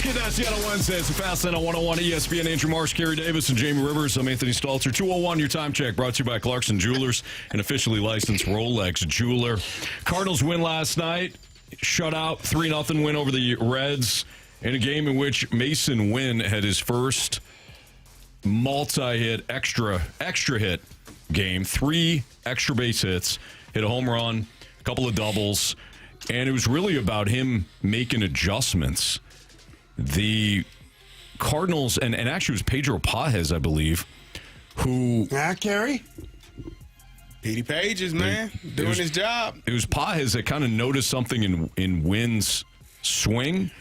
Get that Seattle Wednesday. It's a Fast Lane on 101 ESPN. Andrew Marsh, Carey Davis, and Jamie Rivers. I'm Anthony Stalter. 201, your time check, brought to you by Clarkson Jewelers, an officially licensed Rolex jeweler. Cardinals win last night. Shutout, 3-0 win over the Reds in a game in which Mason Wynn had his first multi-hit, extra hit game. 3 extra base hits, hit a home run, a couple of doubles, and it was really about him making adjustments. The Cardinals, and actually it was Pedro Pages, I believe, who... Carey? Petey Pages, man, doing his job. It was Pages that kind of noticed something in Wynn's swing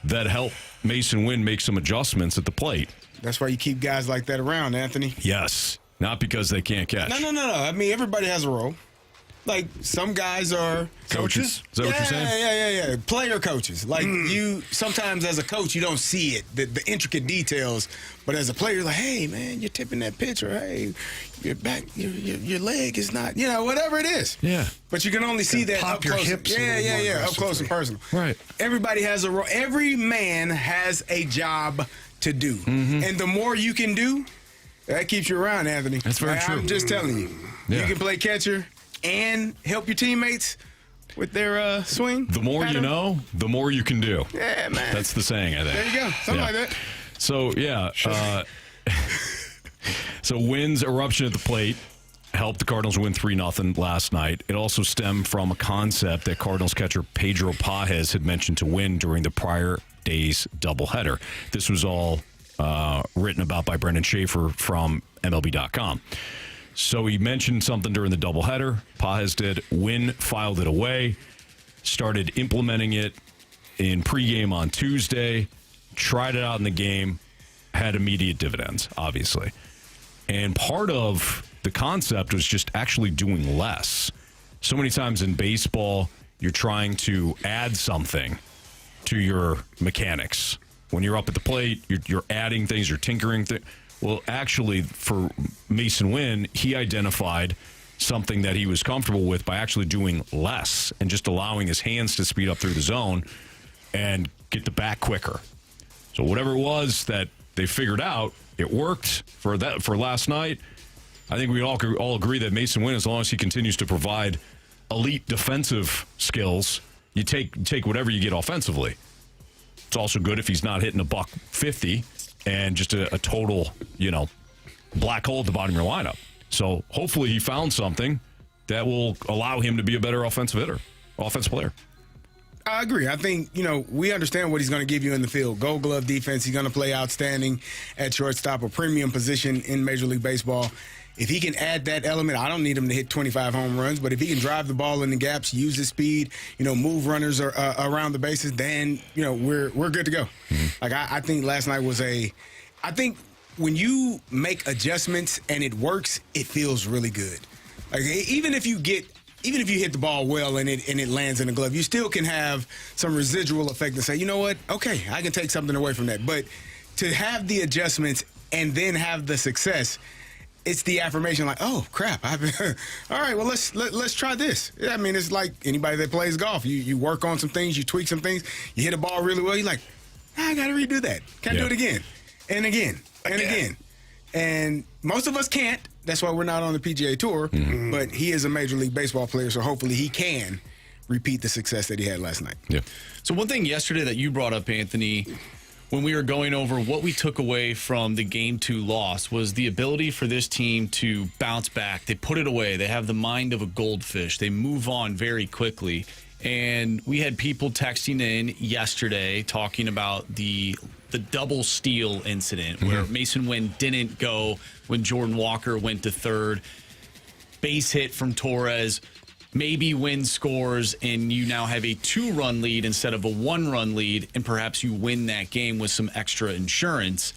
that helped Mason Wynn make some adjustments at the plate. That's why you keep guys like that around, Anthony. Yes, not because they can't catch. No. I mean, everybody has a role. Like, some guys are coaches. Is that what you're saying? Yeah. Player coaches. Like, you, sometimes as a coach, you don't see it, the intricate details. But as a player, you're like, hey, man, you're tipping that pitch, or hey, your back, your leg is not, whatever it is. Yeah. But you can only see that pop up your close. hips Yeah, up close and personal. Right. Everybody has a role. Every man has a job to do. Mm-hmm. And the more you can do, that keeps you around, Anthony. That's very true. I'm just telling you. Yeah. You can play catcher and help your teammates with their swing. The more you know, the more you can do. Yeah, man. That's the saying, I think. There you go. Something like that. So, yeah. So Wynn's eruption at the plate helped the Cardinals win 3-0 last night. It also stemmed from a concept that Cardinals catcher Pedro Pages had mentioned to Wynn during the prior day's doubleheader. This was all written about by Brendan Schaefer from MLB.com. So he mentioned something during the doubleheader. Pages did. Wynn filed it away, started implementing it in pregame on Tuesday, tried it out in the game, had immediate dividends, obviously. And part of the concept was just actually doing less. So many times in baseball, you're trying to add something to your mechanics. When you're up at the plate, you're adding things, you're tinkering things. Well, actually, for Mason Wynn, he identified something that he was comfortable with by actually doing less and just allowing his hands to speed up through the zone and get the bat quicker. So whatever it was that they figured out, it worked for last night. I think we all agree that Mason Wynn, as long as he continues to provide elite defensive skills, you take whatever you get offensively. It's also good if he's not hitting a $150 and just a total, black hole at the bottom of your lineup. So hopefully he found something that will allow him to be a better offensive player. I agree. I think, we understand what he's going to give you in the field. Gold glove defense. He's going to play outstanding at shortstop, a premium position in Major League Baseball. If he can add that element, I don't need him to hit 25 home runs, but if he can drive the ball in the gaps, use his speed, move runners around the bases, then, we're good to go. Mm-hmm. Like, I think last night was I think when you make adjustments and it works, it feels really good. Like, even if you hit the ball well and it lands in the glove, you still can have some residual effect and say, you know what? Okay, I can take something away from that. But to have the adjustments and then have the success, it's the affirmation like, oh, crap. All right, well, let's try this. Yeah, I mean, it's like anybody that plays golf. You work on some things, you tweak some things, you hit a ball really well, you're like, I got to redo that. Can I do it again and again and again? And most of us can't. That's why we're not on the PGA Tour. Mm-hmm. But he is a Major League Baseball player, so hopefully he can repeat the success that he had last night. Yeah. So one thing yesterday that you brought up, Anthony, when we were going over what we took away from the Game 2 loss was the ability for this team to bounce back. They put it away. They have the mind of a goldfish. They move on very quickly. And we had people texting in yesterday talking about the double steal incident where Mason Wynn didn't go when Jordan Walker went to third. Base hit from Torres. Maybe Wynn scores and you now have a 2-run lead instead of a 1-run lead, and perhaps you win that game with some extra insurance.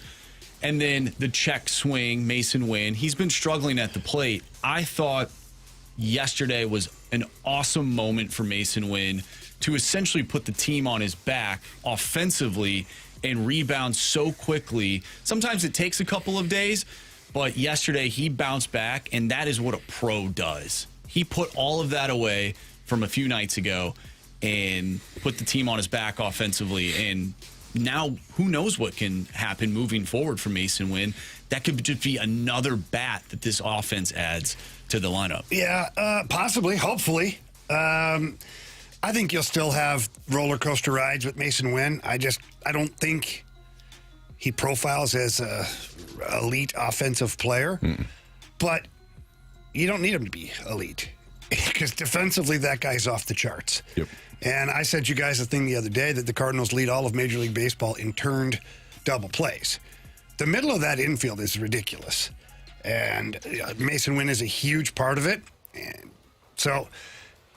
And then the check swing, Mason Wynn, he's been struggling at the plate. I thought yesterday was an awesome moment for Mason Wynn to essentially put the team on his back offensively and rebound so quickly. Sometimes it takes a couple of days, but yesterday he bounced back, and that is what a pro does. He put all of that away from a few nights ago and put the team on his back offensively and now who knows what can happen moving forward for Mason Wynn. That could just be another bat that this offense adds to the lineup. Yeah, possibly, hopefully. I think you'll still have roller coaster rides with Mason Wynn. I don't think he profiles as a elite offensive player, but you don't need him to be elite because defensively that guy's off the charts. Yep. And I sent you guys a thing the other day that the Cardinals lead all of Major League Baseball in turned double plays. The middle of that infield is ridiculous, and Mason Wynn is a huge part of it. And so,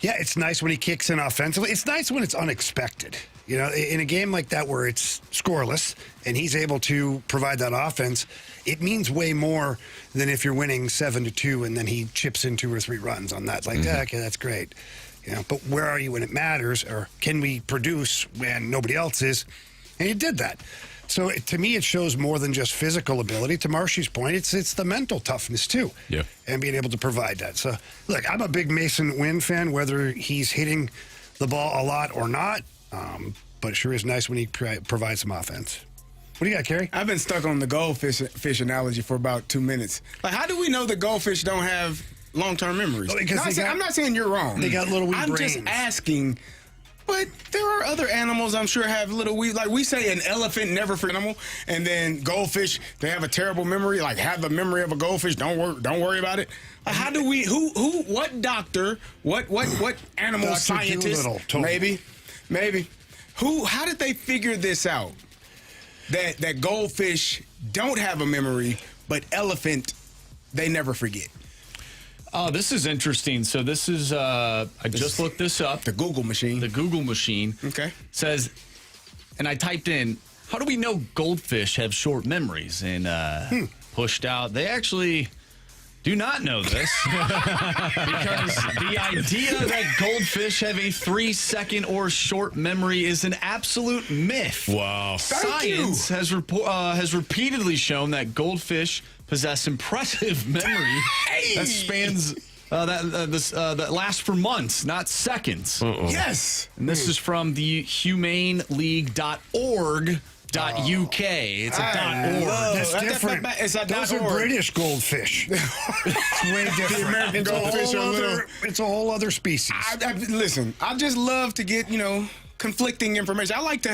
yeah, it's nice when he kicks in offensively. It's nice when it's unexpected. You know, in a game like that where it's scoreless and he's able to provide that offense, it means way more than if you're winning 7-2 and then he chips in 2 or 3 runs on that. It's like, okay, that's great. You know, but where are you when it matters, or can we produce when nobody else is? And he did that. So to me, it shows more than just physical ability. To Marshy's point, it's the mental toughness too, and being able to provide that. So look, I'm a big Mason Wynn fan, whether he's hitting the ball a lot or not. But it sure is nice when he provides some offense. What do you got, Carey? I've been stuck on the goldfish analogy for about 2 minutes. Like, how do we know that goldfish don't have long-term memories? I'm not saying you're wrong. They got little wee brains. I'm just asking. But there are other animals I'm sure have little wee, like we say an elephant never forgets an animal, and then goldfish, they have a terrible memory, like have the memory of a goldfish, don't worry about it. How do we, what doctor, what animal Dr. scientist, maybe, how did they figure this out? That goldfish don't have a memory, but elephant, they never forget. Oh, this is interesting. So this is, I just looked this up. The Google machine. The Google machine. Okay. Says, and I typed in, how do we know goldfish have short memories? And pushed out, they actually do not know this. Because the idea that goldfish have a 3-second or short memory is an absolute myth. Wow. Science has repeatedly shown that goldfish possess impressive memory that spans that lasts for months, not seconds. Yes. And this is from the humaneleague.org.uk. It's a .org. That's different. Those are British goldfish. It's way different. The American goldfish are it's a whole other species. Listen, I just love to get, conflicting information. I like to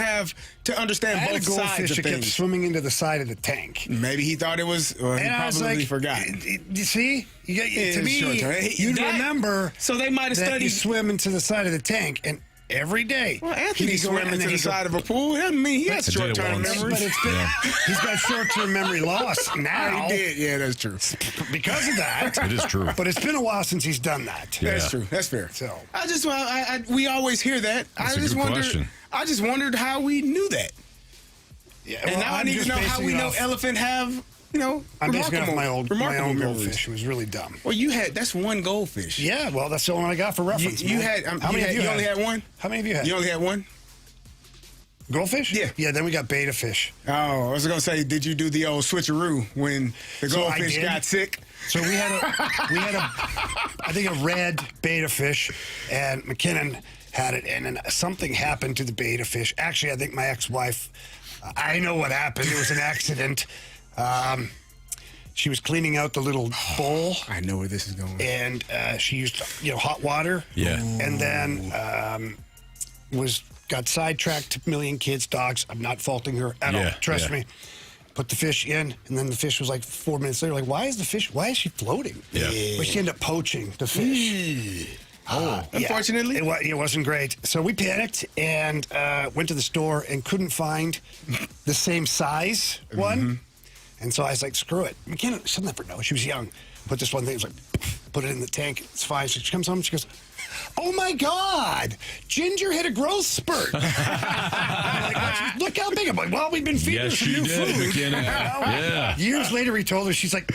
understand both sides of goldfish that kept things. swimming into the side of the tank. Maybe he thought it was, or he probably forgot. You see? To me, you'd remember so they might have that studied. you swim into the side of the tank, and every day. Well, Anthony swam into the side of a pool. That doesn't mean he has short-term memory. But he's got short-term memory loss now. He did. Yeah, that's true. Because of that. It is true. But it's been a while since he's done that. Yeah. That's true. That's fair. So we always hear that. That's a good question. I just wondered how we knew that. Yeah, and now I need to know how we know elephant have, I'm basing it off my own memories. goldfish. It was really dumb. Well, that's one goldfish. Yeah, well, that's the only one I got for reference. You had, how many of you only had one? How many of you had? You only had one? Goldfish? Yeah. Yeah, then we got beta fish. Oh, I was going to say, did you do the old switcheroo when the goldfish got sick? So we had I think a red beta fish, and McKinnon had it, and then something happened to the beta fish. Actually, I think my ex-wife, I know what happened. It was an accident. She was cleaning out the little bowl. I know where this is going. And she used, hot water. Yeah. And then got sidetracked. A million kids, dogs. I'm not faulting her at all. Trust me. Put the fish in, and then the fish was like 4 minutes later. Like, why is she floating? Yeah. But she ended up poaching the fish. Unfortunately, it wasn't great. So we panicked and went to the store and couldn't find the same size one. And so I was like, screw it. McKenna, she'll never know. She was young. Put this one thing, it's like, put it in the tank. It's fine. She comes home, she goes, oh my God, Ginger hit a growth spurt. Like, look how big. I'm like, well, we've been feeding her some new food. McKinnon. Yeah. Years later, he told her, she's like,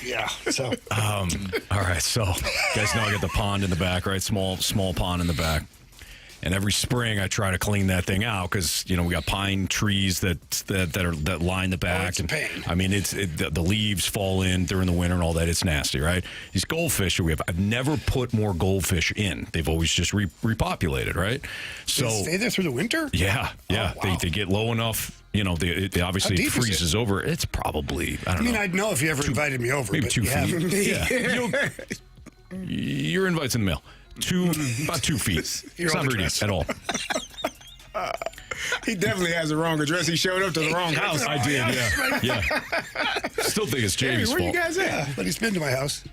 yeah. So, all right. So, you guys know I got the pond in the back, right? Small pond in the back. And every spring, I try to clean that thing out because we got pine trees that line the back. It's a pain. I mean, the leaves fall in during the winter and all that. It's nasty, right? These goldfish that we have, I've never put more goldfish in. They've always just repopulated, right? So They stay there through the winter? yeah. Oh, wow. They get low enough. It obviously How deep is freezes it? over. It's probably I don't know. I'd know if you ever invited me over. Maybe but 2 you feet. haven't. Yeah. Your invite's in the mail. About 2 feet. Your It's not old very address. deep at all. He definitely has the wrong address. He showed up to the wrong house. I did, yeah. Still think it's Hey, Jamie's where you fault. guys at? But he's been to my house.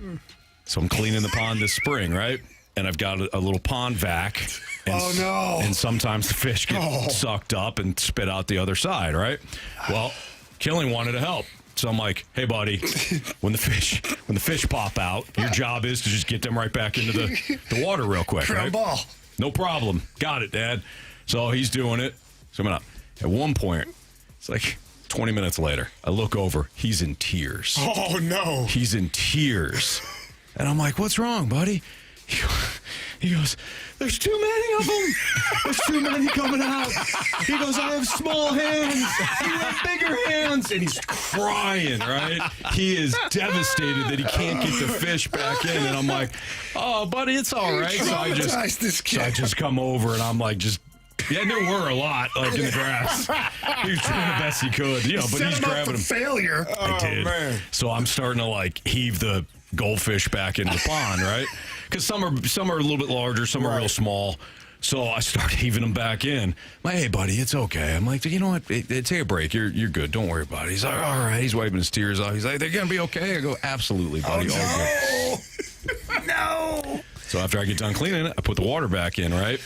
So I'm cleaning the pond this spring, right? And I've got a little pond vac. And Oh, no. And sometimes the fish get sucked up and spit out the other side, right? Well, Killing wanted to help. So I'm like, hey, buddy, when the fish pop out, your job is to just get them right back into the water real quick, Ground right? ball. No problem. Got it, Dad. So he's doing it. So at one point, it's like 20 minutes later, I look over. He's in tears. Oh, no. He's in tears. And I'm like, what's wrong, buddy? He goes, there's too many of them. There's too many coming out. He goes, I have small hands. You have bigger hands. And he's crying, right? He is devastated that he can't get the fish back in. And I'm like, oh, buddy, it's all right. So I just come over and I'm like, yeah, there were a lot, like in the grass. He was doing the best he could, but he's grabbing them. Failure. I did. Man. So I'm starting to heave the goldfish back into the pond, right? Because some are a little bit larger, some are real small. So I start heaving them back in. I'm like, hey, buddy, it's okay. I'm like, you know what? Take a break. You're good. Don't worry about it. He's like, all right. He's wiping his tears off. He's like, they're gonna be okay. I go, absolutely, buddy. All good. No. So after I get done cleaning it, I put the water back in, right?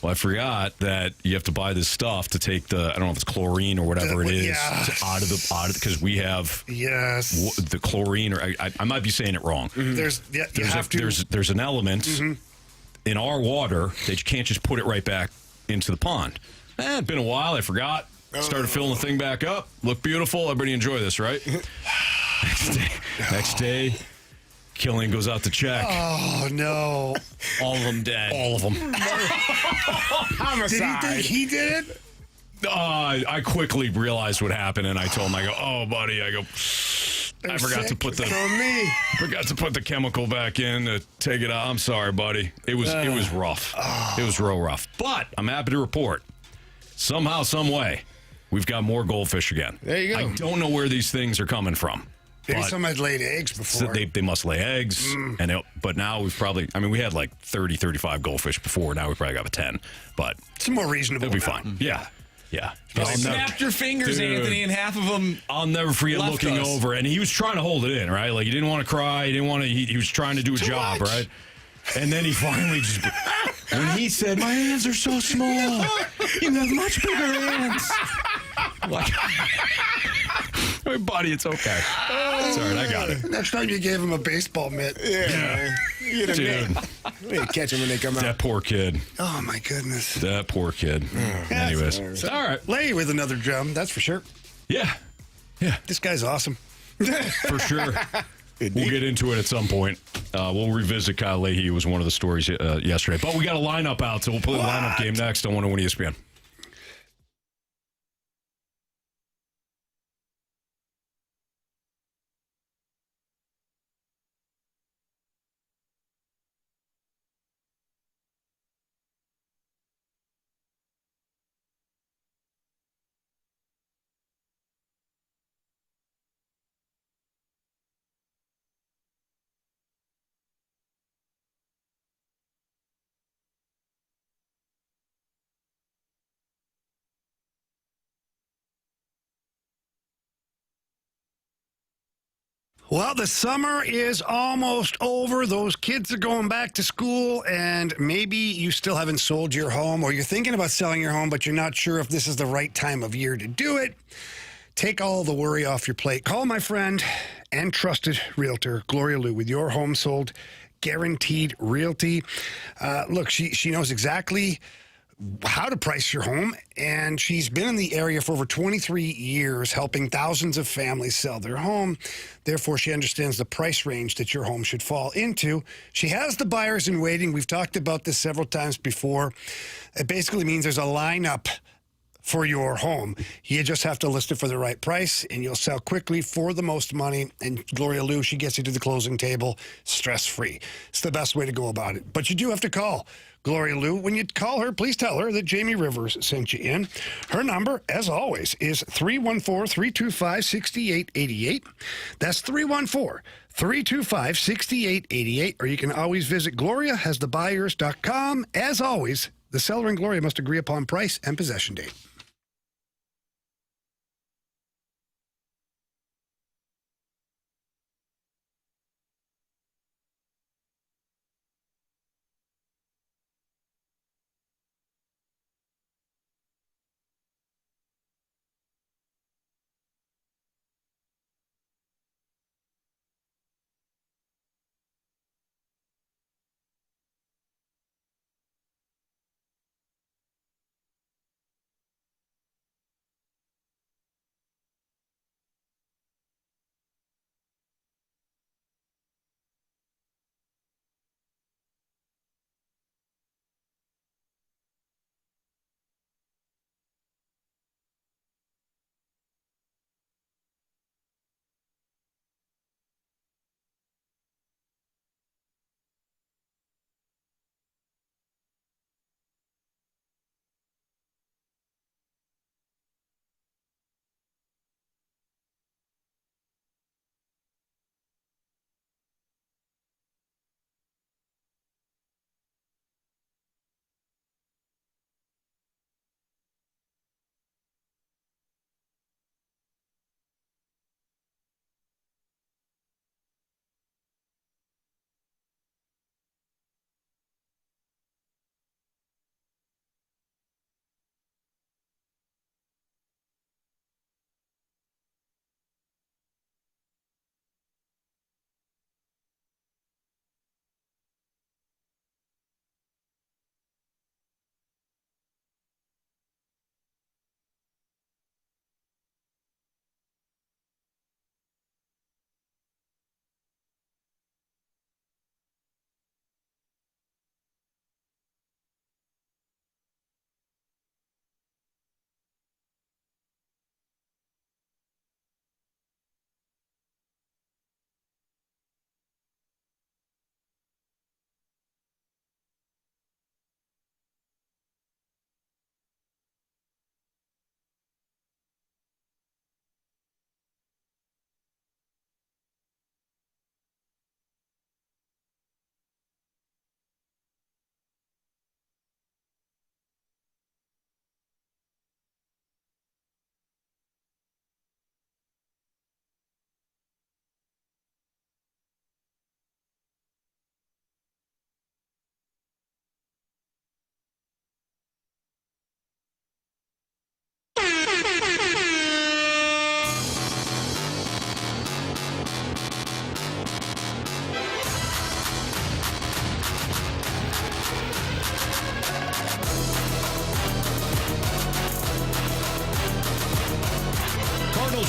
Well, I forgot that you have to buy this stuff to take I don't know if it's chlorine or whatever it is, Yes. out of because we have the chlorine, or I might be saying it wrong. Mm-hmm. There's an element in our water that you can't just put it right back into the pond. It's been a while. I forgot. Started filling the thing back up. Looked beautiful. Everybody enjoy this, right? Next day. Killing goes out to check. Oh, no. All of them dead. All of them. Homicide. Did he think he did it? I quickly realized what happened, and I told him, I go, oh, buddy, I forgot to put the chemical back in to take it out. I'm sorry, buddy. It was rough. It was real rough. But I'm happy to report, somehow, some way, we've got more goldfish again. There you go. I don't know where these things are coming from. Maybe But some had laid eggs before. they must lay eggs, but now we've probably, we had like 30, 35 goldfish before. Now we probably got 10, but It's more reasonable. it'll be now. fine. Yeah. Snapped your fingers, Dude. Anthony, and half of them. I'll never forget Left looking us. over, and he was trying to hold it in, right? Like, he didn't want to cry. He didn't want to. He was trying to do a job, much. right? And then he finally just, when he said, "My hands are so small, you have much bigger hands." Like, hey, buddy, it's okay. It's all right. I got it. Next time you gave him a baseball mitt. Yeah, man. You get a Dude, net. We didn't catch them when they come out. that poor kid. Oh, my goodness. That poor kid. Anyways, So, all right. Leahy with another drum, that's for sure. Yeah, This guy's awesome. for sure. We'll get into it at some point. We'll revisit Kyle Leahy. It was one of the stories yesterday. But we got a lineup out, so we'll play the lineup game next on 101 ESPN. Well, the summer is almost over. Those kids are going back to school, and maybe you still haven't sold your home, or you're thinking about selling your home, but you're not sure if this is the right time of year to do it. Take all the worry off your plate. Call my friend and trusted realtor, Gloria Liu, with your home sold guaranteed realty. Look, she knows exactly how to price your home, and she's been in the area for over 23 years helping thousands of families sell their home. Therefore, she understands the price range that your home should fall into. She has the buyers in waiting. We've talked about this several times before. It basically means there's a lineup for your home. You just have to list it for the right price, and you'll sell quickly for the most money. And Gloria Liu, she gets you to the closing table stress-free. It's the best way to go about it. But you do have to call Gloria Liu. When you call her, please tell her that Jamie Rivers sent you in. Her number, as always, is 314-325-6888. That's 314-325-6888. Or you can always visit GloriaHasTheBuyers.com. As always, the seller and Gloria must agree upon price and possession date.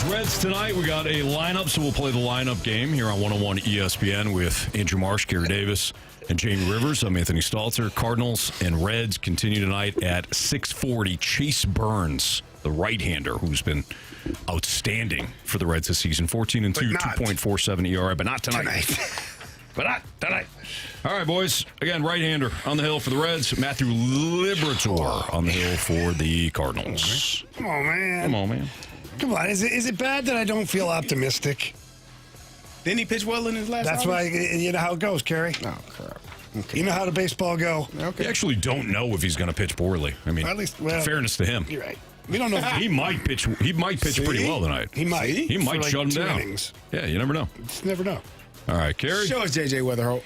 Reds tonight. We got a lineup, so we'll play the lineup game here on 101 ESPN with Andrew Marsh, Carey Davis, and Jamie Rivers. I'm Anthony Stalter. Cardinals and Reds continue tonight at 6:40. Chase Burns, the right-hander, who's been outstanding for the Reds this season. 14-2, 2.47 ERA, but not tonight. But not tonight. All right, boys. Again, right-hander on the hill for the Reds. Matthew Liberatore on the hill for the Cardinals. Come on, man. Come on, man. Come on. Is it bad that I don't feel optimistic? Didn't he pitch well in his last That's why, you know how it goes, Carey. Oh, crap. Okay. You know how the baseball go. Okay. We actually don't know if he's going to pitch poorly. I mean, At least, well, fairness to him. You're right. We don't know. He might pitch. He might pitch pretty well tonight. He might. He might For shut him 2 down. innings. Yeah, you never know. Just never know. All right, Carey. Show us J.J. Weatherholt.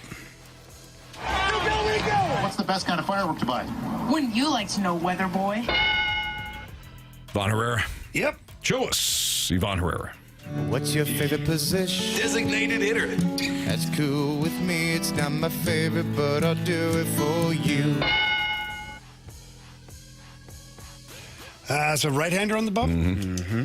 What's the best kind of firework to buy? Wouldn't you like to know, weather boy? Von Herrera. Yep. Show us Ivan Herrera. What's your favorite position? Designated hitter. That's cool with me. It's not my favorite, but I'll do it for you. It's a right-hander on the bump? Mm-hmm.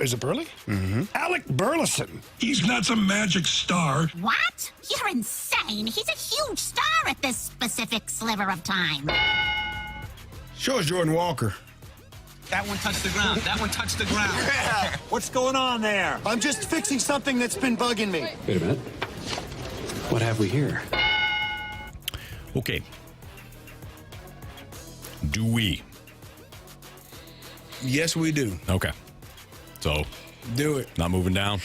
Is it Burley? Mm-hmm. Alec Burleson. He's not some magic star. What? You're insane. He's a huge star at this specific sliver of time. Show us Jordan Walker. That one touched the ground. That one touched the ground. Yeah. What's going on there? I'm just fixing something that's been bugging me. Wait a minute. What have we here? Okay. Do we? Yes, we do. Okay. So, Do it. not moving down?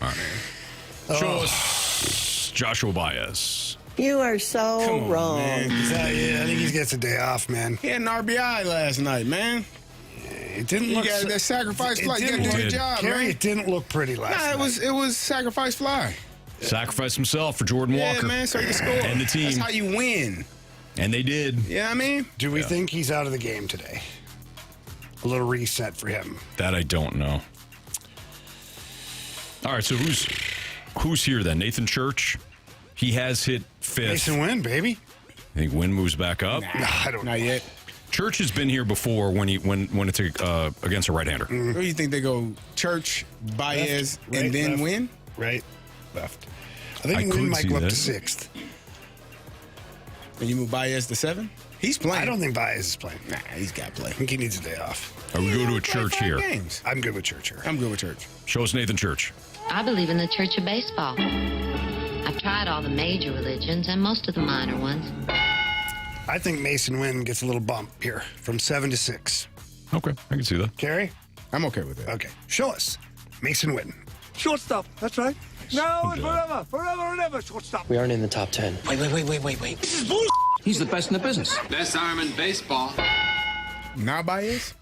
All right. Show us Joshua Baez. You are so wrong. Man. I think he gets a day off, man. He had an RBI last night, man. It didn't You look got that sacrifice fly. You got to do look- your job, Carey, man. it didn't look pretty last night. It was sacrifice fly. Sacrificed himself for Jordan Yeah, Walker. man, so you can score. And the team. That's how you win. And they did. You know what I mean? Do we think he's out of the game today? A little reset for him. That I don't know. All right, so who's here then? Nathan Church? He has hit fifth. Mason Wynn, baby. I think Wynn moves back up. I don't know. Not yet. Church has been here before when it's against a right-hander. Who do you think they go? Church, Baez, Left, right, and then left. win? Right, left. I I think could Wynn might see go up that. to sixth. And you move Baez to 7? He's playing. I don't think Baez is playing. Nah, he's got to play. I think he needs a day off. Or we go to a Church here. Games. I'm good with Church here. I'm good with Church. Show us Nathan Church. I believe in the Church of Baseball. I've tried all the major religions and most of the minor ones. I think Mason Wynn gets a little bump here from 7 to 6. Okay, I can see that. Carey? I'm okay with that. Okay. Show us. Mason Wynn. Shortstop. That's right. Now and forever and ever, shortstop. We aren't in the top 10. Wait. This is bullshit. He's the best in the business. Best arm in baseball. Now Baez?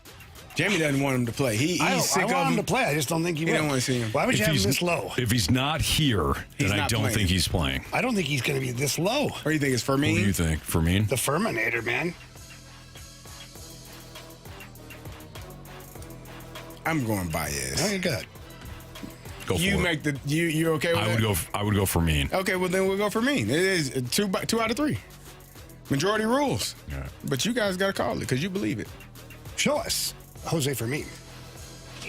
Jamie doesn't want him to play. He's I sick of want him him. to play. I just don't think he will. don't want to see him. Why would you have him this low? If he's not here, He's then I not don't playing. think he's playing. I don't think he's going to be this low. What do you think? It's for Who do me? you think? Fermin? The Furminator, man. I'm going Baez. Okay, good. Go for You it. make the you okay with that? I would go Fermin. Okay, well then we'll go for me. It is two out of 3. Majority rules. Yeah. But you guys got to call it because you believe it. Show us. Jose Fermin.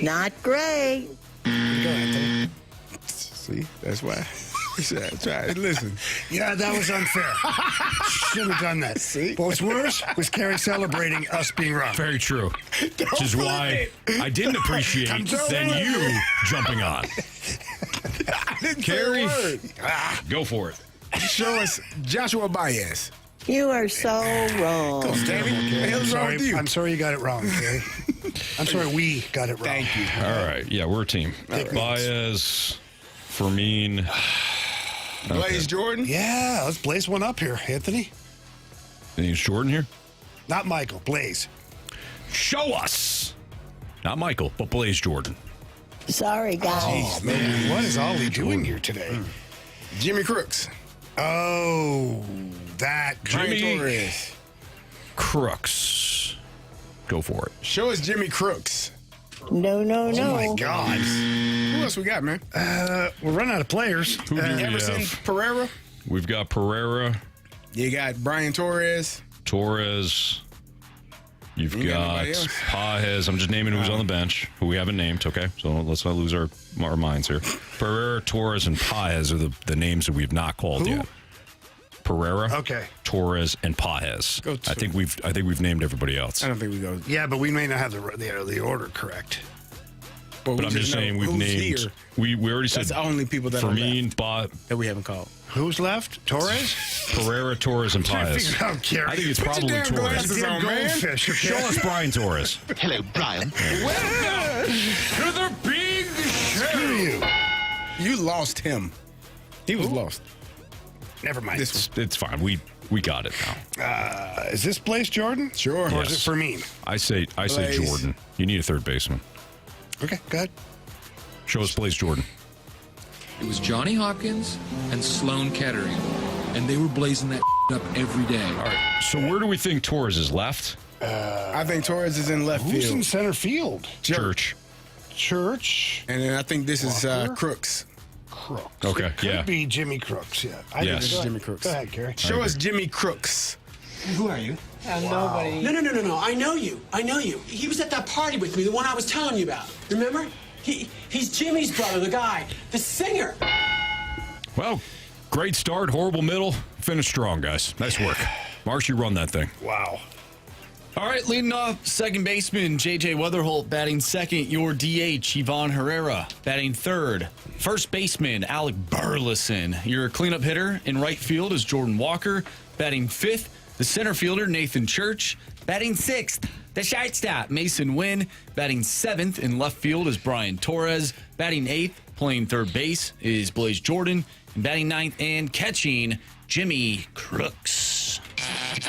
Not great. Go, Anthony. See, that's why. That's right. Listen, Yeah, that was unfair. Shouldn't have done that. See? What's worse was Carey celebrating us being wrong. Very true. Which is flip why it. I didn't appreciate Don't then flip you jumping on. I didn't Carey. say a word. Go for it. Show us Joshua Baez. You are so wrong. Come on, Jamie. What the hell's wrong with you? I'm sorry you got it wrong, Carey. I'm sorry we got it wrong. Thank you. All right. Yeah, we're a team. Baez, Fermin. Blaze Jordan. Yeah, let's blaze one up here, Anthony. Think it's Jordan here? Not Michael, Blaze. Show us. Not Michael, but Blaze Jordan. Sorry, guys. Oh, man, what is Ollie doing here today? Jimmy Crooks. Oh, that Brian Jimmy Torres. Crooks. Go for it. Show us Jimmy Crooks. No. Oh my God. Who else we got, man? We're running out of players. Who do we Everson have? Pereira. We've got Pereira, You got Brian Torres. Torres. You've You got got anybody else? Pajes. I'm just naming who's on the bench, who we haven't named, okay? So let's not lose our minds here. Pereira, Torres, and Pajes are the names that we've not called Who? yet. Pereira, Okay. Torres, and Pajes. Go to- I think we've named everybody else. I don't think we go. Yeah, but we may not have the order correct. But we I'm just know saying we've who's named. here. We already said That's the only people that are Fermin, that we haven't called. Who's left? Torres? Pereira, Torres, and Pajes. Figure out, Carey. I think it's Put your probably damn Torres. glasses on, man. Goldfish, okay? Show us Brian Torres. Hello, Brian. To the big Screw you. You lost him. He was lost. Never mind. It's fine. We got it now. Is this Blaze Jordan? Sure. Or is Yes. it Fermin? I say Blaze. Jordan. You need a third baseman. Okay, go ahead. Show us Blaze Jordan. It was Johnny Hopkins and Sloan Kettering, and they were blazing that up every day. All right. So where do we think Torres is left? I think Torres is in left Who's field. in center field? Church. Church. And then I think this is Walker? Crooks. Crooks. Okay, It could yeah. be Jimmy Crooks, yeah. Yes. Go ahead. Jimmy Crooks. Go ahead, Carey. Show us Jimmy Crooks. Who are you? Nobody. No. I know you. He was at that party with me, the one I was telling you about. Remember? He's Jimmy's brother, the guy, the singer. Well, great start, horrible middle, finish strong, guys. Nice work. Marsh, you run that thing. Wow. All right, leading off, second baseman J.J. Weatherholt batting second. Your DH, Ivan Herrera, batting third. First baseman Alec Burleson. Your cleanup hitter in right field is Jordan Walker, batting fifth. The center fielder, Nathan Church, batting sixth. The shortstop, Mason Wynn, batting seventh. In left field is Brian Torres. Batting eighth, playing third base, is Blaze Jordan. And batting ninth and catching, Jimmy Crooks. Back.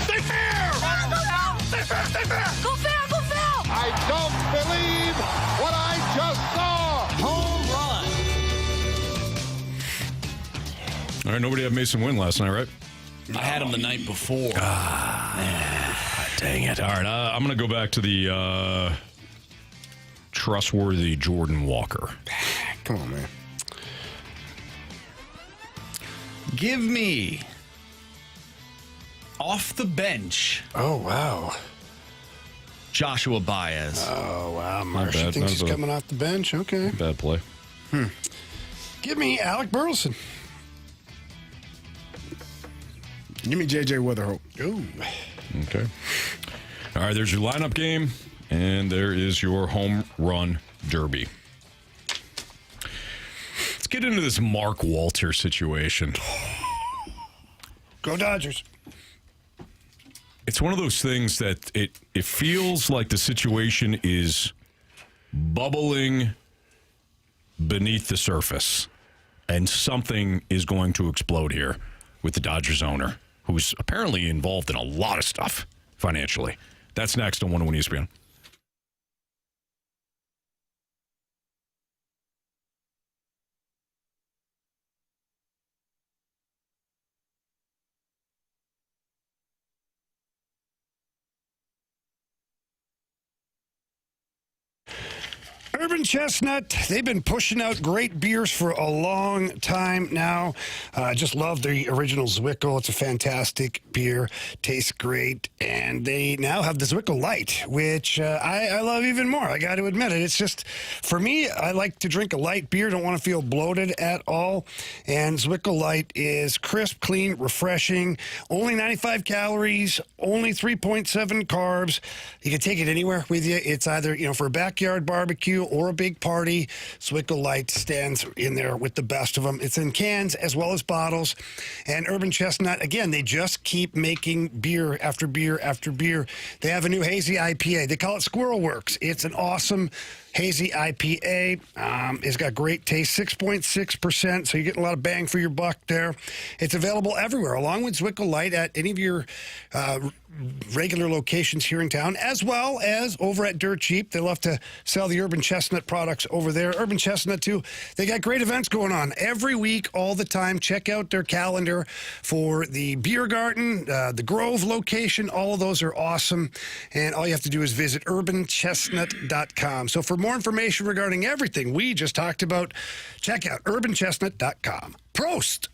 Stay fair! Stay fair! Go Phil! I don't believe what I just saw. Home run. All right, nobody had Mason Wynn last night, right? I had him the night before. Dang it. All right, I'm going to go back to the trustworthy Jordan Walker. Come on, man. Give me off the bench, Oh, wow. Joshua Baez. Oh, wow. Marsh bad. thinks That he's was coming off the bench. Okay. Bad play. Give me Alec Burleson. Give me J.J. Weatherholt. Ooh. Okay. All right, there's your lineup game, and there is your home run derby. Let's get into this Mark Walter situation. Go Dodgers. It's one of those things that it feels like the situation is bubbling beneath the surface, and something is going to explode here with the Dodgers owner, who's apparently involved in a lot of stuff financially. That's next on 101 ESPN. Urban Chestnut, they've been pushing out great beers for a long time now. I just love the original Zwickel. It's a fantastic beer. Tastes great. And they now have the Zwickel Light, which I love even more. I got to admit it. It's just, for me, I like to drink a light beer. Don't want to feel bloated at all. And Zwickel Light is crisp, clean, refreshing. Only 95 calories, only 3.7 carbs. You can take it anywhere with you. It's either, for a backyard barbecue or a big party. Zwickel Light stands in there with the best of them. It's in cans as well as bottles. And Urban Chestnut, again, they just keep making beer after beer after beer. They have a new hazy IPA. They call it Squirrel Works. It's an awesome hazy IPA. It's got great taste, 6.6%, so you get a lot of bang for your buck there. It's available everywhere, along with Zwickel Light at any of your regular locations here in town, as well as over at Dirt Cheap. They love to sell the Urban Chestnut products over there. Urban Chestnut, too, they got great events going on every week, all the time. Check out their calendar for the Beer Garden, the Grove location. All of those are awesome, and all you have to do is visit urbanchestnut.com. So for more information regarding everything we just talked about, check out urbanchestnut.com. Prost!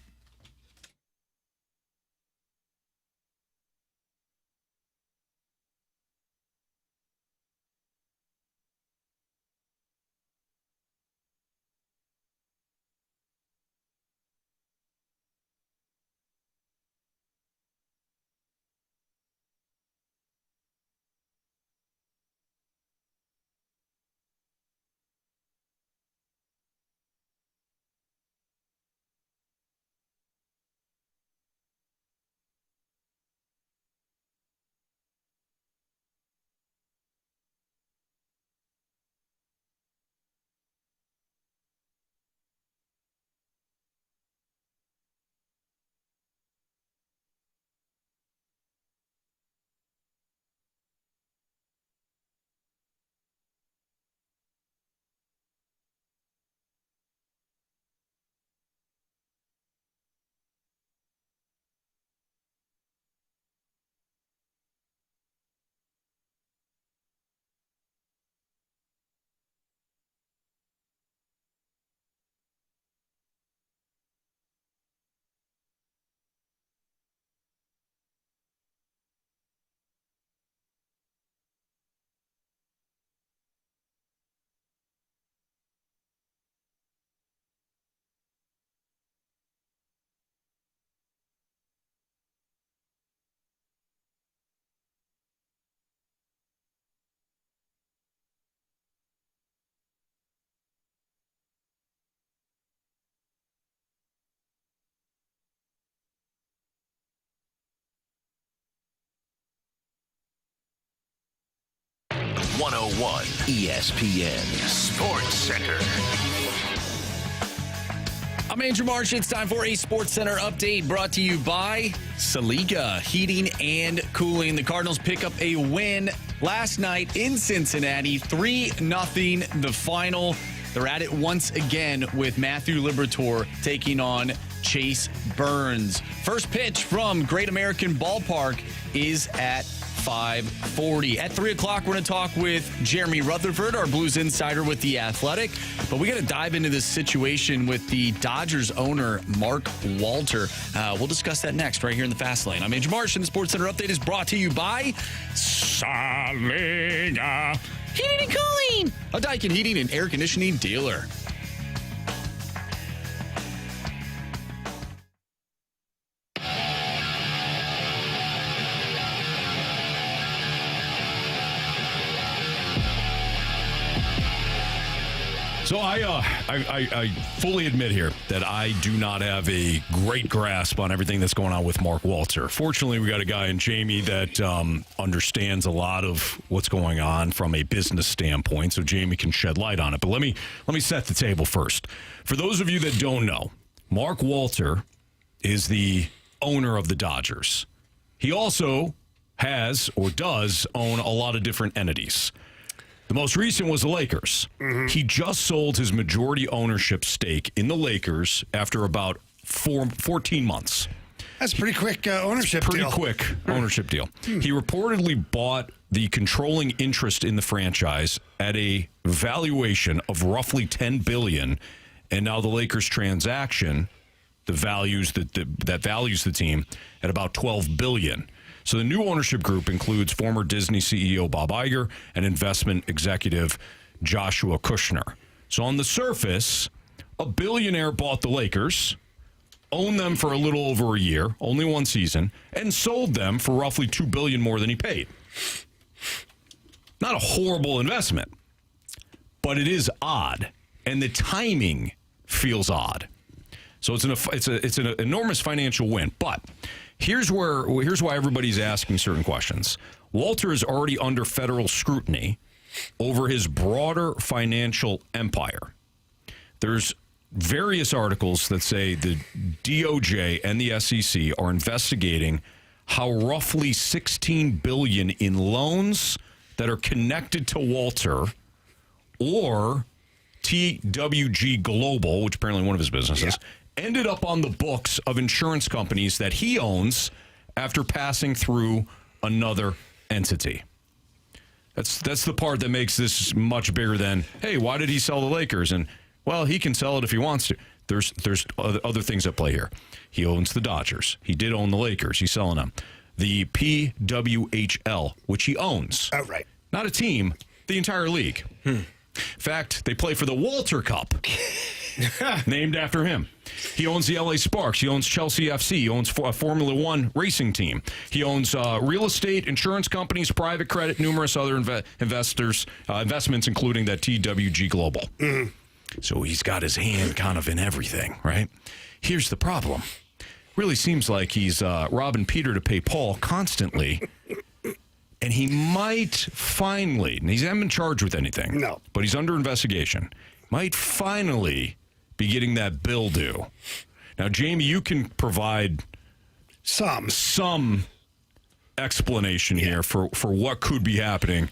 101 ESPN Sports Center. I'm Andrew Marsh. It's time for a Sports Center update brought to you by Saliga Heating and Cooling. The Cardinals pick up a win last night in Cincinnati, 3-0 the final. They're at it once again with Matthew Liberatore taking on Chase Burns. First pitch from Great American Ballpark is at 5:40. At 3 o'clock, we're going to talk with Jeremy Rutherford, our Blues insider with The Athletic. But we got to dive into this situation with the Dodgers owner, Mark Walter. We'll discuss that next right here in the Fast Lane. I'm Andrew Marsh, and the Sports Center update is brought to you by Saliga Heating and Cooling, a Daikin heating and air conditioning dealer. So I fully admit here that I do not have a great grasp on everything that's going on with Mark Walter. Fortunately, we got a guy in Jamie that understands a lot of what's going on from a business standpoint, so Jamie can shed light on it. But let me set the table first. For those of you that don't know, Mark Walter is the owner of the Dodgers. He also has or does own a lot of different entities. The most recent was the Lakers. Mm-hmm. He just sold his majority ownership stake in the Lakers after about 14 months. That's a pretty quick ownership deal. Pretty quick ownership deal. He reportedly bought the controlling interest in the franchise at a valuation of roughly $10 billion, and now the Lakers transaction, that values the team at about $12 billion. So the new ownership group includes former Disney CEO Bob Iger and investment executive Joshua Kushner. So on the surface, a billionaire bought the Lakers, owned them for a little over a year, only one season, and sold them for roughly $2 billion more than he paid. Not a horrible investment, but it is odd, and the timing feels odd. So it's an enormous financial win, but here's why everybody's asking certain questions. Walter is already under federal scrutiny over his broader financial empire. There's various articles that say the DOJ and the SEC are investigating how roughly $16 billion in loans that are connected to Walter or TWG Global, which apparently one of his businesses, ended up on the books of insurance companies that he owns after passing through another entity. That's the part that makes this much bigger than, hey, why did he sell the Lakers? And, well, he can sell it if he wants to. There's other things at play here. He owns the Dodgers. He did own the Lakers. He's selling them. The PWHL, which he owns. Outright. Not a team, the entire league. In fact, they play for the Walter Cup, named after him. He owns the LA Sparks. He owns Chelsea FC. He owns a Formula One racing team. He owns real estate, insurance companies, private credit, numerous other investments, including that TWG Global. Mm-hmm. So he's got his hand kind of in everything, right? Here's the problem. Really seems like he's robbing Peter to pay Paul constantly. And he might finally, and he hasn't been charged with anything. No. But he's under investigation. Might finally be getting that bill due. Now, Jamie, you can provide some explanation here for what could be happening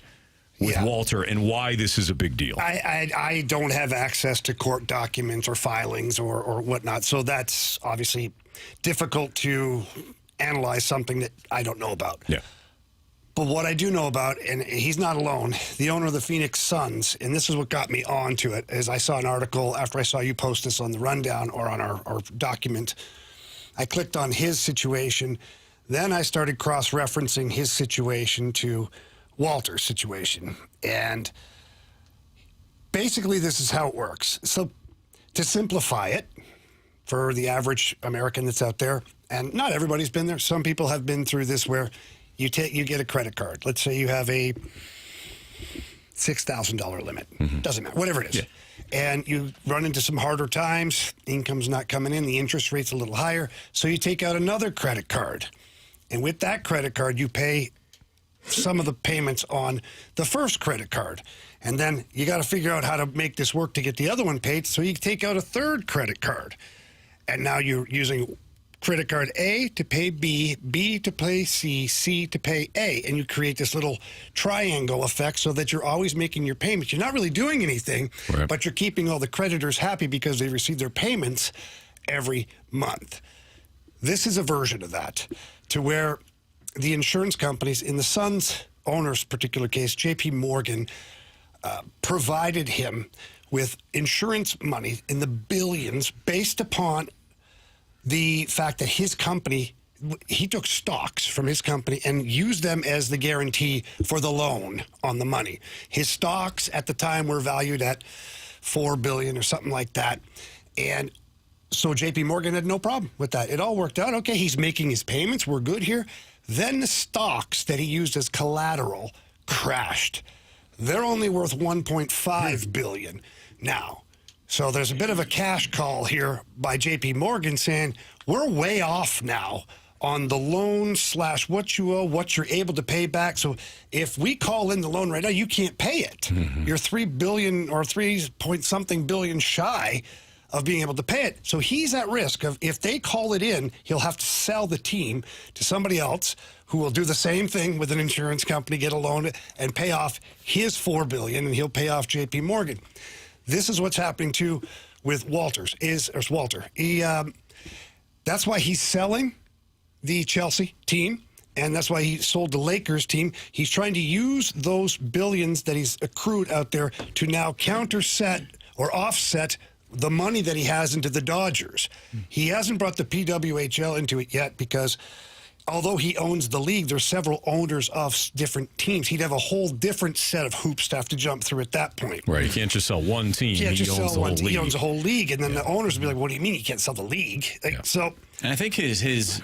with Walter and why this is a big deal. I don't have access to court documents or filings or whatnot, so that's obviously difficult to analyze something that I don't know about. Yeah. But what I do know about, and he's not alone, the owner of the Phoenix Suns, and this is what got me onto it, is I saw an article after I saw you post this on the rundown or on our document. I clicked on his situation. Then I started cross-referencing his situation to Walter's situation. And basically this is how it works. So to simplify it for the average American that's out there, and not everybody's been there. Some people have been through this where you get a credit card. Let's say you have a $6,000 limit. Mm-hmm. Doesn't matter, whatever it is. Yeah. And you run into some harder times. Income's not coming in. The interest rate's a little higher. So you take out another credit card. And with that credit card, you pay some of the payments on the first credit card. And then you got to figure out how to make this work to get the other one paid. So you take out a third credit card. And now you're using credit card A to pay B, B to pay C, C to pay A. And you create this little triangle effect so that you're always making your payments. You're not really doing anything, but you're keeping all the creditors happy because they receive their payments every month. This is a version of that, to where the insurance companies, in the Suns owner's particular case, JP Morgan, provided him with insurance money in the billions based upon the fact that his company, he took stocks from his company and used them as the guarantee for the loan on the money. His stocks at the time were valued at $4 billion or something like that. And so JP Morgan had no problem with that. It all worked out. Okay, he's making his payments. We're good here. Then the stocks that he used as collateral crashed. They're only worth $1.5 billion now. So there's a bit of a cash call here by JP Morgan saying, we're way off now on the loan / what you owe, what you're able to pay back. So if we call in the loan right now, you can't pay it. You're $3 billion or 3-point-something billion shy of being able to pay it. So he's at risk of, if they call it in, he'll have to sell the team to somebody else who will do the same thing with an insurance company, get a loan and pay off his $4 billion, and he'll pay off JP Morgan. This is what's happening too with Walter. That's why he's selling the Chelsea team, and that's why he sold the Lakers team. He's trying to use those billions that he's accrued out there to now counterset or offset the money that he has into the Dodgers. He hasn't brought the PWHL into it yet because although he owns the league, there's several owners of different teams. He'd have a whole different set of hoops to have to jump through at that point. Right. You can't just sell one team. He owns the whole league. He owns the whole league, and then the owners will be like, what do you mean you can't sell the league? So, and I think he's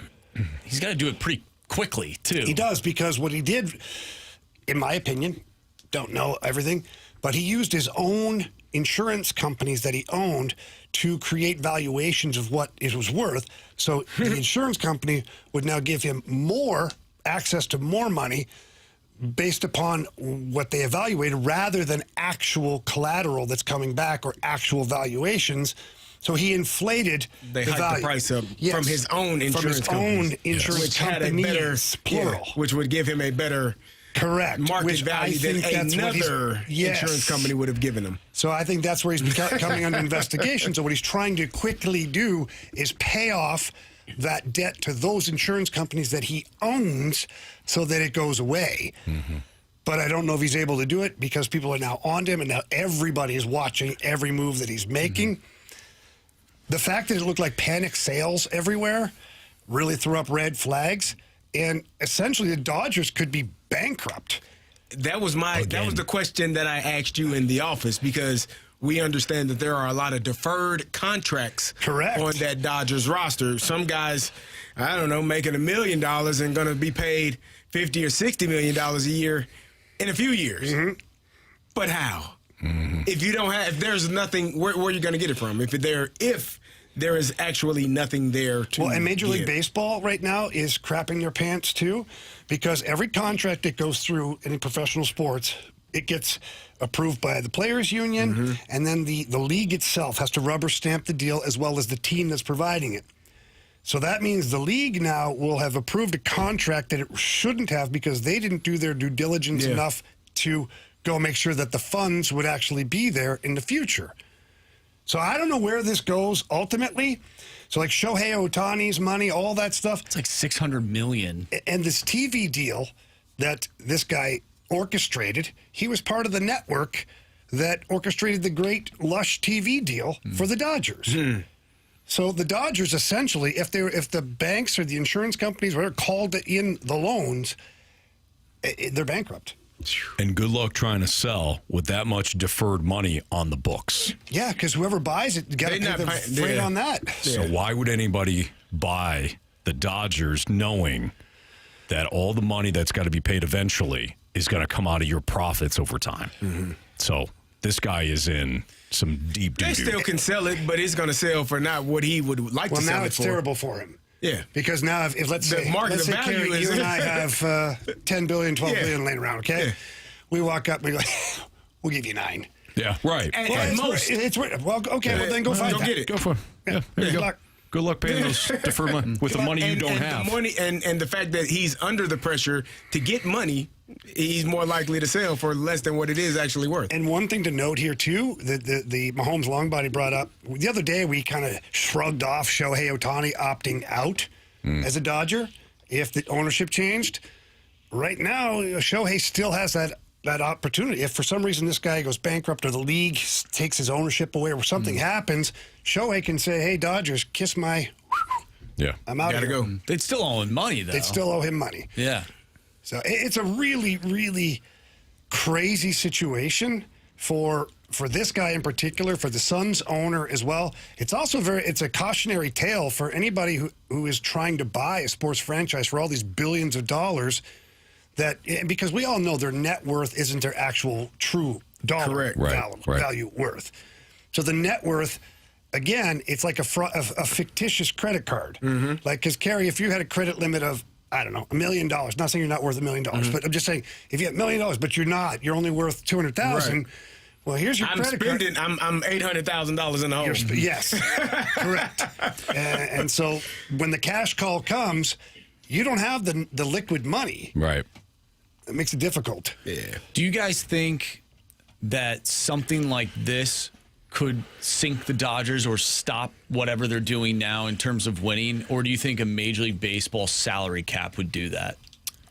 got to do it pretty quickly, too. He does, because what he did, in my opinion, don't know everything, but he used his own insurance companies that he owned to create valuations of what it was worth. So the insurance company would now give him more access to more money based upon what they evaluated rather than actual collateral that's coming back or actual valuations. So he inflated the price up from his own insurance company, insurance companies, plural, which would give him a better market value than another insurance company would have given him. So I think that's where he's coming under investigation. So what he's trying to quickly do is pay off that debt to those insurance companies that he owns so that it goes away. But I don't know if he's able to do it because people are now on him, and now everybody is watching every move that he's making. The fact that it looked like panic sales everywhere really threw up red flags. And essentially, the Dodgers could be bankrupt. That was the question that I asked you in the office, because we understand that there are a lot of deferred contracts on that Dodgers roster. Some guys, I don't know, making $1 million and going to be paid $50 or $60 million a year in a few years. But how? If you don't have, if there's nothing, where are you going to get it from? If there is actually nothing there to and Major League Baseball right now is crapping their pants too, because every contract that goes through in professional sports, it gets approved by the players' union, and then the league itself has to rubber stamp the deal as well as the team that's providing it. So that means the league now will have approved a contract that it shouldn't have because they didn't do their due diligence enough to go make sure that the funds would actually be there in the future. So I don't know where this goes ultimately. So like Shohei Ohtani's money, all that stuff. It's like $600 million. And this TV deal that this guy orchestrated, he was part of the network that orchestrated the great Lush TV deal for the Dodgers. So the Dodgers essentially, if the banks or the insurance companies were called in the loans, they're bankrupt. And good luck trying to sell with that much deferred money on the books. Yeah, because whoever buys it, you got to pay the freight on that. So why would anybody buy the Dodgers knowing that all the money that's got to be paid eventually is going to come out of your profits over time? So this guy is in some deep They still can sell it, but it's going to sell for not what he would like to sell it for. Well, now it's terrible for him Yeah. Because now, if let's say, value Carey, is you and I have $10 billion, $12 billion laying around, okay? Yeah. We walk up and we go, we'll give you 9. Yeah, right. At most. Well, okay, well, then go find that. Get it. Go for it. Yeah, there you Good go. luck. Good luck paying those deferred money with the money you don't have. The money and the fact that he's under the pressure to get money, he's more likely to sell for less than what it is actually worth. And one thing to note here, too, the Mahomes long body brought up, the other day we kind of shrugged off Shohei Ohtani opting out as a Dodger if the ownership changed. Right now, Shohei still has that opportunity. If for some reason this guy goes bankrupt or the league takes his ownership away or something happens, Shohei can say, hey, Dodgers, kiss my... Yeah. I'm out Gotta here. go. They'd still owe him money, though. They'd still owe him money. Yeah. So it's a really, really crazy situation for this guy in particular, for the Suns owner as well. It's also it's a cautionary tale for anybody who is trying to buy a sports franchise for all these billions of dollars, because we all know their net worth isn't their actual true dollar value worth. So the net worth, again, it's like a fictitious credit card. Like, because Carey, if you had a credit limit of, I don't know, $1 million, not saying you're not worth $1 million, but I'm just saying, if you have $1 million, but you're only worth $200,000, well, here's your credit card. I'm $800,000 in the hole. Yes, correct. And so when the cash call comes, you don't have the liquid money. Right. It makes it difficult. Yeah. Do you guys think that something like this could sink the Dodgers or stop whatever they're doing now in terms of winning? Or do you think a Major League Baseball salary cap would do that?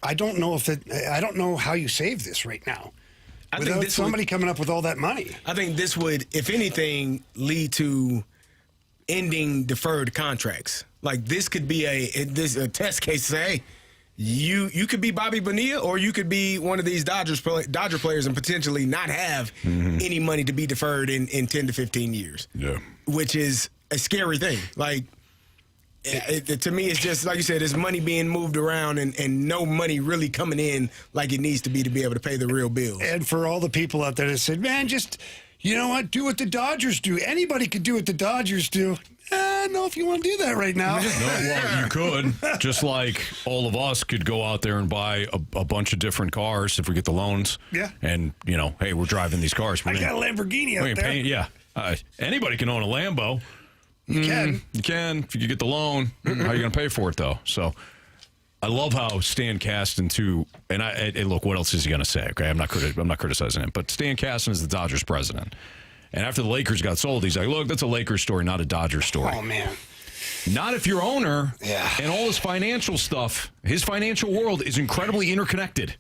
I don't know I don't know how you save this right now. Without somebody coming up with all that money. I think this would, if anything, lead to ending deferred contracts. Like, this could be a test case to say, hey, you could be Bobby Bonilla, or you could be one of these Dodger players and potentially not have any money to be deferred in 10 to 15 years. Yeah. Which is a scary thing. Like, to me, it's just, like you said, it's money being moved around and no money really coming in like it needs to be able to pay the real bills. And for all the people out there that said, man, just, you know what, do what the Dodgers do. Anybody could do what the Dodgers do. I don't know if you want to do that right now. No, well, you could. Just like all of us could go out there and buy a bunch of different cars if we get the loans. Yeah. And, hey, we're driving these cars. I got a Lamborghini out there. Anybody can own a Lambo. You can. You can if you get the loan. How are you going to pay for it, though? So I love how Stan Kasten, too, and look, what else is he going to say? Okay, I'm not criticizing him, but Stan Kasten is the Dodgers president. And after the Lakers got sold, he's like, look, that's a Lakers story, not a Dodgers story. Oh, man. Not if you're owner and all his financial stuff. His financial world is incredibly interconnected.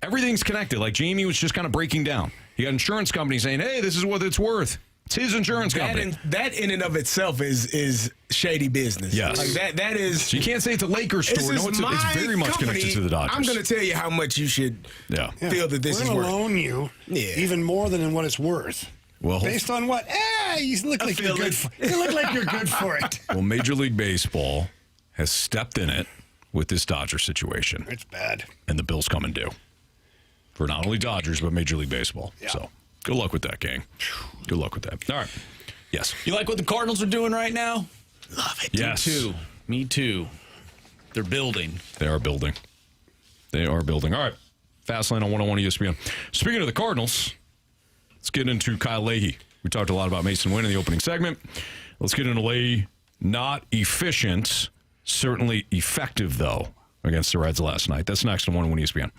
Everything's connected. Like Jamie was just kind of breaking down. You got insurance companies saying, hey, this is what it's worth. It's his insurance company. That in and of itself is shady business. Yes. Like that is. So you can't say it's a Lakers story. No, it's very much connected to the Dodgers. I'm going to tell you how much you should feel that this is worth. We're going to loan you even more than what it's worth. Well, based on what? You look like you're good. You look like you're good for it. Well, Major League Baseball has stepped in it with this Dodger situation. It's bad, and the bill's coming due for not only Dodgers but Major League Baseball. Yeah. So good luck with that, gang. Good luck with that. All right. Yes. You like what the Cardinals are doing right now? Love it. Yes. Me too. They're building. They are building. They are building. All right. Fastlane on 101 ESPN. Speaking of the Cardinals, let's get into Kyle Leahy. We talked a lot about Mason Wynn in the opening segment. Let's get into Leahy. Not efficient, certainly effective, though, against the Reds last night. That's next on 101 ESPN.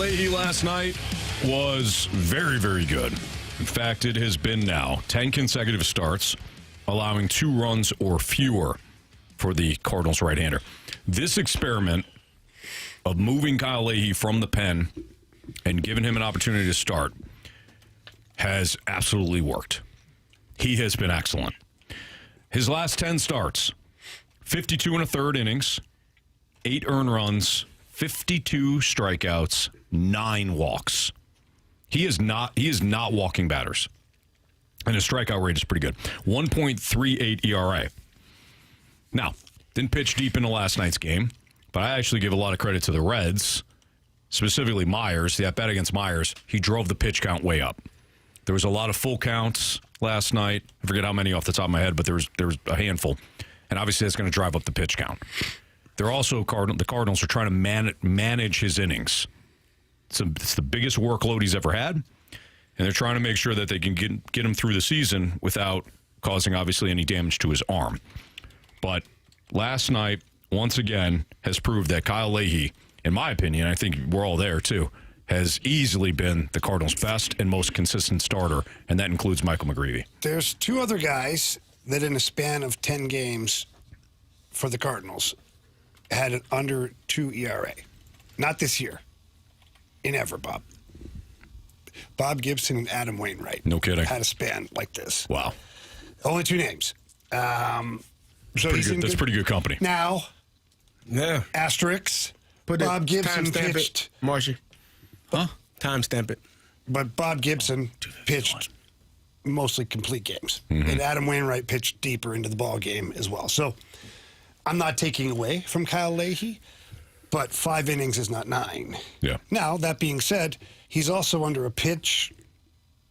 Leahy last night was very, very good. In fact, it has been now 10 consecutive starts, allowing 2 runs or fewer for the Cardinals right-hander. This experiment of moving Kyle Leahy from the pen and giving him an opportunity to start has absolutely worked. He has been excellent. His last 10 starts, 52 1/3 innings, 8 earned runs, 52 strikeouts, 9 walks. He is not walking batters. And his strikeout rate is pretty good. 1.38 ERA. Now, didn't pitch deep into last night's game, but I actually give a lot of credit to the Reds, specifically Myers. The at-bat against Myers, he drove the pitch count way up. There was a lot of full counts last night. I forget how many off the top of my head, but there was a handful. And obviously that's going to drive up the pitch count. They're also, the Cardinals are trying to manage his innings. It's the biggest workload he's ever had, and they're trying to make sure that they can get him through the season without causing, obviously, any damage to his arm. But last night, once again, has proved that Kyle Leahy, in my opinion, I think we're all there too, has easily been the Cardinals' best and most consistent starter, and that includes Michael McGreevy. There's 2 other guys that in a span of 10 games for the Cardinals had an under 2 ERA. Not this year. In ever, Bob. Bob Gibson and Adam Wainwright. No kidding. Had a span like this. Wow. Only 2 names. So that's pretty good company. Now, yeah. Asterisks. Put Bob Gibson timestamp pitched. it, Marshy. Huh? Timestamp it. But Bob Gibson pitched mostly complete games. Mm-hmm. And Adam Wainwright pitched deeper into the ball game as well. So I'm not taking away from Kyle Leahy, but 5 innings is not 9. Yeah. Now, that being said, he's also under a pitch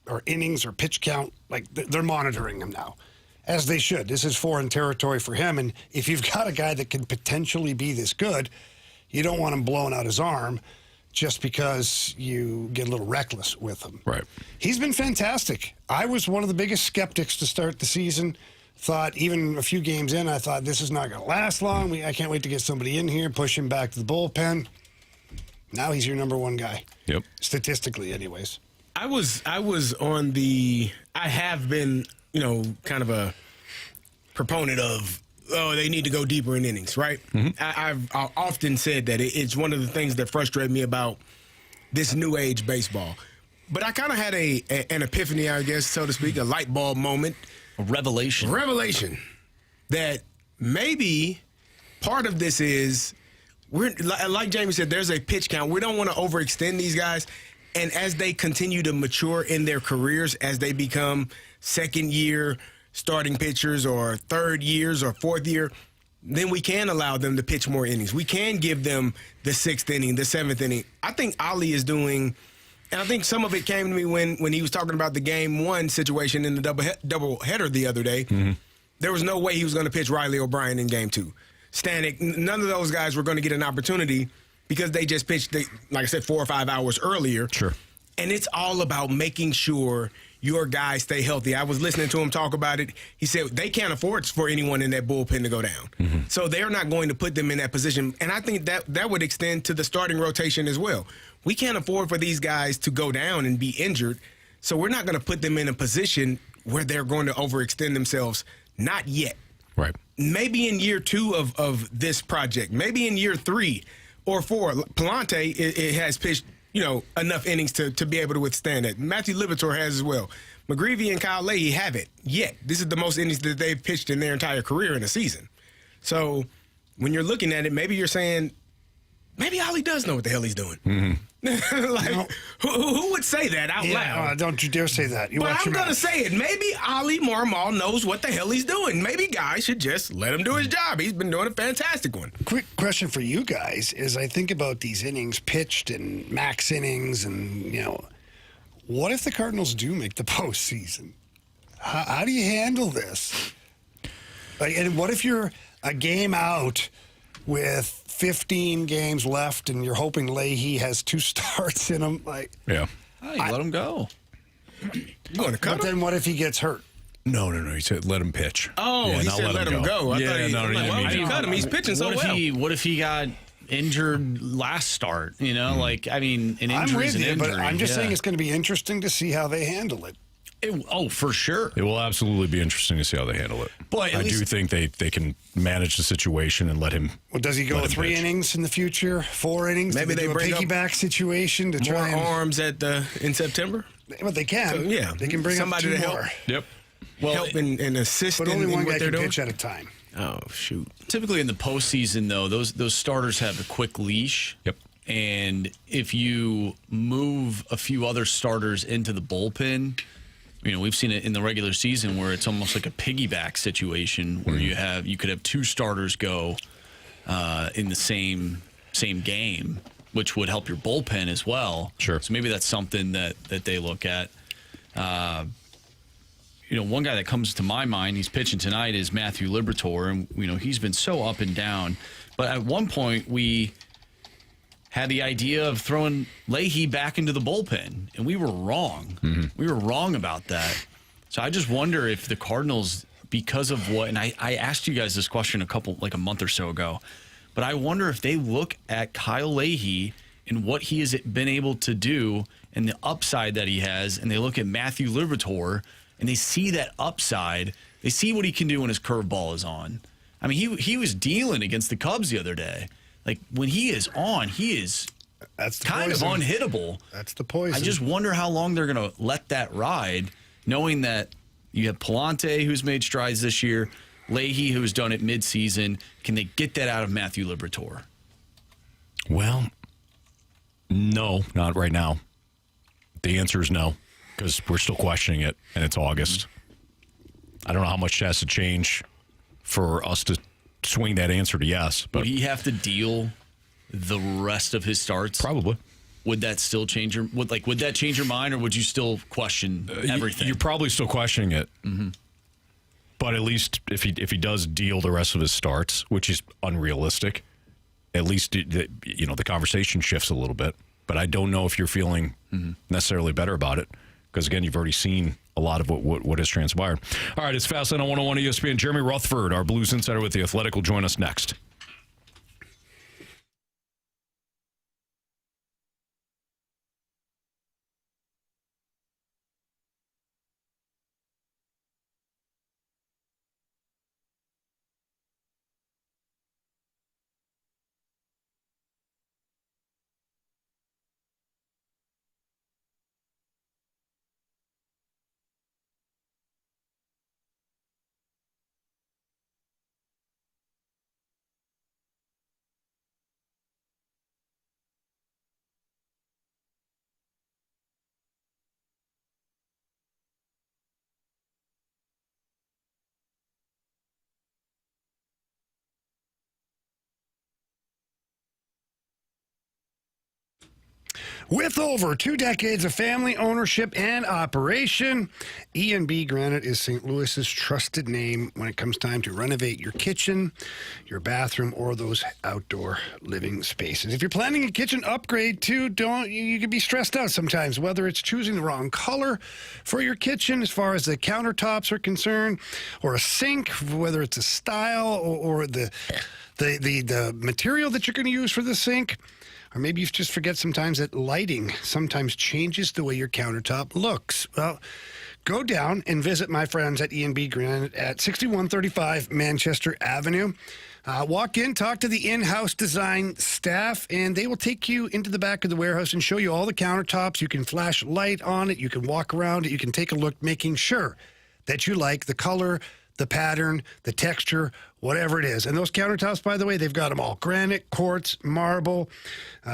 or innings or pitch count. Like, they're monitoring him now, as they should. This is foreign territory for him. And if you've got a guy that can potentially be this good, you don't want him blowing out his arm just because you get a little reckless with him. Right. He's been fantastic. I was one of the biggest skeptics to start the season. Thought even a few games in, I thought this is not going to last long. I can't wait to get somebody in here, push him back to the bullpen. Now he's your number 1 guy. Yep. Statistically, anyways. I was on the. I have been, kind of a proponent of. Oh, they need to go deeper in innings, right? Mm-hmm. I've often said that it's one of the things that frustrate me about this new age baseball. But I kind of had an epiphany, I guess, so to speak, a light bulb moment. A revelation. That maybe part of this is, like Jamie said, there's a pitch count. We don't want to overextend these guys. And as they continue to mature in their careers, as they become second-year starting pitchers or third years or fourth year, then we can allow them to pitch more innings. We can give them the 6th inning, the 7th inning. I think Ali is doing... And I think some of it came to me when he was talking about the Game 1 situation in the doubleheader the other day. Mm-hmm. There was no way he was going to pitch Riley O'Brien in Game 2. Stanek, none of those guys were going to get an opportunity because they just pitched, like I said, 4 or 5 hours earlier. Sure. And it's all about making sure your guys stay healthy. I was listening to him talk about it. He said they can't afford for anyone in that bullpen to go down. Mm-hmm. So they're not going to put them in that position. And I think that would extend to the starting rotation as well. We can't afford for these guys to go down and be injured. So we're not going to put them in a position where they're going to overextend themselves. Not yet. Right. Maybe in year 2 of this project. Maybe in year 3 or 4. Palante it has pitched, enough innings to be able to withstand it. Matthew Liberatore has as well. McGreevy and Kyle Leahy haven't yet. This is the most innings that they've pitched in their entire career in a season. So when you're looking at it, maybe you're saying, maybe Ollie does know what the hell he's doing. Mm-hmm. Who would say that out loud? Don't you dare say that. But I'm going to say it. Maybe Ollie Marmol knows what the hell he's doing. Maybe guys should just let him do his job. He's been doing a fantastic one. Quick question for you guys is I think about these innings pitched and max innings and, what if the Cardinals do make the postseason? How do you handle this? And what if you're a game out with 15 games left and you're hoping Leahy has 2 starts in him? Yeah. Let him go. You want to cut But then what if he gets hurt? No. He said let him pitch. Oh, he said let him go. I thought why would you cut him? He's pitching so well. What if he got injured last start. You know, an injury I'm with is an you, injury. but I'm just saying it's going to be interesting to see how they handle it. For sure. It will absolutely be interesting to see how they handle it. But I do think they can manage the situation and let him. Well, does he go 3 innings in the future? 4 innings? Maybe they do a bring up piggyback situation to try more arms in September. But they can. So, yeah, they can bring somebody up 2 to more. help. Yep. Well, help and assist. But only one guy what they're can doing. pitch at a time. Oh shoot! Typically in the postseason, though, those starters have a quick leash. Yep. And if you move a few other starters into the bullpen, we've seen it in the regular season where it's almost like a piggyback situation where you could have 2 starters go in the same game, which would help your bullpen as well. Sure. So maybe that's something that they look at. One guy that comes to my mind, he's pitching tonight, is Matthew Liberatore, and he's been so up and down. But at one point, we had the idea of throwing Leahy back into the bullpen, and we were wrong. Mm-hmm. We were wrong about that. So I just wonder if the Cardinals, because of what, and I asked you guys this question a month or so ago, but I wonder if they look at Kyle Leahy and what he has been able to do and the upside that he has, and they look at Matthew Liberatore and they see that upside. They see what he can do when his curveball is on. I mean, he was dealing against the Cubs the other day. Like, when he is on, he is kind of unhittable. That's the poison. I just wonder how long they're going to let that ride, knowing that you have Palante, who's made strides this year, Leahy, who's done it midseason. Can they get that out of Matthew Liberatore? Well, no, not right now. The answer is no, because we're still questioning it, and it's August. I don't know how much has to change for us to swing that answer to yes. But would he have to deal the rest of his starts? Probably. Would that still change would that change your mind, or would you still question everything? You're probably still questioning it. Mm-hmm. But at least if he does deal the rest of his starts, which is unrealistic, at least the conversation shifts a little bit. But I don't know if you're feeling necessarily better about it, because again, you've already seen a lot of what has transpired. All right, it's Fastlane on 101 ESPN. Jeremy Rutherford, our Blues insider with The Athletic, will join us next. With over 2 decades of family ownership and operation, E&B Granite is St. Louis's trusted name when it comes time to renovate your kitchen, your bathroom, or those outdoor living spaces. If you're planning a kitchen upgrade too, you can be stressed out sometimes, whether it's choosing the wrong color for your kitchen as far as the countertops are concerned, or a sink, whether it's a style or the material that you're going to use for the sink. Or maybe you just forget sometimes that lighting sometimes changes the way your countertop looks. Well, go down and visit my friends at E&B Granite at 6135 Manchester Avenue. Walk in, talk to the in-house design staff, and they will take you into the back of the warehouse and show you all the countertops. You can flash light on it. You can walk around it. You can take a look, making sure that you like the color, the pattern, the texture, whatever it is. And those countertops, by the way, they've got them all. Granite, quartz, marble.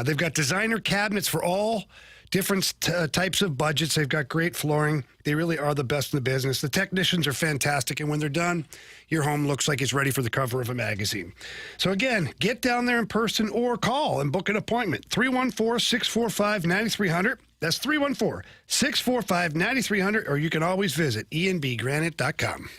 They've got designer cabinets for all different types of budgets. They've got great flooring. They really are the best in the business. The technicians are fantastic. And when they're done, your home looks like it's ready for the cover of a magazine. So again, get down there in person or call and book an appointment. 314-645-9300. That's 314-645-9300. Or you can always visit enbgranite.com.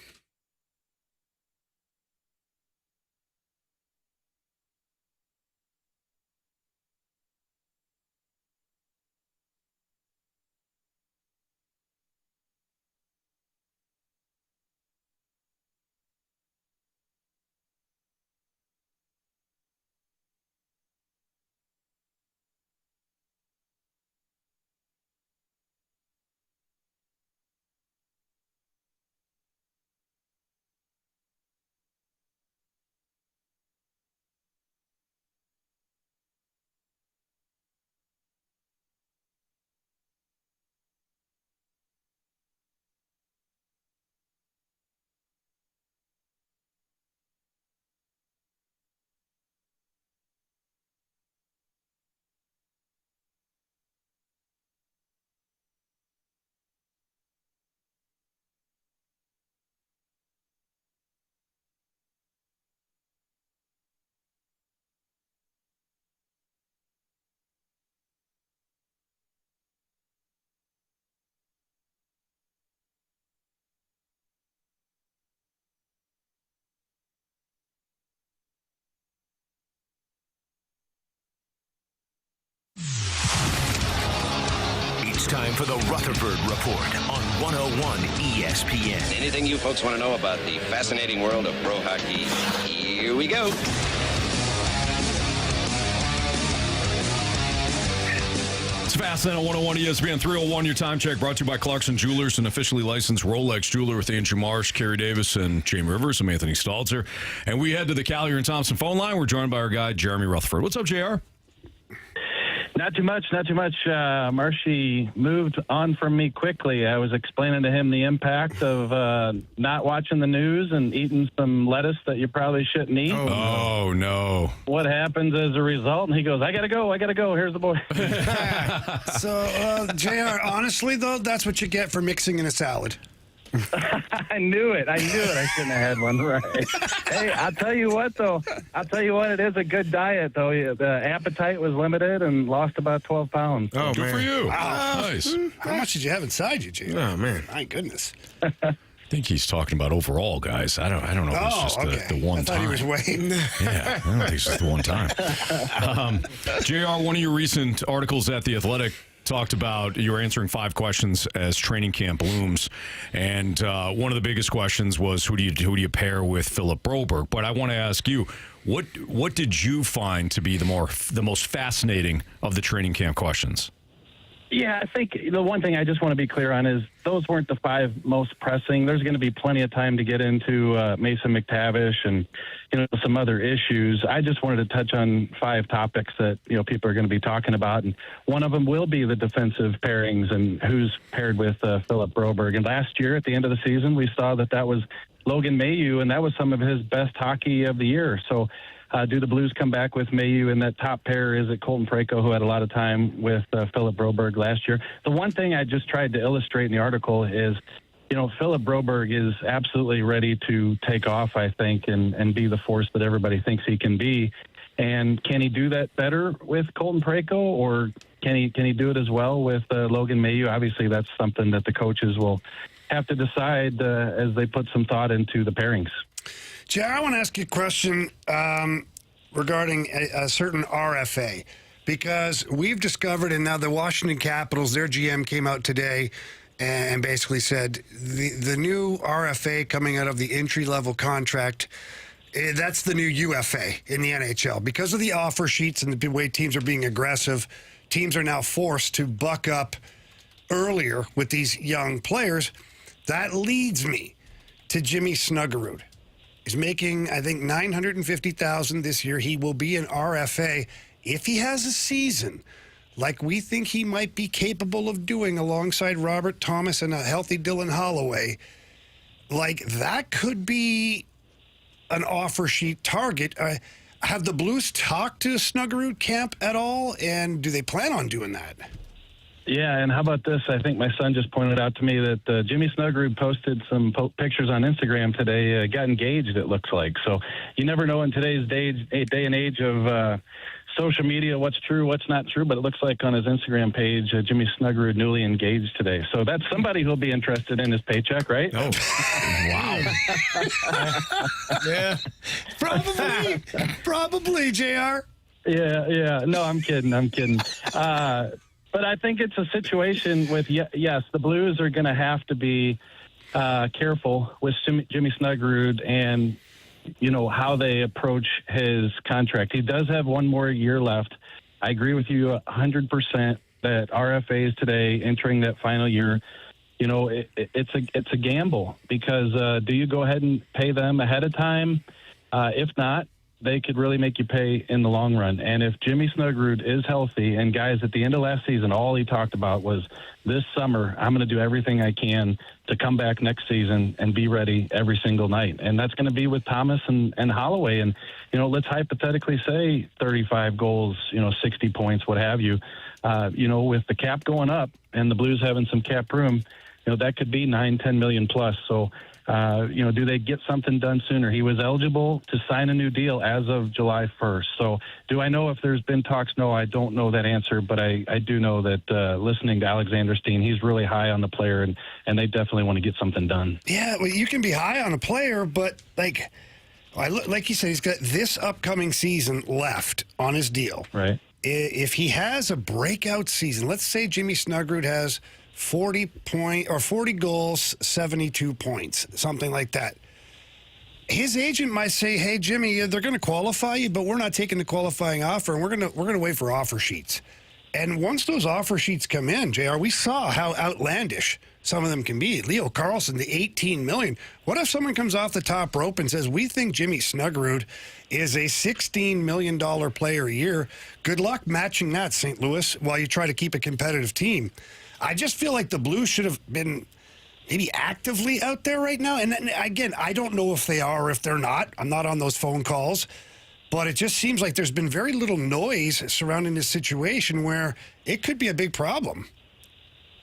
for the Rutherford Report on 101 ESPN. Anything you folks want to know about the fascinating world of pro hockey, here we go. It's Fastlane on 101 ESPN 301. Your time check brought to you by Clarkson Jewelers, an officially licensed Rolex jeweler with Andrew Marsh, Carey Davis, and Jamie Rivers. I'm Anthony Stalter. And we head to the Callier and Thompson phone line. We're joined by our guy, Jeremy Rutherford. What's up, JR? Not too much. Marshy moved on from me quickly. I was explaining to him the impact of not watching the news and eating some lettuce that you probably shouldn't eat. Oh, no. What happens as a result? And he goes, I got to go. Here's the boy. So, JR, honestly, though, that's what you get for mixing in a salad. I knew it. I shouldn't have had one. Right. Hey, I'll tell you what, though. It is a good diet, though. The appetite was limited and lost about 12 pounds. Oh, good for you. Wow. Nice. How much did you have inside you, JR? Oh, man. My goodness. I think he's talking about overall, guys. I don't know if it's just the one I thought time. he was weighing. Yeah, I don't think it's just the one time. JR, one of your recent articles at The Athletic talked about you were answering 5 questions as training camp looms, and one of the biggest questions was who do you pair with Philip Broberg? But I want to ask you, what did you find to be the most fascinating of the training camp questions? Yeah, I think the one thing I just want to be clear on is those weren't the 5 most pressing. There's going to be plenty of time to get into Mason McTavish and some other issues. I just wanted to touch on 5 topics that people are going to be talking about, and one of them will be the defensive pairings and who's paired with Philip Broberg. And last year at the end of the season, we saw that was Logan Mailloux, and that was some of his best hockey of the year. So do the Blues come back with Mailloux in that top pair? Is it Colton Parayko, who had a lot of time with Philip Broberg last year? The one thing I just tried to illustrate in the article is, Philip Broberg is absolutely ready to take off, I think, and be the force that everybody thinks he can be. And can he do that better with Colton Parayko, or can he do it as well with Logan Mailloux? Obviously, that's something that the coaches will have to decide as they put some thought into the pairings. JR, I want to ask you a question regarding a certain RFA, because we've discovered, and now the Washington Capitals, their GM came out today and basically said the new RFA coming out of the entry-level contract, that's the new UFA in the NHL. Because of the offer sheets and the way teams are being aggressive, teams are now forced to buck up earlier with these young players. That leads me to Jimmy Snuggerud. He's making, I think, $950,000 this year. He will be an RFA. If he has a season like we think he might be capable of doing alongside Robert Thomas and a healthy Dylan Holloway, like that could be an offer sheet target. Have the Blues talked to Snuggerud camp at all, and do they plan on doing that? Yeah, and how about this? I think my son just pointed out to me that Jimmy Snuggerud posted some pictures on Instagram today. Got engaged, it looks like. So you never know in today's day and age of social media what's true, what's not true. But it looks like on his Instagram page, Jimmy Snuggerud newly engaged today. So that's somebody who'll be interested in his paycheck, right? Oh, wow. Yeah, probably, JR. Yeah. No, I'm kidding. But I think it's a situation with, yes, the Blues are going to have to be careful with Jimmy Snuggerud and, how they approach his contract. He does have one more year left. I agree with you 100% that RFAs today entering that final year, it's a gamble because do you go ahead and pay them ahead of time? If not, they could really make you pay in the long run. And if Jimmy Snuggerud is healthy, and guys, at the end of last season, all he talked about was this summer, I'm going to do everything I can to come back next season and be ready every single night. And that's going to be with Thomas and Holloway. And, let's hypothetically say 35 goals, 60 points, what have you. With the cap going up and the Blues having some cap room, that could be 9-10 million plus. So, do they get something done sooner? He was eligible to sign a new deal as of July 1st. So do I know if there's been talks? No, I don't know that answer, but I do know that listening to Alexander Steen, he's really high on the player, and they definitely want to get something done. Yeah, well, you can be high on a player, but like you said, he's got this upcoming season left on his deal. Right. If he has a breakout season, let's say Jimmy Snuggerud has 40 goals, 72 points, something like that. His agent might say, "Hey, Jimmy, they're going to qualify you, but we're not taking the qualifying offer, and we're going to wait for offer sheets." And once those offer sheets come in, JR, we saw how outlandish some of them can be. Leo Carlson, the $18 million. What if someone comes off the top rope and says, "We think Jimmy Snuggerud is a $16 million player a year"? Good luck matching that, St. Louis, while you try to keep a competitive team. I just feel like the Blues should have been maybe actively out there right now. And again, I don't know if they are or if they're not. I'm not on those phone calls. But it just seems like there's been very little noise surrounding this situation where it could be a big problem.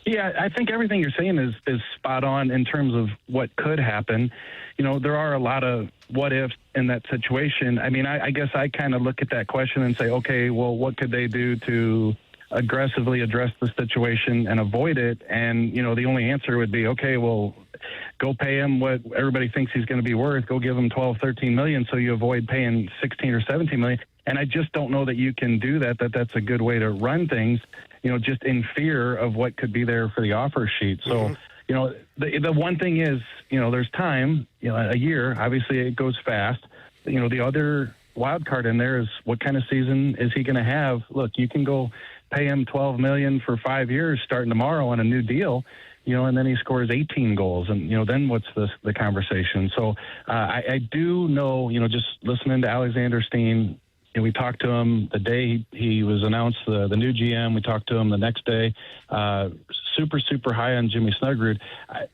Yeah, I think everything you're saying is spot on in terms of what could happen. You know, there are a lot of what ifs in that situation. I mean, I guess I kind of look at that question and say, okay, well, what could they do to aggressively address the situation and avoid it? And, you know, the only answer would be, okay, well, go pay him what everybody thinks he's going to be worth. Go give him 12, 13 million so you avoid paying 16 or 17 million. And I just don't know that you can do that, that's a good way to run things, you know, just in fear of what could be there for the offer sheet. So, you know, the one thing is, you know, there's time, you know, a year, obviously it goes fast. You know, the other wild card in there is what kind of season is he going to have? Look, you can go pay him $12 million for 5 years starting tomorrow on a new deal, you know, and then he scores 18 goals. And, you know, then what's the conversation? So I do know, you know, just listening to Alexander Steen, you know, we talked to him the day he was announced the new GM. We talked to him the next day, super high on Jimmy Snuggerud.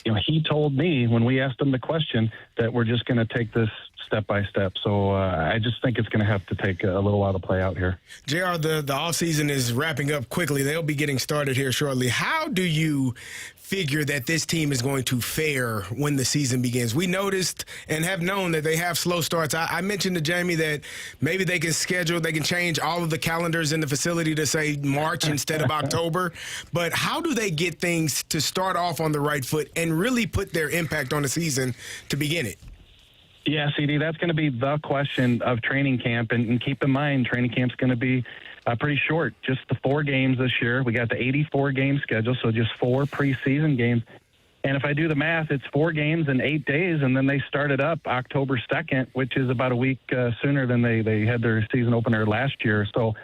You know, he told me when we asked him the question that we're just going to take this step by step. So I just think it's going to have to take a little while to play out here. JR, the offseason is wrapping up quickly. They'll be getting started here shortly. How do you figure that this team is going to fare when the season begins? We noticed and have known that they have slow starts. I mentioned to Jamie that maybe they can change all of the calendars in the facility to say March instead of October. But how do they get things to start off on the right foot and really put their impact on the season to begin it? Yeah, CD, that's going to be the question of training camp. And keep in mind, training camp's going to be pretty short, just the 4 games this year. We got the 84-game schedule, so just 4 preseason games. And if I do the math, it's 4 games in 8 days, and then they started up October 2nd, which is about a week sooner than they had their season opener last year. So,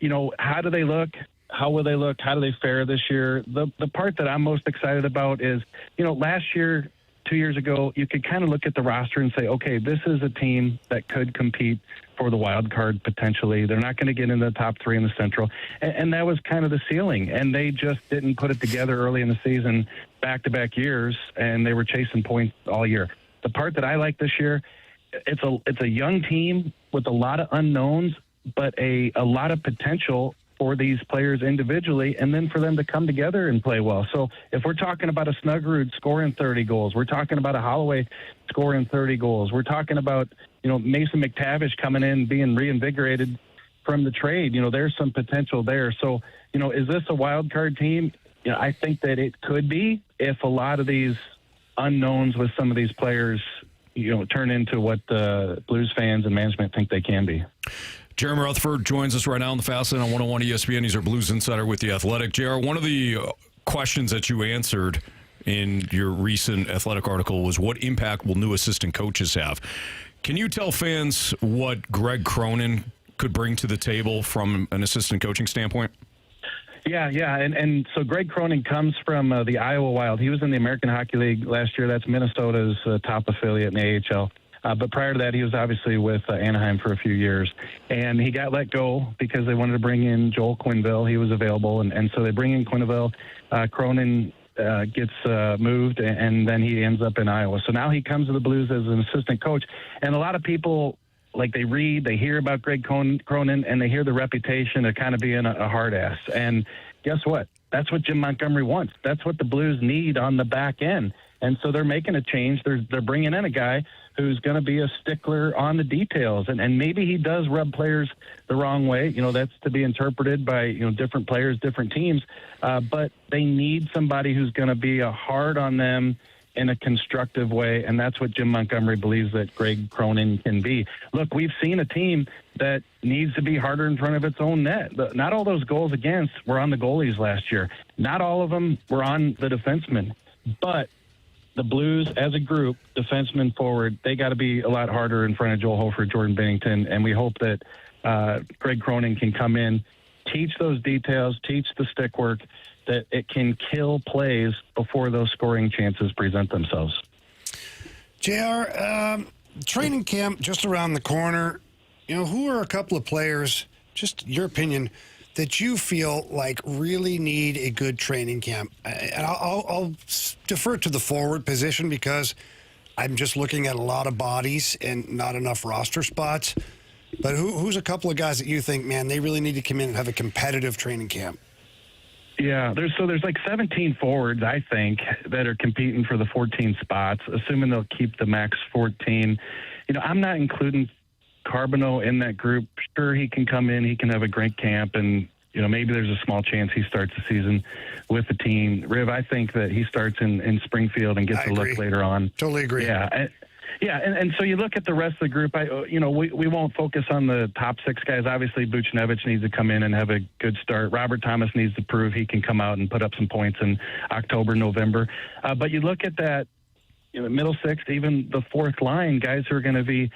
you know, how do they look? How will they look? How do they fare this year? The part that I'm most excited about is, you know, last year, 2 years ago, you could kind of look at the roster and say, okay, this is a team that could compete for the wild card potentially. They're not going to get into the top 3 in the Central. And that was kind of the ceiling. And they just didn't put it together early in the season, back-to-back years, and they were chasing points all year. The part that I like this year, it's a young team with a lot of unknowns, but a lot of potential for these players individually, and then for them to come together and play well. So if we're talking about a Snuggerud scoring 30 goals, we're talking about a Holloway scoring 30 goals, we're talking about, you know, Mason McTavish coming in, being reinvigorated from the trade, you know, there's some potential there. So, you know, is this a wild card team? You know, I think that it could be if a lot of these unknowns with some of these players, you know, turn into what the Blues fans and management think they can be. Jeremy Rutherford joins us right now on the Fast Lane on 101 ESPN. He's our Blues insider with The Athletic. JR, one of the questions that you answered in your recent Athletic article was, what impact will new assistant coaches have? Can you tell fans what Greg Cronin could bring to the table from an assistant coaching standpoint? Yeah. And so Greg Cronin comes from the Iowa Wild. He was in the American Hockey League last year. That's Minnesota's top affiliate in the AHL. But prior to that, he was obviously with Anaheim for a few years. And he got let go because they wanted to bring in Joel Quenneville. He was available. And so they bring in Quenneville. Cronin gets moved, and then he ends up in Iowa. So now he comes to the Blues as an assistant coach. And a lot of people, like, they hear about Greg Cronin, and they hear the reputation of kind of being a hard ass. And guess what? That's what Jim Montgomery wants. That's what the Blues need on the back end. And so they're making a change. They're bringing in a guy who's going to be a stickler on the details. And maybe he does rub players the wrong way. You know, that's to be interpreted by, you know, different players, different teams. But they need somebody who's going to be hard on them in a constructive way, and that's what Jim Montgomery believes that Greg Cronin can be. Look, we've seen a team that needs to be harder in front of its own net. Not all those goals against were on the goalies last year. Not all of them were on the defensemen. But the Blues, as a group, defensemen forward, they got to be a lot harder in front of Joel Hofer, Jordan Bennington, and we hope that Greg Cronin can come in, teach those details, teach the stick work, that it can kill plays before those scoring chances present themselves. JR, training camp just around the corner. Who are a couple of players, just your opinion, that you feel like really need a good training camp? And I'll defer to the forward position because I'm just looking at a lot of bodies and not enough roster spots. But who's a couple of guys that you think, man, they really need to come in and have a competitive training camp? Yeah, there's like 17 forwards, I think, that are competing for the 14 spots, assuming they'll keep the max 14. I'm not including Carbonneau in that group. Sure, he can come in, he can have a great camp, and maybe there's a small chance he starts the season with the team. Riv, I think that he starts in Springfield and gets a look later on. Totally agree. Yeah. And so you look at the rest of the group. We won't focus on the top six guys. Obviously, Buchnevich needs to come in and have a good start. Robert Thomas needs to prove he can come out and put up some points in October, November. But you look at that middle sixth, even the fourth line, guys who are going to be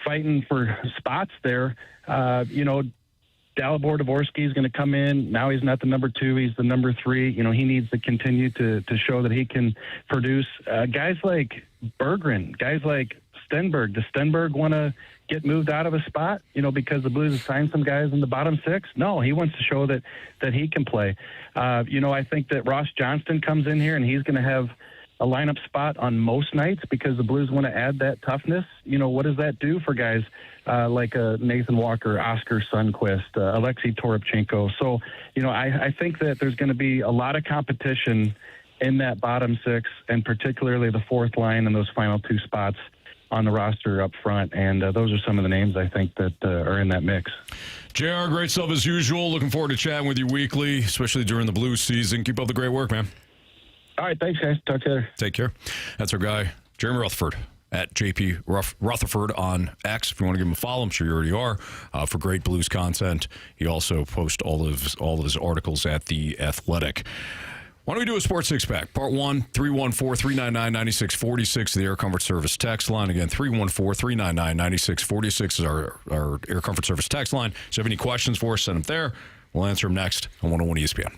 fighting for spots there. Dalibor Dvorsky is going to come in. Now he's not the number 2. He's the number 3. He needs to continue to show that he can produce. Guys like Berggren, guys like Stenberg. Does Stenberg want to get moved out of a spot, because the Blues have signed some guys in the bottom 6? No, he wants to show that he can play. I think that Ross Johnston comes in here and he's going to have a lineup spot on most nights because the Blues want to add that toughness. What does that do for guys like Nathan Walker, Oscar Sundqvist, Alexei Toropchenko? So, I think that there's going to be a lot of competition in that bottom 6, and particularly the fourth line and those final 2 spots on the roster up front. And those are some of the names I think that are in that mix. JR, great stuff as usual. Looking forward to chatting with you weekly, especially during the Blues season. Keep up the great work, man. All right, thanks, guys. Talk to you later. Take care. That's our guy, Jeremy Rutherford, at JP Rutherford on X. If you want to give him a follow, I'm sure you already are, for great Blues content. He also posts all of his articles at The Athletic. Why don't we do a Sports Six-Pack? Part 1, 314-399-9646, the Air Comfort Service text line. Again, 314-399-9646 is our Air Comfort Service text line. So if you have any questions for us, send them there. We'll answer them next on 101 ESPN.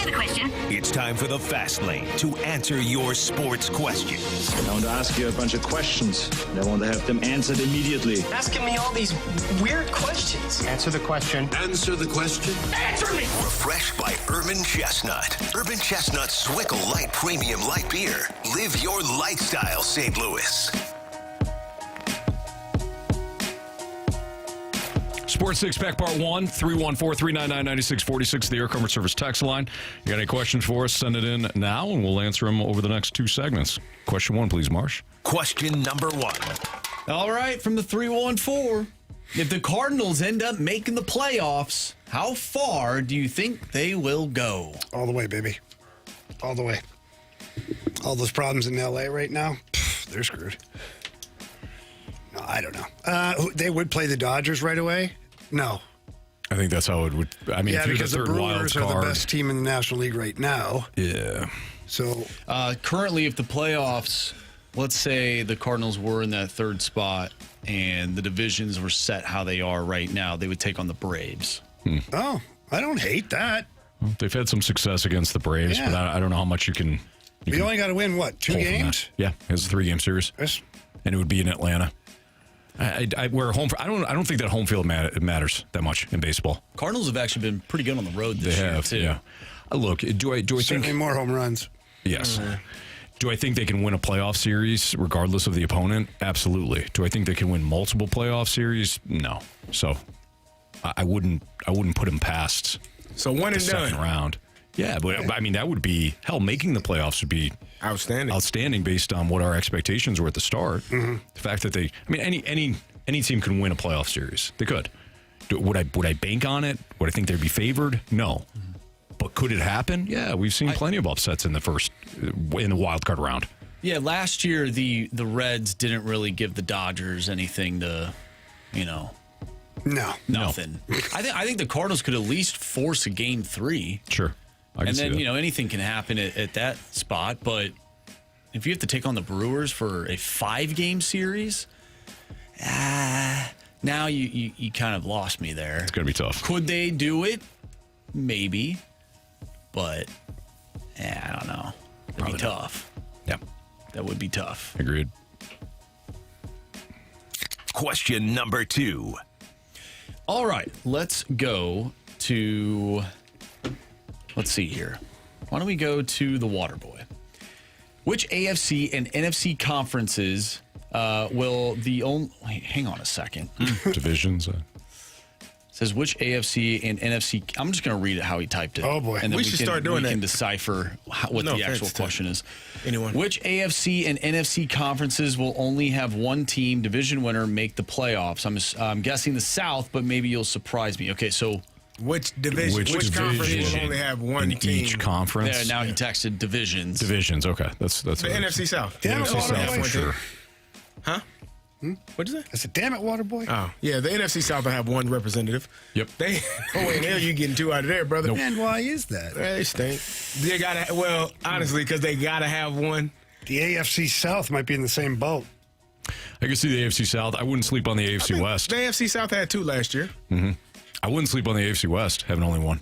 Answer the question. It's time for the Fast Lane to answer your sports questions. I want to ask you a bunch of questions. I want to have them answered immediately. Asking me all these weird questions. Answer the question. Answer the question. Answer me! Refreshed by Urban Chestnut. Urban Chestnut Swickle Light Premium Light Beer. Live your lifestyle, St. Louis. Sports Six Pack Part 1, 314-399-9646, the Air Comfort Service text line. You got any questions for us? Send it in now, and we'll answer them over the next 2 segments. Question 1, please, Marsh. Question number 1. All right, from the 314. If the Cardinals end up making the playoffs, how far do you think they will go? All the way, baby. All the way. All those problems in L.A. right now, they're screwed. No, I don't know. They would play the Dodgers right away? No. I think that's how it would. I mean, yeah, if you're because the third Brewers wild are card, the best team in the National League right now. Yeah. So currently, if the playoffs, let's say the Cardinals were in that third spot and the divisions were set how they are right now, they would take on the Braves. Oh, I don't hate that. Well, they've had some success against the Braves, but I don't know how much you can. You only got to win, what, 2 games? Yeah, it's a 3-game series. Yes. And it would be in Atlanta. Where home. I don't think that home field matters that much in baseball. Cardinals have actually been pretty good on the road this year too. Yeah. Look, do I Certainly think more home runs? Yes. Do I think they can win a playoff series regardless of the opponent? Absolutely. Do I think they can win multiple playoff series? No. So I wouldn't put them past. So one and second done round. Yeah, but I mean that would be making the playoffs would be outstanding based on what our expectations were at the start. The fact that any team can win a playoff series. They could. Would I bank on it? Would I think they'd be favored? No. But could it happen? Yeah, we've seen plenty of upsets in the wild card round. Yeah, last year the Reds didn't really give the Dodgers anything to, nothing. I think the Cardinals could at least force a game 3. Sure. And then, anything can happen at that spot. But if you have to take on the Brewers for a 5-game series, now you kind of lost me there. It's going to be tough. Could they do it? Maybe. But, I don't know. It'd be tough. Yeah. That would be tough. Agreed. Question number 2. All right. Let's go to... Let's see here. Why don't we go to the Water Boy? Which AFC and NFC conferences will the only... Wait, hang on a second. Divisions. Says which AFC and NFC... I'm just going to read it how he typed it. Oh, boy. And then we should start doing we that. can decipher what the actual question is. Anyone. Which AFC and NFC conferences will only have one team, division winner, make the playoffs? I'm guessing the South, but maybe you'll surprise me. Okay, so... Which conference will only have one in team? each conference? Yeah, now he texted divisions. Divisions, okay. That's The NFC South. The NFC South, for sure. Huh? What'd you say? I said, damn it, Waterboy. Oh, yeah, the NFC South will have one representative. Yep. You getting 2 out of there, brother. Nope. And why is that? They stink. They gotta, honestly, because they gotta have one. The AFC South might be in the same boat. I can see the AFC South. I wouldn't sleep on the AFC West. The AFC South had 2 last year. Mm-hmm. I wouldn't sleep on the AFC West, having only one.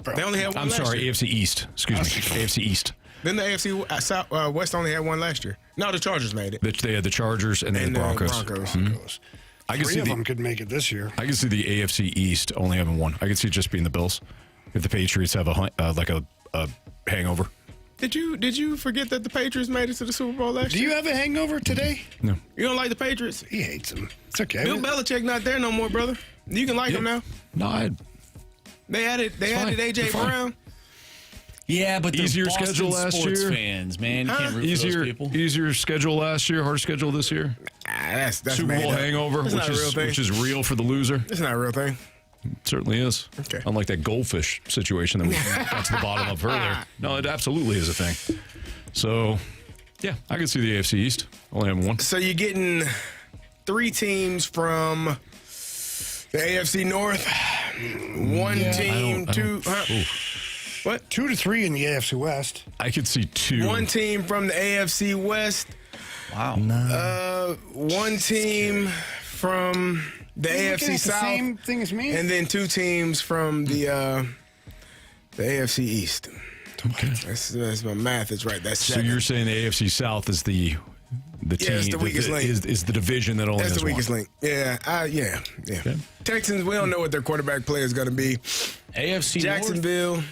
They only had one I'm last sorry, year. AFC East. Excuse me, AFC East. Then the AFC South, West only had one last year. No, the Chargers made it. They had the Chargers and then the Broncos. Broncos. I can 3 see of them could make it this year. I can see the AFC East only having one. I can see it just being the Bills. If the Patriots have a hangover. Did you forget that the Patriots made it to the Super Bowl last year? Do you have a hangover today? No. You don't like the Patriots? He hates them. It's okay. Bill Belichick not there no more, brother. You can like him now. No, They added AJ Brown. Yeah, but easier Boston schedule last sports year. Fans, man, you can't root for those people. Easier schedule last year, harder schedule this year. That's Super Bowl hangover, which is real for the loser. It's not a real thing. It certainly is. Okay. Unlike that goldfish situation that we got to the bottom of earlier. No, it absolutely is a thing. So, yeah, I can see the AFC East only having one. So you're getting 3 teams from the AFC North, one team, 2. What? 2 to 3 in the AFC West. I could see 2. One team from the AFC West. Wow. One team from the AFC South. Same thing as me. And then 2 teams from the The AFC East. Okay. That's my math is right. That's So second. you're saying the AFC South is the team it's the weakest link. is the division that only That's has the weakest one. link. Yeah. Okay. Texans, we don't know what their quarterback play is going to be. AFC Jacksonville,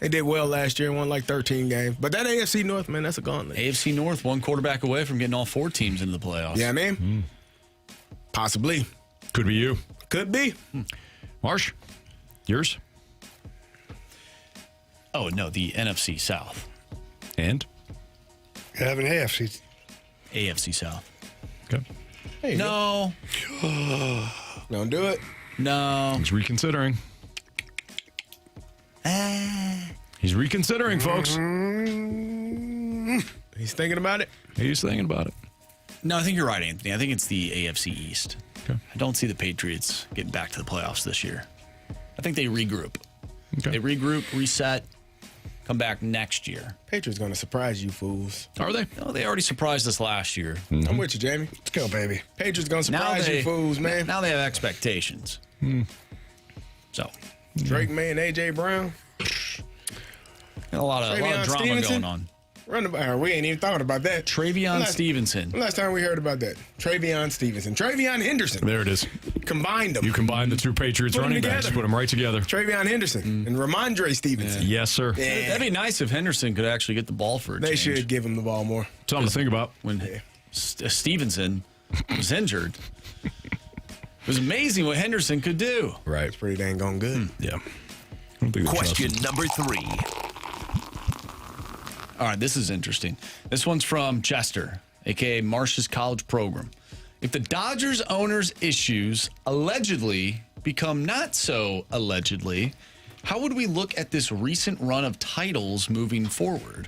they did well last year and won like 13 games. But that AFC North, man, that's a gauntlet. AFC North, one quarterback away from getting all 4 teams into the playoffs. Yeah, man. Possibly. Could be you. Could be. Marsh, yours? Oh, no, the NFC South. And? You have an AFC South. Okay. Hey, no. Don't do it. No. He's reconsidering. He's reconsidering, folks. He's thinking about it? He's thinking about it. No, I think you're right, Anthony. I think it's the AFC East. Okay. I don't see the Patriots getting back to the playoffs this year. I think they regroup. Okay. They regroup, reset, come back next year. Patriots going to surprise you fools. Are they? No, they already surprised us last year. I'm with you, Jamie. Let's go, baby. Patriots going to surprise you fools, man. Now they have expectations. So, Drake May and A.J. Brown. a lot of drama Stevenson? going on. We ain't even thought about that. Travion Stevenson. Last time we heard about that. Travion Stevenson. Travion Henderson. There it is. Combined them. You combine the two Patriots Put 'em running backs, together. put them right together. Travion Henderson and Ramondre Stevenson. Yes, sir. Yeah. That'd be nice if Henderson could actually get the ball for a They change. should give him the ball more. Something to think about. When Stevenson was injured, it was amazing what Henderson could do. Right. It's pretty dang gone good. Yeah. Question number 3. All right, this is interesting. This one's from Chester, a.k.a. Marsh's college program. If the Dodgers owner's issues allegedly become not so allegedly, how would we look at this recent run of titles moving forward?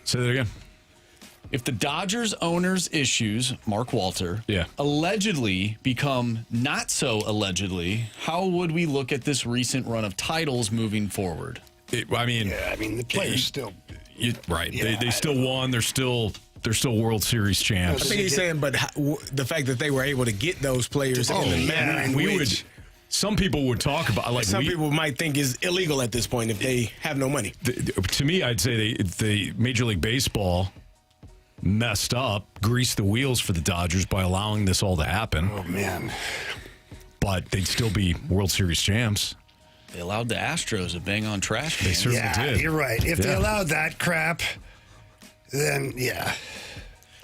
Say that again. If the Dodgers owner's issues, Mark Walter, allegedly become not so allegedly, how would we look at this recent run of titles moving forward? The players still... Right. Yeah. They still won. They're still World Series champs. I think he's saying, but the fact that they were able to get those players in the manner in which some people would talk about, like some people might think is illegal at this point if they have no money. To me, I'd say the Major League Baseball messed up, greased the wheels for the Dodgers by allowing this all to happen. Oh, man. But they'd still be World Series champs. They allowed the Astros to bang on trash cans. They certainly did. You're right. If they allowed that crap, then yeah.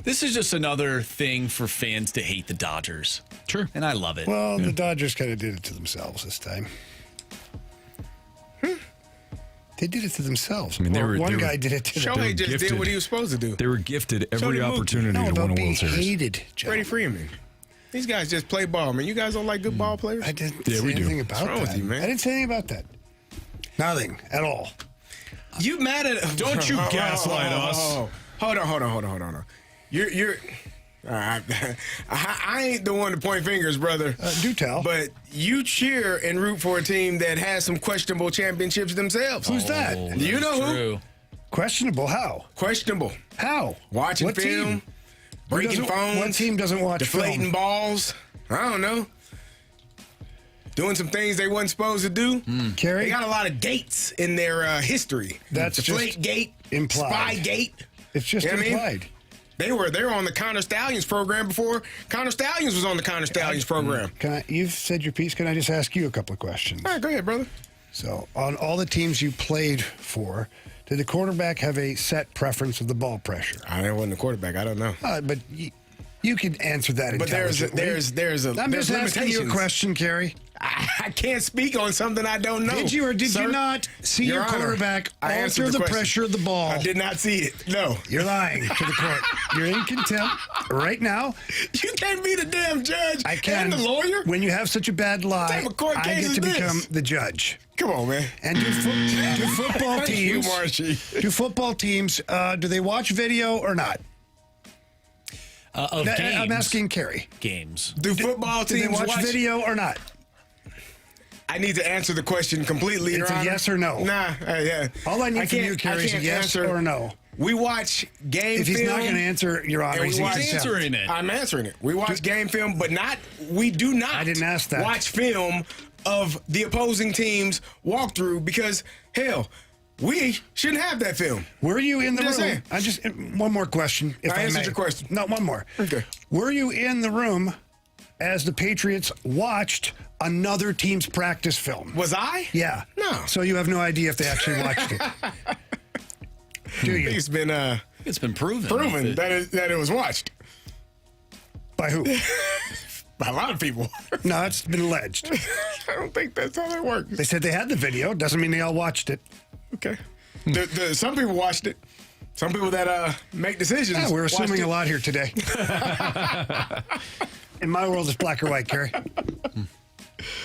This is just another thing for fans to hate the Dodgers. Sure. And I love it. Well, the Dodgers kind of did it to themselves this time. They did it to themselves. I mean, one guy did it to them. Shohei just did what he was supposed to do. They were gifted every opportunity to win a World Series. Hated, Freddie Freeman. These guys just play ball, man. You guys don't like good ball players? I didn't say anything about What's wrong that. with you, man? I didn't say anything about that. Nothing at all. You mad at? Don't you gaslight us? Hold on. You're. I ain't the one to point fingers, brother. Do tell. But you cheer and root for a team that has some questionable championships themselves. Who's that? Do you know who? Questionable? How? Questionable. How? Watching what film, team? breaking phones. What team doesn't watch deflating film? balls. I don't know. Doing some things they wasn't supposed to do. Carey? They got a lot of gates in their history. That's Deflate just gate, implied. Spy gate. It's just You know what I mean? implied. They were on the Counter Stallions program before Counter Stallions was on the Counter Stallions program. You've said your piece. Can I just ask you a couple of questions? All right, go ahead, brother. So, on all the teams you played for, did the quarterback have a set preference of the ball pressure? I wasn't the quarterback. I don't know. But you can answer that. But there's I'm just asking you a question, Carey. I can't speak on something I don't know. Did you or did you not see your quarterback alter the pressure of the ball? I did not see it. No. You're lying to the court. You're in contempt right now. You can't be the damn judge I can. and the lawyer. When you have such a bad lie, type of court I case get is to this? become the judge. Come on, man. And do football Thank you, teams? Marshy. Do football teams? Do they watch video or not? Of games. I'm asking Carey. Games. Do football Do teams they watch video or not? I need to answer the question completely, It's Your a Honor. yes or no. Nah, yeah. All I need from you, Carey, is a can't yes answer. or no. We watch game If film. he's not going to answer, Your Honor, and he's we watch answering it. I'm answering it. We watch game film, but we do not. I didn't ask that. Watch film of the opposing team's walkthrough because, hell, we shouldn't have that film. Were you in the room? Saying. One more question, if I answered may. your question. No, one more. Okay. Were you in the room as the Patriots watched another team's practice film? Was I? Yeah. No. So you have no idea if they actually watched it. Do you? It's been proven. that it was watched. By who? By a lot of people. No, it's been alleged. I don't think that's how that works. They said they had the video. Doesn't mean they all watched it. Okay. Some people watched it. Some people that make decisions. Yeah, we're assuming a lot here today. In my world, it's black or white, Carey.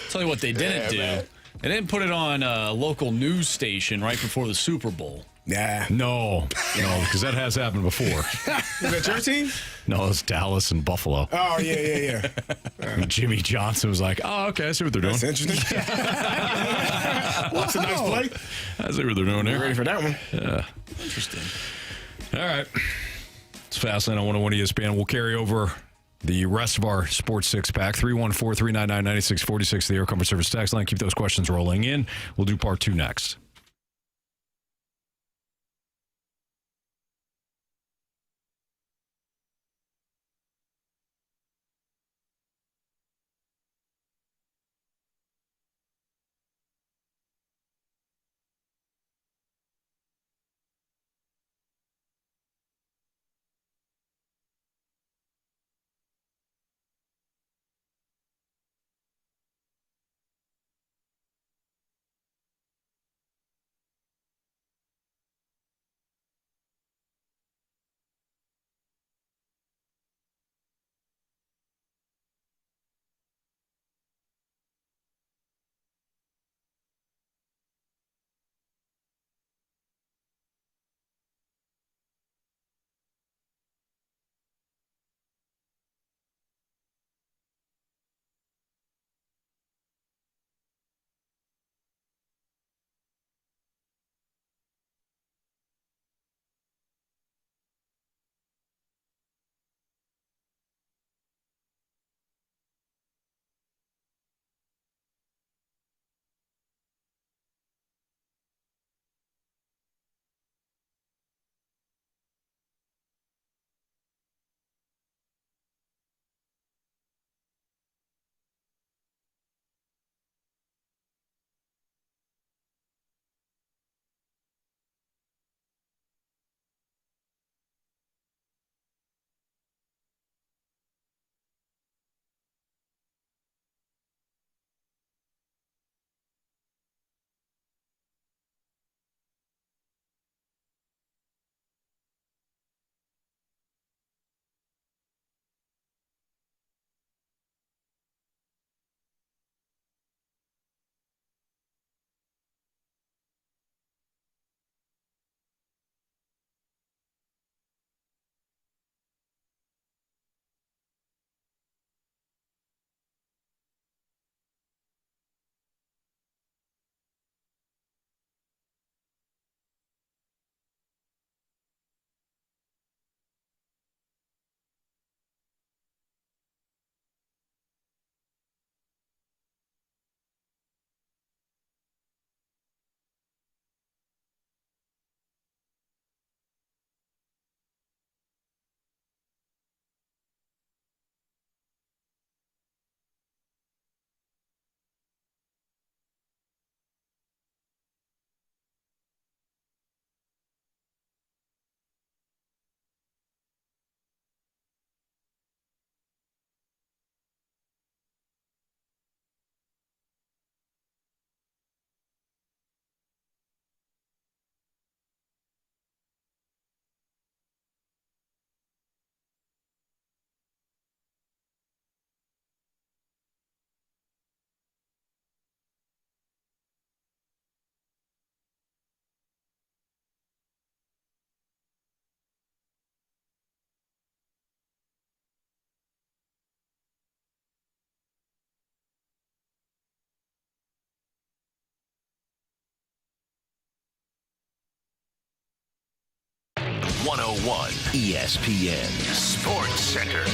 Tell you what they didn't do. Man. They didn't put it on a local news station right before the Super Bowl. Nah. No, because that has happened before. Is that your team? No, it's Dallas and Buffalo. Oh, yeah. And Jimmy Johnson was like, oh, okay, I see what they're doing. That's interesting. What's a nice play? I see what they're doing there. Ready for that one? Yeah. Interesting. All right. It's fascinating. I want to ESPN. We'll carry over the rest of our Sports Six-Pack. 314-399-9646, the Air Comfort Service text line. Keep those questions rolling in. We'll do part 2 next. ESPN Sports Center.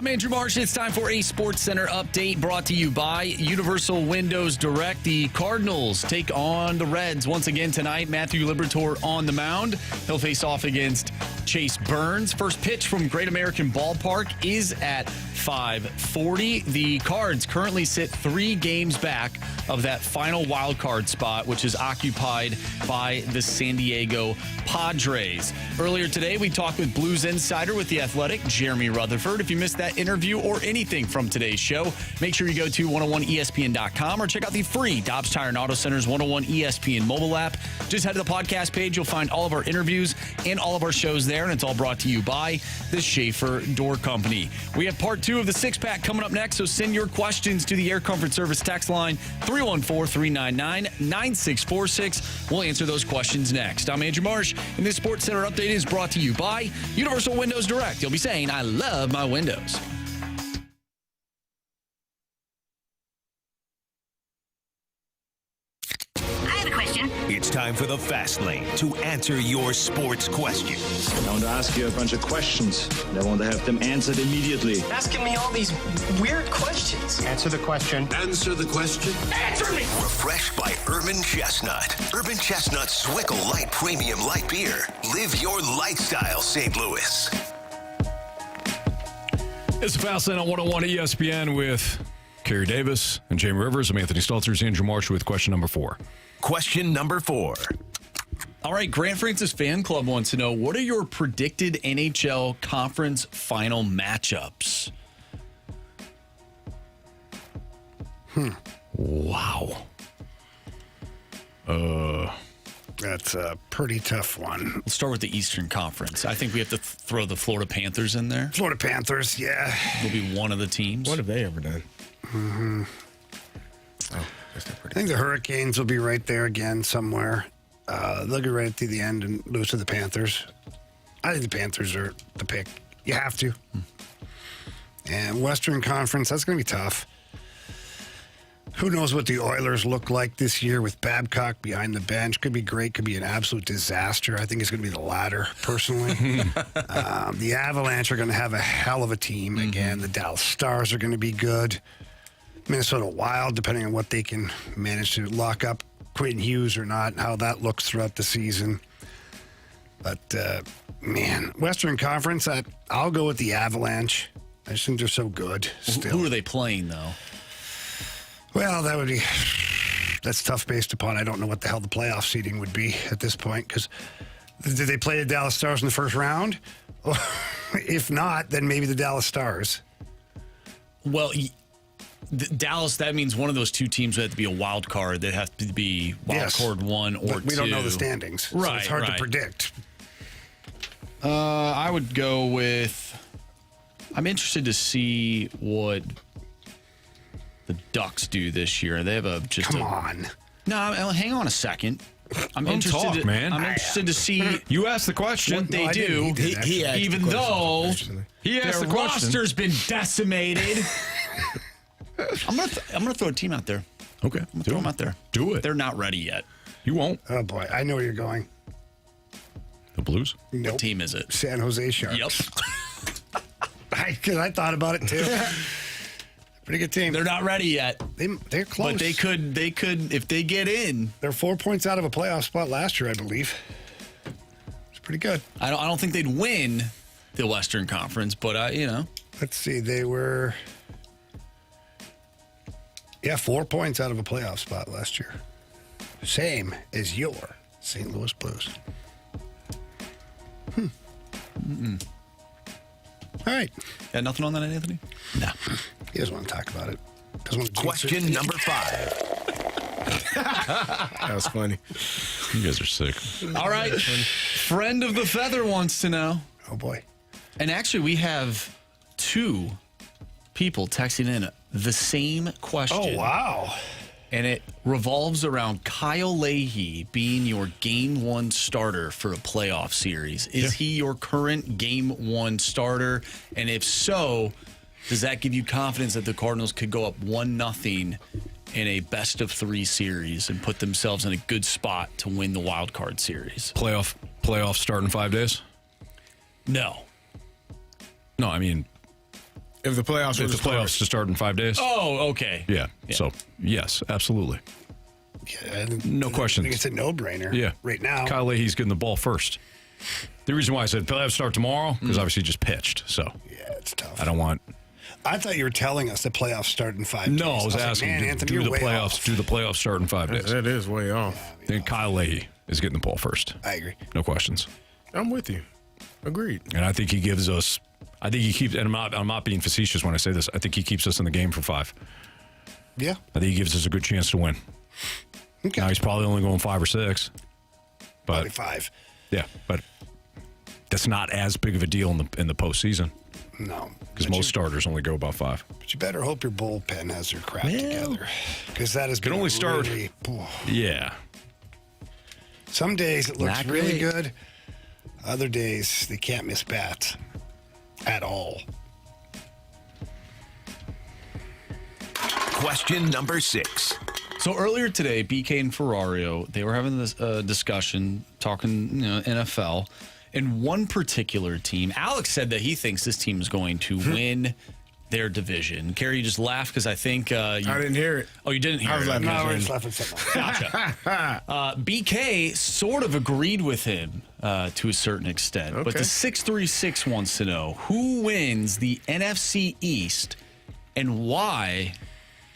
I'm Andrew Marsh. It's time for a Sports Center update brought to you by Universal Windows Direct. The Cardinals take on the Reds once again tonight. Matthew Liberatore on the mound. He'll face off against Chase Burns. First pitch from Great American Ballpark is at 5:40. The Cards currently sit 3 games back of that final wild card spot, which is occupied by the San Diego Padres. Earlier today, we talked with Blues insider with The Athletic, Jeremy Rutherford. If you missed that interview or anything from today's show, make sure you go to 101ESPN.com or check out the free Dobbs Tire and Auto Center's 101 ESPN mobile app. Just head to the podcast page. You'll find all of our interviews and all of our shows there, and it's all brought to you by the Schaefer Door Company. We have part 2 of the 6-pack coming up next, so send your questions to the Air Comfort Service text line 314-399-9646. We'll answer those questions next. I'm Andrew Marsh, and this Sports Center update is brought to you by Universal Windows Direct. You'll be saying, I love my windows. It's time for the Fast Lane to answer your sports questions. I want to ask you a bunch of questions. I want to have them answered immediately. Asking me all these weird questions. Answer the question. Answer the question. Answer me! Refreshed by Urban Chestnut. Urban Chestnut Swickle Light Premium Light Beer. Live your lifestyle, St. Louis. It's the Fast Lane on 101 ESPN with Carey Davis and Jamie Rivers. I'm Anthony Stalter. Andrew Marsh with question number 4. Question number 4. All right, Grant Francis Fan Club wants to know, what are your predicted NHL conference final matchups? Wow. That's a pretty tough one. Let's start with the Eastern Conference. I think we have to throw the Florida Panthers in there. Florida Panthers, yeah. They'll be one of the teams. What have they ever done? I think the Hurricanes will be right there again somewhere. They'll get right to the end and lose to the Panthers. I think the Panthers are the pick. You have to. And Western Conference, that's going to be tough. Who knows what the Oilers look like this year with Babcock behind the bench? Could be great, could be an absolute disaster. I think it's going to be the latter, personally. The Avalanche are going to have a hell of a team again. The Dallas Stars are going to be good. Minnesota Wild, depending on what they can manage to lock up Quentin Hughes or not, and how that looks throughout the season. But, man, Western Conference, I'll go with the Avalanche. I just think they're so good still. Who are they playing, though? Well, that's tough based upon, I don't know what the hell the playoff seeding would be at this point, because did they play the Dallas Stars in the first round? If not, then maybe the Dallas Stars. Well, Dallas, that means one of those two teams would have to be a wild card. They'd have to be wild card 1 or 2. We don't know the standings, so it's hard to predict. I would go with, I'm interested to see what the Ducks do this year. They have Come on. No, hang on a second. I'm interested to see. You asked the question. What they do, even though their roster's been decimated. I'm gonna throw a team out there. Okay, I'm gonna throw them out there. Do it. They're not ready yet. You won't. Oh boy, I know where you're going. The Blues. Nope. What team is it? San Jose Sharks. Yep. I thought about it too. Pretty good team. They're not ready yet. They're close. But they could if they get in. They're 4 points out of a playoff spot last year, I believe. It's pretty good. I don't think they'd win the Western Conference, but Let's see. They were 4 points out of a playoff spot last year. Same as your St. Louis Blues. All right. Got nothing on that, Anthony? No. He doesn't want to talk about it. Question number 5. That was funny. You guys are sick. All right. Friend of the Feather wants to know. Oh, boy. And actually, we have 2 people texting in the same question. Oh, wow. And it revolves around Kyle Leahy being your Game 1 starter for a playoff series. Is he your current Game 1 starter? And if so, does that give you confidence that the Cardinals could go up 1-0 in a best-of-3 series and put themselves in a good spot to win the wild card series? Playoff start in 5 days? No. No, I mean, If the playoffs were If the playoffs to start in 5 days. Oh, okay. Yeah. So, yes, absolutely. Yeah, No questions. I think it's a no-brainer. Yeah. Right now. Kyle Leahy's getting the ball first. The reason why I said playoffs start tomorrow, because obviously he just pitched. So, yeah, it's tough. I don't want. I thought you were telling us the playoffs start in 5 days. No, I was asking, like, man, Anthony, do you're the way playoffs off. do the playoffs start in 5 days? That is way off. Then Kyle Leahy is getting the ball first. I agree. No questions. I'm with you. Agreed. And I think he gives us. I think he keeps. And I'm not being facetious when I say this. I think he keeps us in the game for 5. Yeah. I think he gives us a good chance to win. Okay. Now he's probably only going 5 or 6. But Probably 5. yeah, but that's not as big of a deal in the postseason. No. Because most starters only go about 5. But you better hope your bullpen has their crap together. Because that is Can only start. really, Yeah. Some days it looks Not really great. good. Other days they can't miss bats at all. Question number 6. So earlier today, BK and Ferrario, they were having this discussion, talking NFL. And one particular team, Alex said that he thinks this team is going to win their division. Kerry, you just laughed because I think I didn't hear it. Oh, you didn't hear I was it? laughing. No, we're just laughing something. Gotcha. BK sort of agreed with him to a certain extent. But Okay. the 636 wants to know, who wins the NFC East and why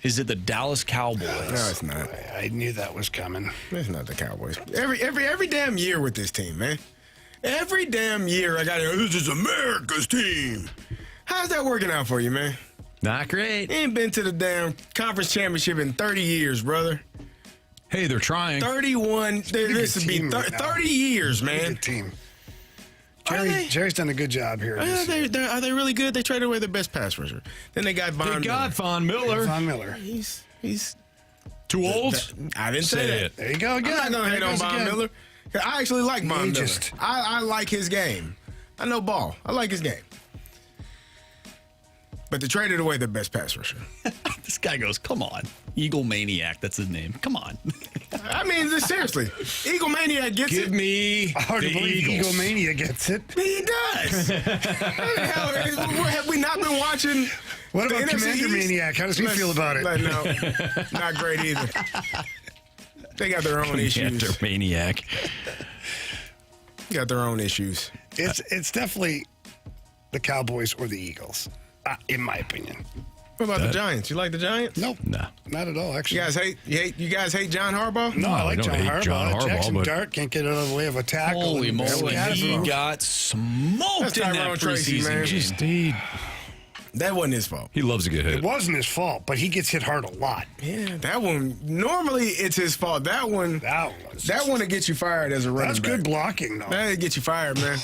is it the Dallas Cowboys? No, it's not. I knew that was coming. It's not the Cowboys. Every damn year with this team, man. Every damn year I got to this is America's team. How's that working out for you, man? Not great. Ain't been to the damn conference championship in 30 years, brother. Hey, they're trying. 31. This would be 30 years, man. Good team. Are they? Jerry's done a good job here. Are they really good? They traded away their best pass rusher. Then they got Von Miller. Von Miller. Von Miller. He's Too old? I didn't say that. There you go again. I'm not going to hate on Von Miller. I actually like Von Miller. Just- I like his game. I know ball. I like his game. But they traded away their best pass rusher. This guy goes, come on. Eagle Maniac, that's his name. Come on. I mean, seriously. Eagle Maniac gets it. Give me Hard to the believe Eagles. Egomania gets it. He does. Have we not been watching? What the about NFC Commander East? Maniac? How does he feel about it? No, not great either. They got their own issues. Commander Maniac. Got their own issues. It's definitely the Cowboys or the Eagles, in my opinion. What about the Giants? You like the Giants? Nope. No. Not at all, actually. You guys hate John Harbaugh? No, I like don't John hate Harbaugh. John Harbaugh, Jackson but- Dart can't get out of the way of a tackle. Holy and moly, he Scatterboo. got smoked That's in that Tyrone Tracy, preseason man. game. Just That wasn't his fault. he loves to get It hit. wasn't his fault, but he gets hit hard a lot. Yeah, that one. Normally, it's his fault. That one will get you fired as a running That's back. good blocking, though. That'll get you fired, man.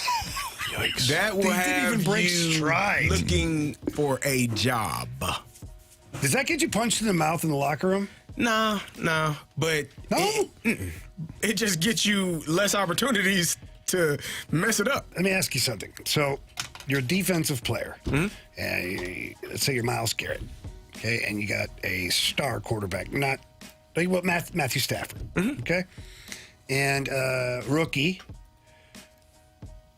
Yikes. That will He didn't have even break you stride. looking for a job. Does that get you punched in the mouth in the locker room? No. But No? it just gets you less opportunities to mess it up. Let me ask you something. So, you're a defensive player, and let's say you're Myles Garrett, okay, and you got a star quarterback, Matthew Stafford, okay, and rookie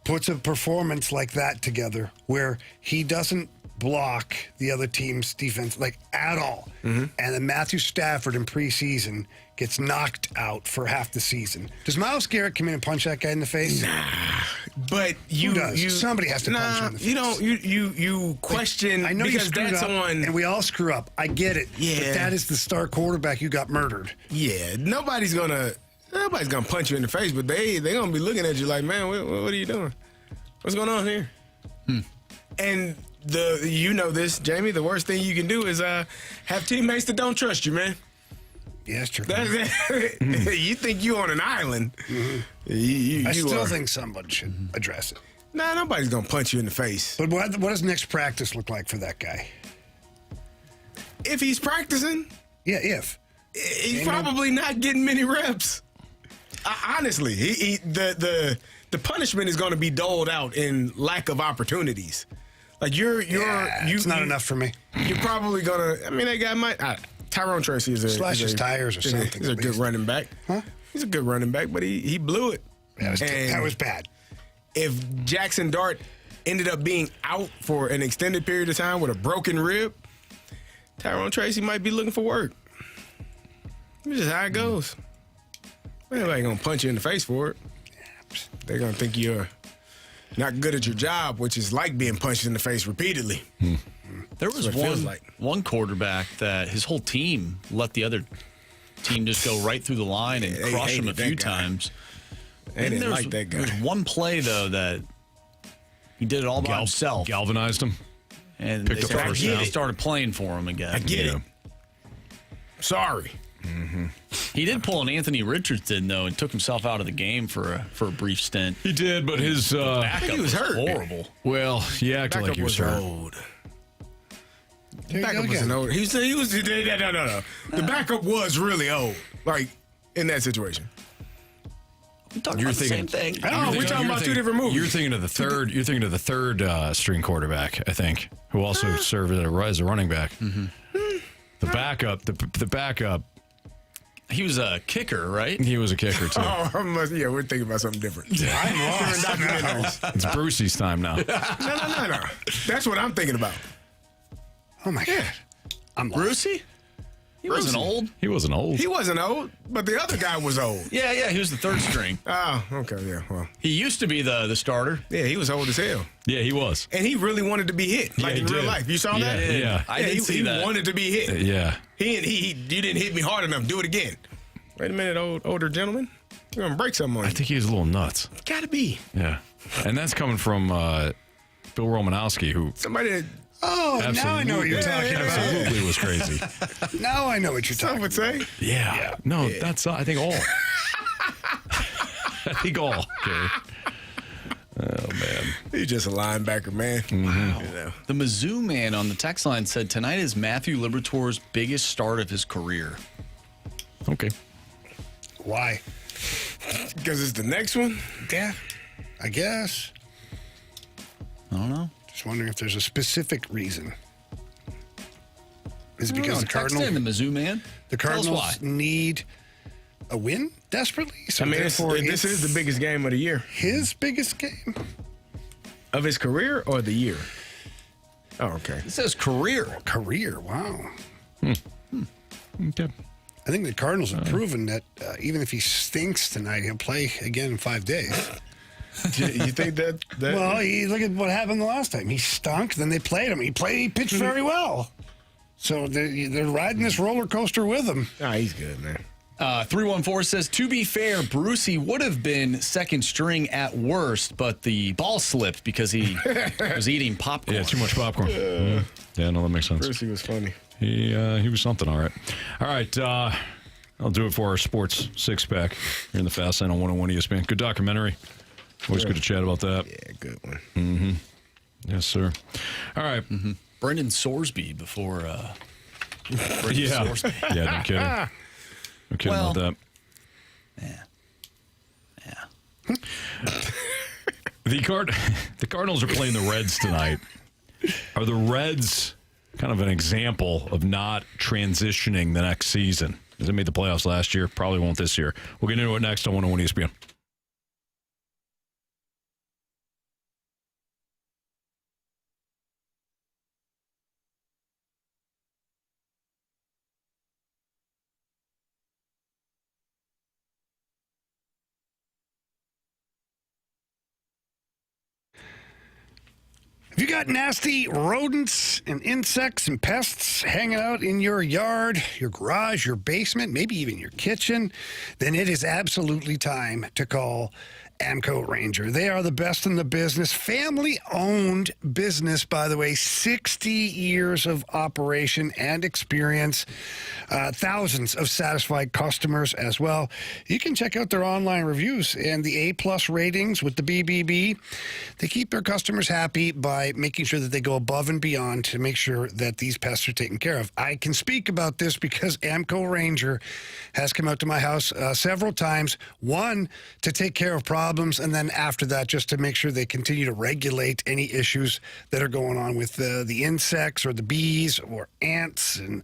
puts a performance like that together where he doesn't block the other team's defense like at all, and then Matthew Stafford in preseason gets knocked out for half the season. Does Myles Garrett come in and punch that guy in the face? But Who does? Somebody has to punch him in the face. You don't. You question. I know you because screwed that's up, on. and we all screw up. I get it. Yeah. But that is the star quarterback you got murdered. Yeah, nobody's gonna punch you in the face, but they gonna be looking at you like, man, what are you doing? What's going on here? And this, Jamie. The worst thing you can do is have teammates that don't trust you, man. Yeah, that's true. You think you on an island? I still think someone should address it. Nah, nobody's gonna punch you in the face. But what does next practice look like for that guy? If he's practicing, Yeah, if. he's probably not getting many reps. Honestly, the punishment is going to be doled out in lack of opportunities. Like it's not enough for me. You're probably gonna. I mean, that guy might. Tyrone Tracy is a Slash his tires or something. He's a good running back. Huh? He's a good running back, but he blew it. That was bad. If Jackson Dart ended up being out for an extended period of time with a broken rib, Tyrone Tracy might be looking for work. It's just how it goes. Anybody gonna punch you in the face for it. They're gonna think you're not good at your job, which is like being punched in the face repeatedly. There was one quarterback that his whole team let the other team just go right through the line and crush him a few times. They didn't like that guy. There was one play, though, that he did it all by himself. Galvanized him. And Picked up the first down. started playing for him again. I get it. Sorry. He did pull an Anthony Richardson, though, and took himself out of the game for a brief stint. He did, but his backup was hurt. Horrible. Well, he acted like he was hurt. Old. The backup wasn't old. He was. No. The backup was really old. Like in that situation. We're talking about the same thing. We're talking about two different movies. You're thinking of the third. You're thinking of the third string quarterback, I think, who also served as a running back. The backup. The backup. He was a kicker, right? He was a kicker too. Yeah, we're thinking about something different. I'm lost. It's Brucey's time now. No. That's what I'm thinking about. Oh my God. I'm lost. Brucey? He wasn't old. He wasn't old. He wasn't old, but the other guy was old. Yeah, he was the third string. Oh, okay, yeah, well. He used to be the starter. Yeah, he was old as hell. Yeah, he was. And he really wanted to be hit, like in real life. You saw that? Yeah. I did see that. He wanted to be hit. Yeah. You didn't hit me hard enough. Do it again. Wait a minute, older gentleman. You're going to break something on you. I think he was a little nuts. Gotta be. Yeah. And that's coming from Bill Romanowski, who... Somebody that... Oh, now I know what you're talking about. Absolutely was crazy. Now I know what you're talking about. Some would say. Yeah. No, that's, I think, all. I think all, Gary. Oh, man. He's just a linebacker, man. Wow. You know. The Mizzou man on the text line said tonight is Matthew Liberatore's biggest start of his career. Okay. Why? Because it's the next one? Yeah, I guess. I don't know. Just wondering if there's a specific reason. Is it because the Cardinals? Text in the Mizzou man. The Cardinals need a win desperately. So this is the biggest game of the year. His biggest game of his career or the year? Oh, okay. It says career. Career. Wow. Okay. I think the Cardinals have proven that even if he stinks tonight, he'll play again in 5 days. You think that? Well, look at what happened the last time. He stunk, then they played him. He pitched very well. So they're riding this roller coaster with him. Nah, he's good, man. 314 says, to be fair, Brucey would have been second string at worst, but the ball slipped because he was eating popcorn. Yeah, too much popcorn. Yeah, no, that makes sense. Brucey was funny. He was something, all right. All right, I'll do it for our sports six-pack here in the Fast Lane on 101 ESPN. Good documentary. Always good to chat about that. Yeah, good one. Mm-hmm. Yes, sir. All right. Mm-hmm. Brendan Sorsby before Sorsby. Yeah, no kidding. No kidding about that. Yeah. The Cardinals are playing the Reds tonight. Are the Reds kind of an example of not transitioning the next season? They made the playoffs last year. Probably won't this year. We'll get into it next on 101 ESPN. Have you got nasty rodents and insects and pests hanging out in your yard, your garage, your basement, maybe even your kitchen? Then it is absolutely time to call Amco Ranger. They are the best in the business. Family-owned business, by the way. 60 years of operation and experience. Thousands of satisfied customers as well. You can check out their online reviews and the A+ ratings with the BBB. They keep their customers happy by making sure that they go above and beyond to make sure that these pests are taken care of. I can speak about this because Amco Ranger has come out to my house several times. One, to take care of problems problems, and then after that, just to make sure they continue to regulate any issues that are going on with the insects or the bees or ants and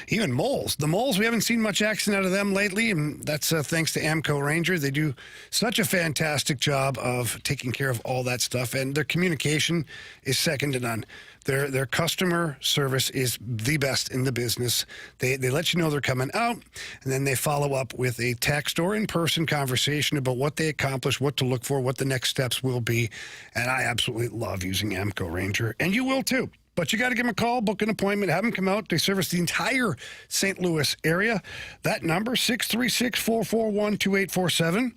even moles. The moles, we haven't seen much action out of them lately, and that's thanks to Amco Ranger. They do such a fantastic job of taking care of all that stuff, and their communication is second to none. Their customer service is the best in the business. They let you know they're coming out, and then they follow up with a text or in-person conversation about what they accomplished, what to look for, what the next steps will be. And I absolutely love using Amco Ranger, and you will too. But you got to give them a call, book an appointment, have them come out. They service the entire St. Louis area. That number, 636-441-2847.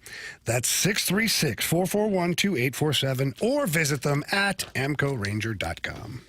That's 636-441-2847. Or visit them at amcoranger.com.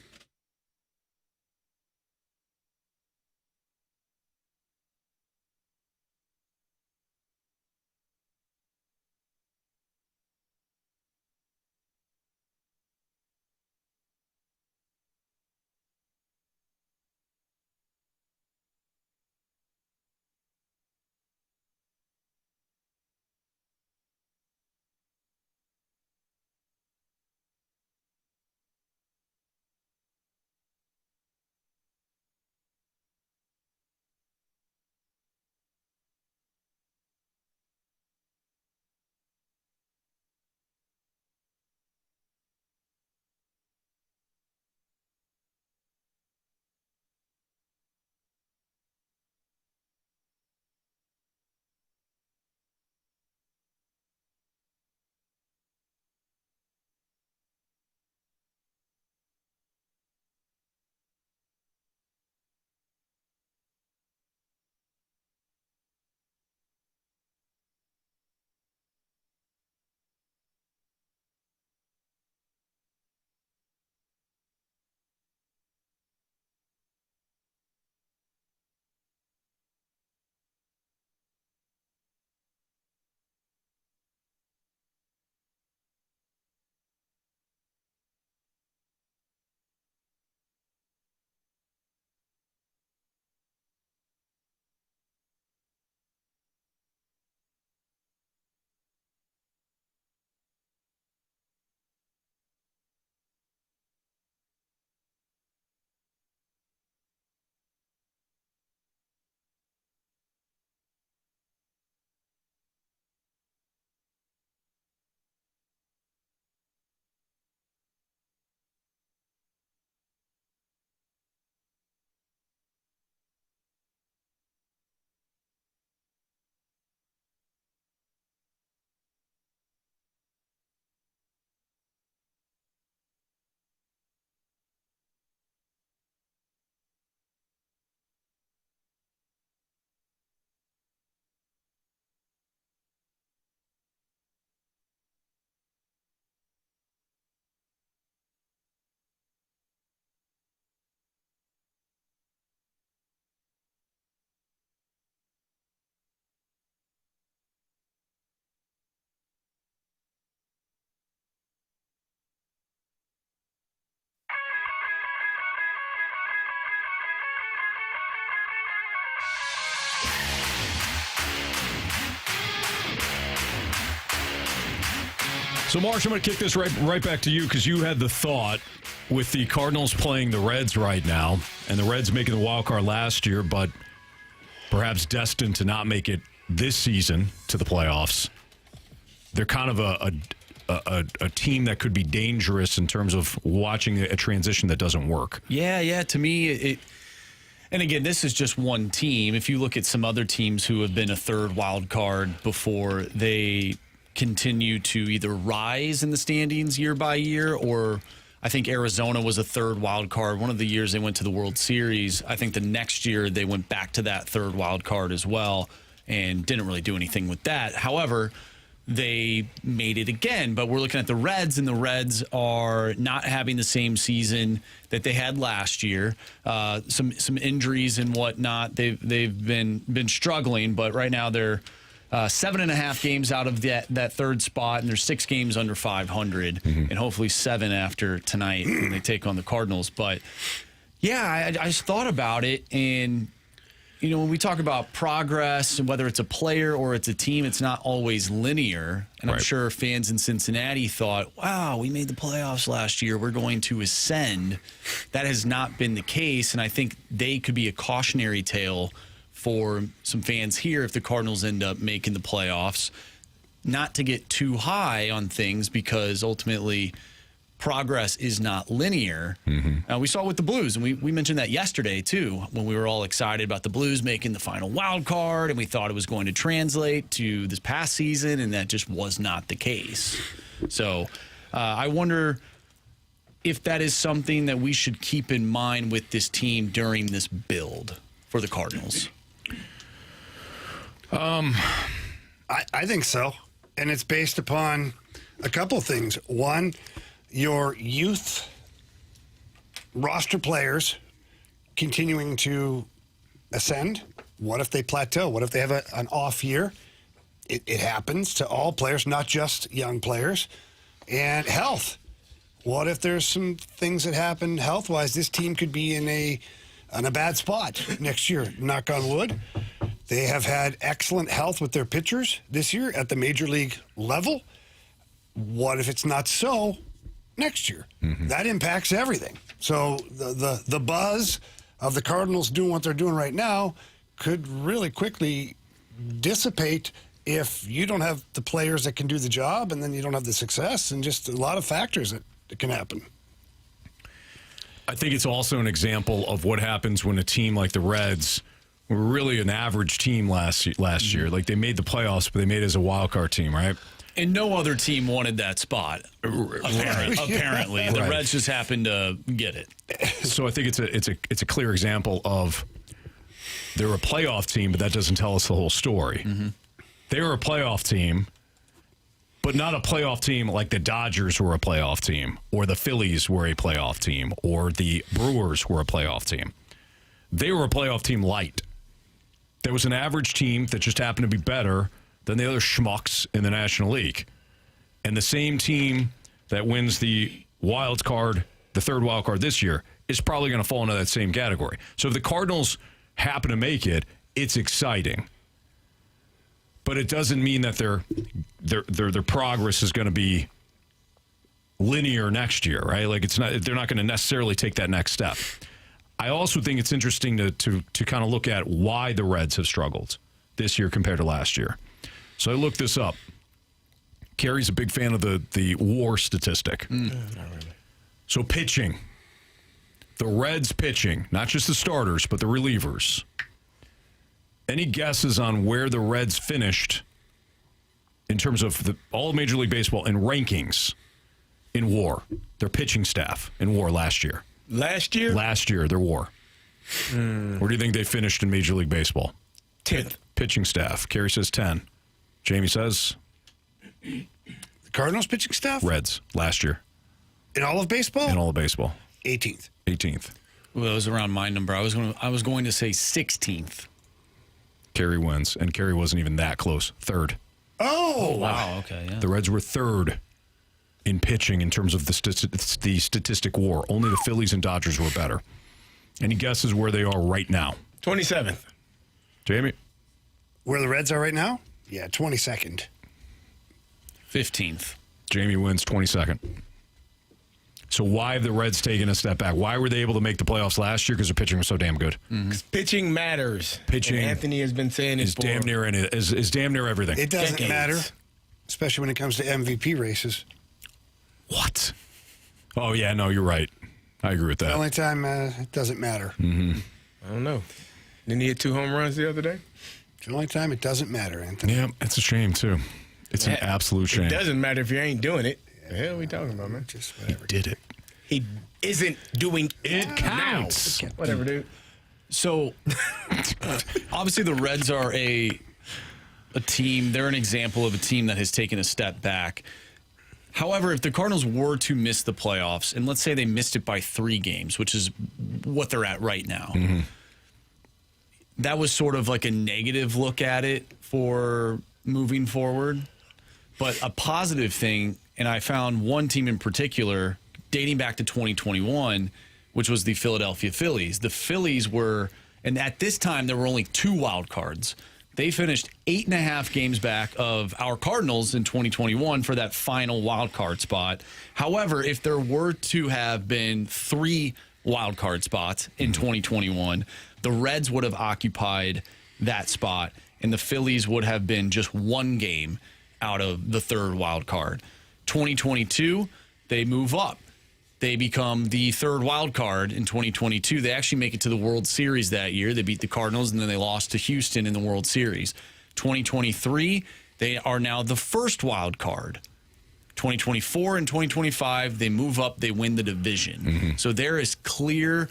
So, Marsh, I'm going to kick this right back to you because you had the thought with the Cardinals playing the Reds right now, and the Reds making the wild card last year, but perhaps destined to not make it this season to the playoffs. They're kind of a team that could be dangerous in terms of watching a transition that doesn't work. Yeah. To me, and again, this is just one team. If you look at some other teams who have been a third wild card before, they continue to either rise in the standings year by year, or I think Arizona was a third wild card. One of the years they went to the World Series, I think the next year they went back to that third wild card as well and didn't really do anything with that. However, they made it again, but we're looking at the Reds, and the Reds are not having the same season that they had last year. Some injuries and whatnot. They've been struggling, but right now they're 7.5 games out of that third spot, and there's 6 games under 500, and hopefully 7 after tonight when they take on the Cardinals. But yeah, I just thought about it, and when we talk about progress, whether it's a player or it's a team, it's not always linear. And I'm sure fans in Cincinnati thought, wow, we made the playoffs last year. We're going to ascend. That has not been the case. And I think they could be a cautionary tale for some fans here if the Cardinals end up making the playoffs. Not to get too high on things because ultimately progress is not linear. We saw it with the Blues, and we mentioned that yesterday, too, when we were all excited about the Blues making the final wild card, and we thought it was going to translate to this past season, and that just was not the case. So I wonder if that is something that we should keep in mind with this team during this build for the Cardinals. I think so. And it's based upon a couple of things. One, your youth roster players continuing to ascend. What if they plateau? What if they have an off year? It happens to all players, not just young players. And health. What if there's some things that happen health-wise? This team could be in a bad spot next year, knock on wood. They have had excellent health with their pitchers this year at the major league level. What if it's not so next year? That impacts everything. So the buzz of the Cardinals doing what they're doing right now could really quickly dissipate if you don't have the players that can do the job, and then you don't have the success, and just a lot of factors that can happen. I think it's also an example of what happens when a team like the Reds were really an average team last year. Like, they made the playoffs, but they made it as a wild card team, right? And no other team wanted that spot, apparently. The Reds just happened to get it. So I think it's a clear example of they're a playoff team, but that doesn't tell us the whole story. They were a playoff team, but not a playoff team like the Dodgers were a playoff team, or the Phillies were a playoff team, or the Brewers were a playoff team. They were a playoff team light. There was an average team that just happened to be better than the other schmucks in the National League. And the same team that wins the wild card, the third wild card this year, is probably going to fall into that same category. So if the Cardinals happen to make it, it's exciting. But it doesn't mean that their progress is going to be linear next year, right? Like, they're not going to necessarily take that next step. I also think it's interesting to kind of look at why the Reds have struggled this year compared to last year. So I looked this up. Carey's a big fan of the WAR statistic. Not really. So pitching. The Reds pitching, not just the starters, but the relievers. Any guesses on where the Reds finished in terms of all of Major League Baseball in rankings in WAR? Their pitching staff in WAR last year. Last year? Last year, their WAR. Where do you think they finished in Major League Baseball? 10th. Pitching staff. Carey says 10. Jamie says? The Cardinals pitching staff? Reds, last year. In all of baseball? In all of baseball. 18th. 18th. Well, it was around my number. I was going to say 16th. Carey wins, and Carey wasn't even that close. Third. Oh, wow. Okay, yeah. The Reds were third in pitching in terms of the statistic WAR. Only the Phillies and Dodgers were better. Any guesses where they are right now? 27th. Jamie? Where the Reds are right now? Yeah, 22nd. 15th. Jamie wins 22nd. So why have the Reds taken a step back? Why were they able to make the playoffs last year? Because their pitching was so damn good. Pitching matters. Pitching, and Anthony has been saying is damn near is damn near everything. It doesn't matter, especially when it comes to MVP races. What? Oh yeah, no, you're right. I agree with that. The only time it doesn't matter. I don't know. Didn't he hit 2 home runs the other day? It's the only time it doesn't matter, Anthony. Yeah, it's a shame too. It's an absolute shame. It doesn't matter if you ain't doing it. The hell are we talking about, man? Just he did it. He isn't doing it. Counts. Now. Whatever, dude. So, obviously, the Reds are a team. They're an example of a team that has taken a step back. However, if the Cardinals were to miss the playoffs, and let's say they missed it by 3 games, which is what they're at right now, that was sort of like a negative look at it for moving forward. But a positive thing, and I found one team in particular dating back to 2021, which was the Philadelphia Phillies. The Phillies were And at this time, there were only 2 wild cards. They finished 8.5 games back of our Cardinals in 2021 for that final wild card spot. However, if there were to have been 3 wild card spots in 2021, the Reds would have occupied that spot, and the Phillies would have been just 1 game out of the 3rd wild card. 2022, they move up. They become the 3rd wild card in 2022. They actually make it to the World Series that year. They beat the Cardinals, and then they lost to Houston in the World Series. 2023, they are now the 1st wild card. 2024 and 2025, they move up, they win the division. So there is clear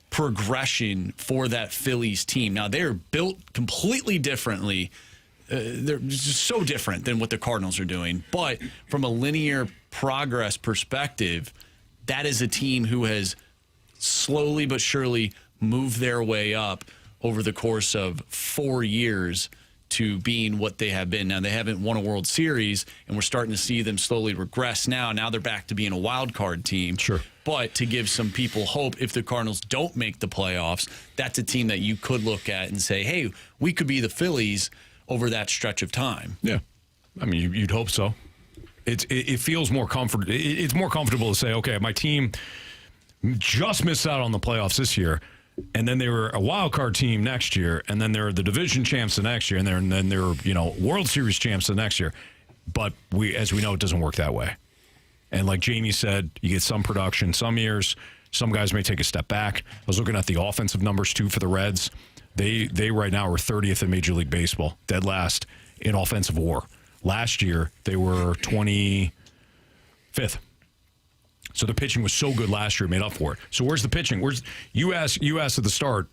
progression for that Phillies team. Now, they're built completely differently. They're just so different than what the Cardinals are doing. But from a linear progress perspective, that is a team who has slowly but surely moved their way up over the course of 4 years to being what they have been. Now, they haven't won a World Series, and we're starting to see them slowly regress now. Now they're back to being a wild card team. Sure. But to give some people hope, if the Cardinals don't make the playoffs, that's a team that you could look at and say, hey, we could be the Phillies over that stretch of time. Yeah. I mean, you'd hope so. It feels more comfortable. It's more comfortable to say, okay, my team just missed out on the playoffs this year, and then they were a wild card team next year, and then they're the division champs the next year, and then they're World Series champs the next year. But as we know, it doesn't work that way. And like Jamie said, you get some production some years. Some guys may take a step back. I was looking at the offensive numbers too for the Reds. They right now are 30th in Major League Baseball, dead last in offensive WAR. Last year, they were 25th. So the pitching was so good last year, it made up for it. So where's the pitching? You asked at the start,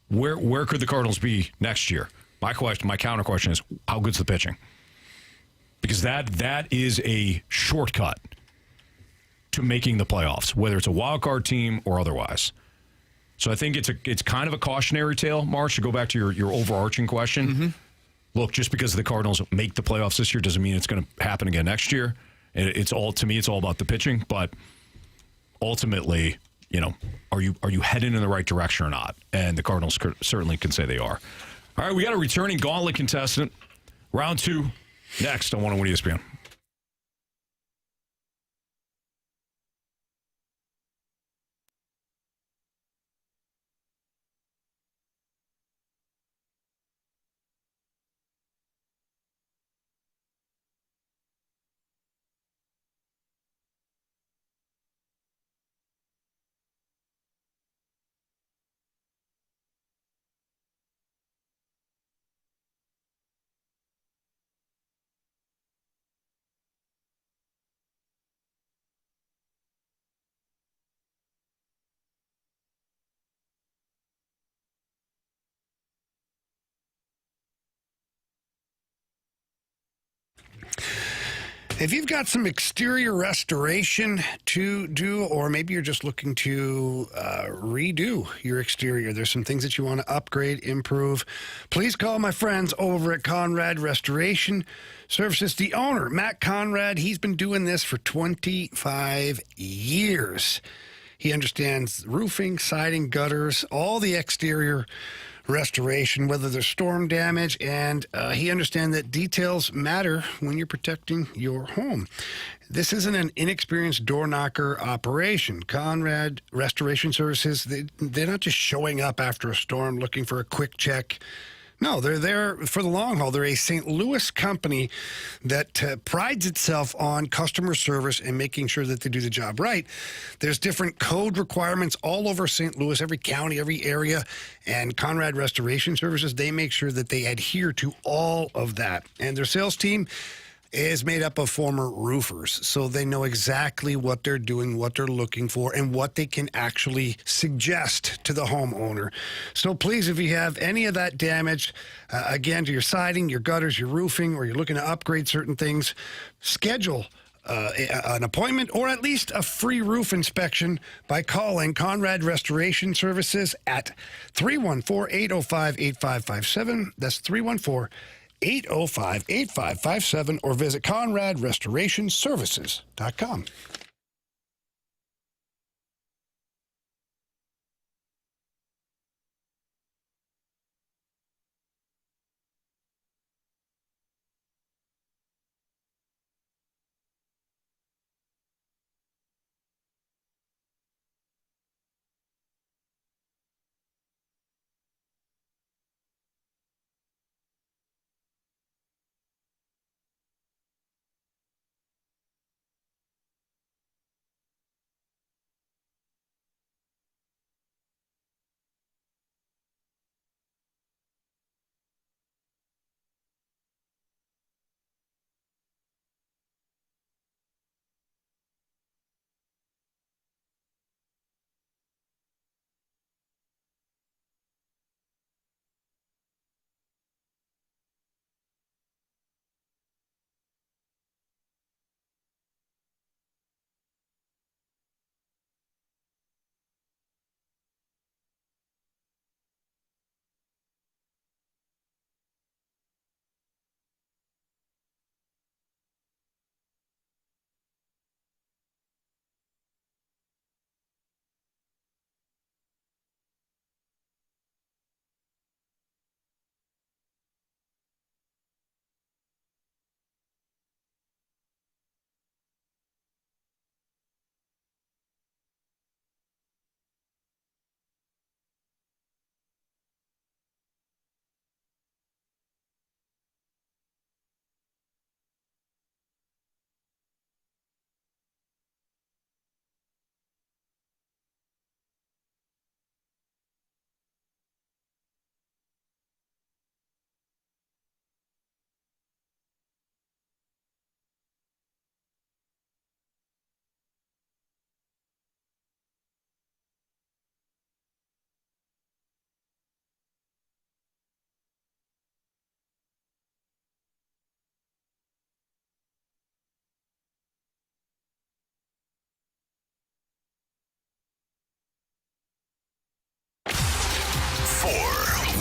where could the Cardinals be next year? My counter question is, how good's the pitching? Because that is a shortcut to making the playoffs, whether it's a wild card team or otherwise. So I think it's kind of a cautionary tale, Marsh, to go back to your overarching question. Look, just because the Cardinals make the playoffs this year doesn't mean it's going to happen again next year. It's all about the pitching. But ultimately, are you heading in the right direction or not? And the Cardinals certainly can say they are. All right, we got a returning Gauntlet contestant. Round 2 next on 101 ESPN. If you've got some exterior restoration to do, or maybe you're just looking to redo your exterior, there's some things that you want to upgrade, improve, please call my friends over at Conrad Restoration Services. The owner, Matt Conrad, he's been doing this for 25 years. He understands roofing, siding, gutters, all the exterior restoration, whether there's storm damage, and he understands that details matter when you're protecting your home. This isn't an inexperienced door knocker operation. Conrad Restoration Services, they're not just showing up after a storm looking for a quick check. No, they're there for the long haul. They're a St. Louis company that prides itself on customer service and making sure that they do the job right. There's different code requirements all over St. Louis, every county, every area, and Conrad Restoration Services, they make sure that they adhere to all of that. And their sales team is made up of former roofers, so they know exactly what they're doing, what they're looking for, and what they can actually suggest to the homeowner. So please, if you have any of that damage, again, to your siding, your gutters, your roofing, or you're looking to upgrade certain things, schedule an appointment or at least a free roof inspection by calling Conrad Restoration Services at 314-805-8557. That's 314-805-8557, or visit ConradRestorationServices.com.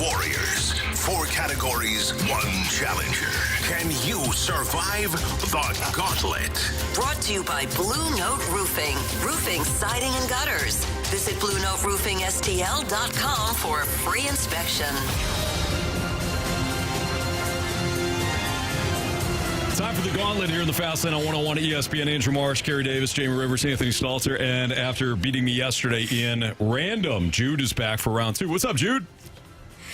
warriors. 4 categories, 1 challenger. Can you survive the gauntlet? Brought to you by Blue Note Roofing. Roofing, siding, and gutters. Visit BlueNoteRoofingSTL.com for a free inspection. Time for the Gauntlet here in the Fast Lane on 101 ESPN. Andrew Marsh, Carey Davis, Jamie Rivers, Anthony Stalter. And after beating me yesterday in random, Jude is back for round 2. What's up, Jude?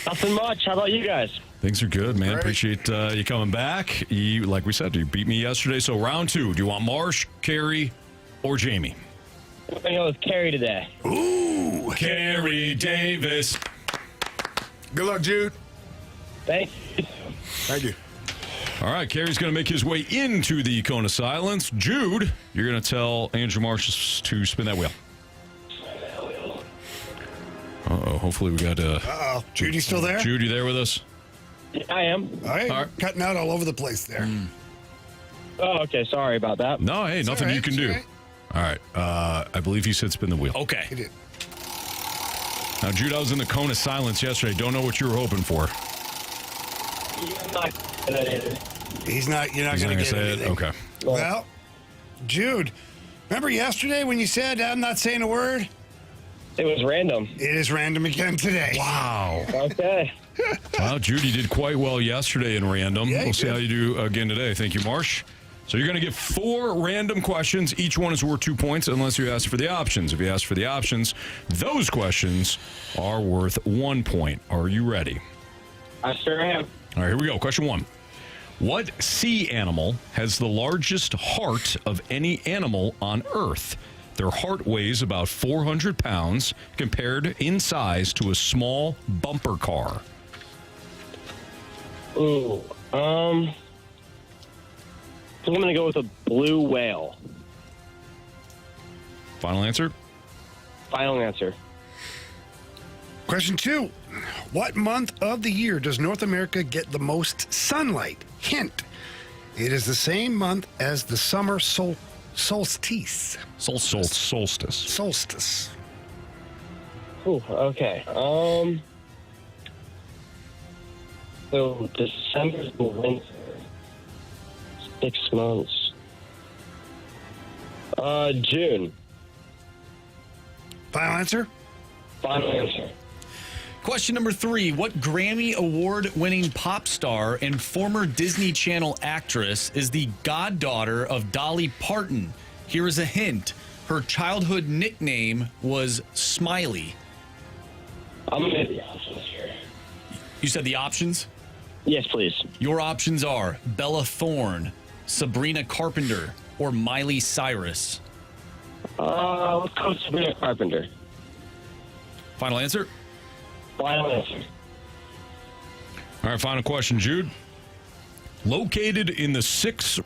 Nothing much. How about you guys? Things are good, man. Great. Appreciate you coming back. Like we said, you beat me yesterday. So round 2, do you want Marsh, Carey, or Jamie? I'm going to go with Carey today. Ooh, Carey Davis. Good luck, Jude. Thank you. Thank you. All right, Carey's going to make his way into the cone of silence. Jude, you're going to tell Andrew Marsh to spin that wheel. Uh-oh, hopefully we got... Uh-oh. Jude, you still there? Jude, you there with us? Yeah, I am. All right. Cutting out all over the place there. Oh, okay. Sorry about that. No, hey, It's nothing all right, you can it's do. all All right, I believe he said spin the wheel. Okay. He did. Now, Jude, I was in the cone of silence yesterday. Don't know what you were hoping for. He's not. You're not He's going not to get say anything. it? Okay. Well, Jude, remember yesterday when you said I'm not saying a word? It was random. It is random again today. Wow. Okay. Well, Jude, you did quite well yesterday in random. Yeah, We'll see did. how you do again today. Thank you, Marsh. So you're going to get 4 random questions. Each one is worth 2 points unless you ask for the options. If you ask for the options, those questions are worth 1 point. Are you ready? I sure am. All right, here we go. Question 1. What sea animal has the largest heart of any animal on Earth? Their heart weighs about 400 pounds compared in size to a small bumper car. Ooh. I'm going to go with a blue whale. Final answer? Final answer. Question 2. What month of the year does North America get the most sunlight? Hint. It is the same month as the summer solstice. Solstice. Solstice. Ooh, okay. So December's the winter. 6 months. June. Final answer? Final answer. Question number 3. What Grammy Award-winning pop star and former Disney Channel actress is the goddaughter of Dolly Parton? Here is a hint. Her childhood nickname was Smiley. I'm going to get the options here. You said the options? Yes, please. Your options are Bella Thorne, Sabrina Carpenter, or Miley Cyrus. Let's go Sabrina Carpenter. Final answer? Final answer. All right, final question, Jude. Located in the 6th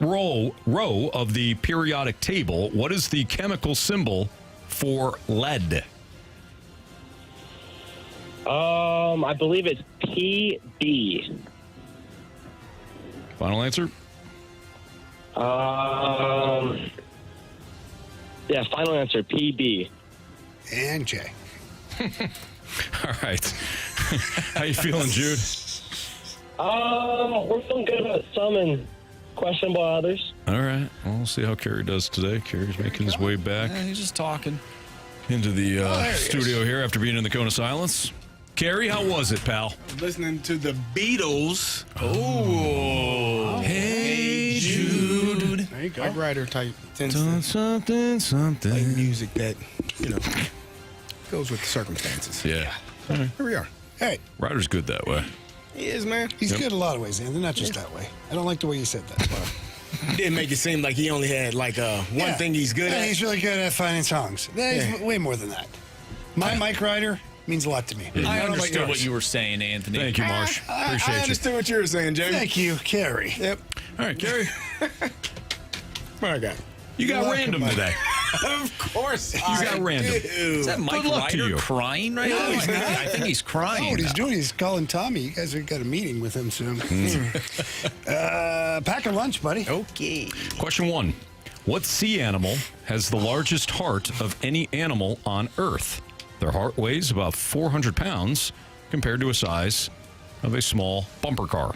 row of the periodic table, what is the chemical symbol for lead? I believe it's PB. Final answer? Yeah, final answer, PB. And Jay. All right. How you feeling, Jude? We're feeling good about some and questionable others. All right. Well, we'll see how Carey does today. Carey's making his way back Yeah, he's just talking. into the studio here after being in the cone of silence. Carey, how was it, pal? Listening to the Beatles. Oh. Hey, Jude. There you go. Like writer type tends Something, to something. play music that, goes with the circumstances. Yeah. Here we are. Hey, Ryder's good that way. He is, man. he's good a lot of ways, Anthony, not just that way. I don't like the way you said that. He didn't make it seem like he only had one thing he's good at. He's really good at finding songs. He's way more than that. My Mike Ryder means a lot to me. I don't know about understood yours. what you were saying, Anthony. Thank you, Marsh. Appreciate I you. understood what you were saying, Jamie. Thank you, Carey. Yep. All right, Carey. What I got? You got random today. Of course, You got random. Is that Mike Good luck to Ryder you. crying right now? he's not. I think he's crying. Oh, what he's doing, he's calling Tommy. You guys have got a meeting with him soon. Pack a lunch, buddy. Okay. Question 1. What sea animal has the largest heart of any animal on Earth? Their heart weighs about 400 pounds compared to a size of a small bumper car?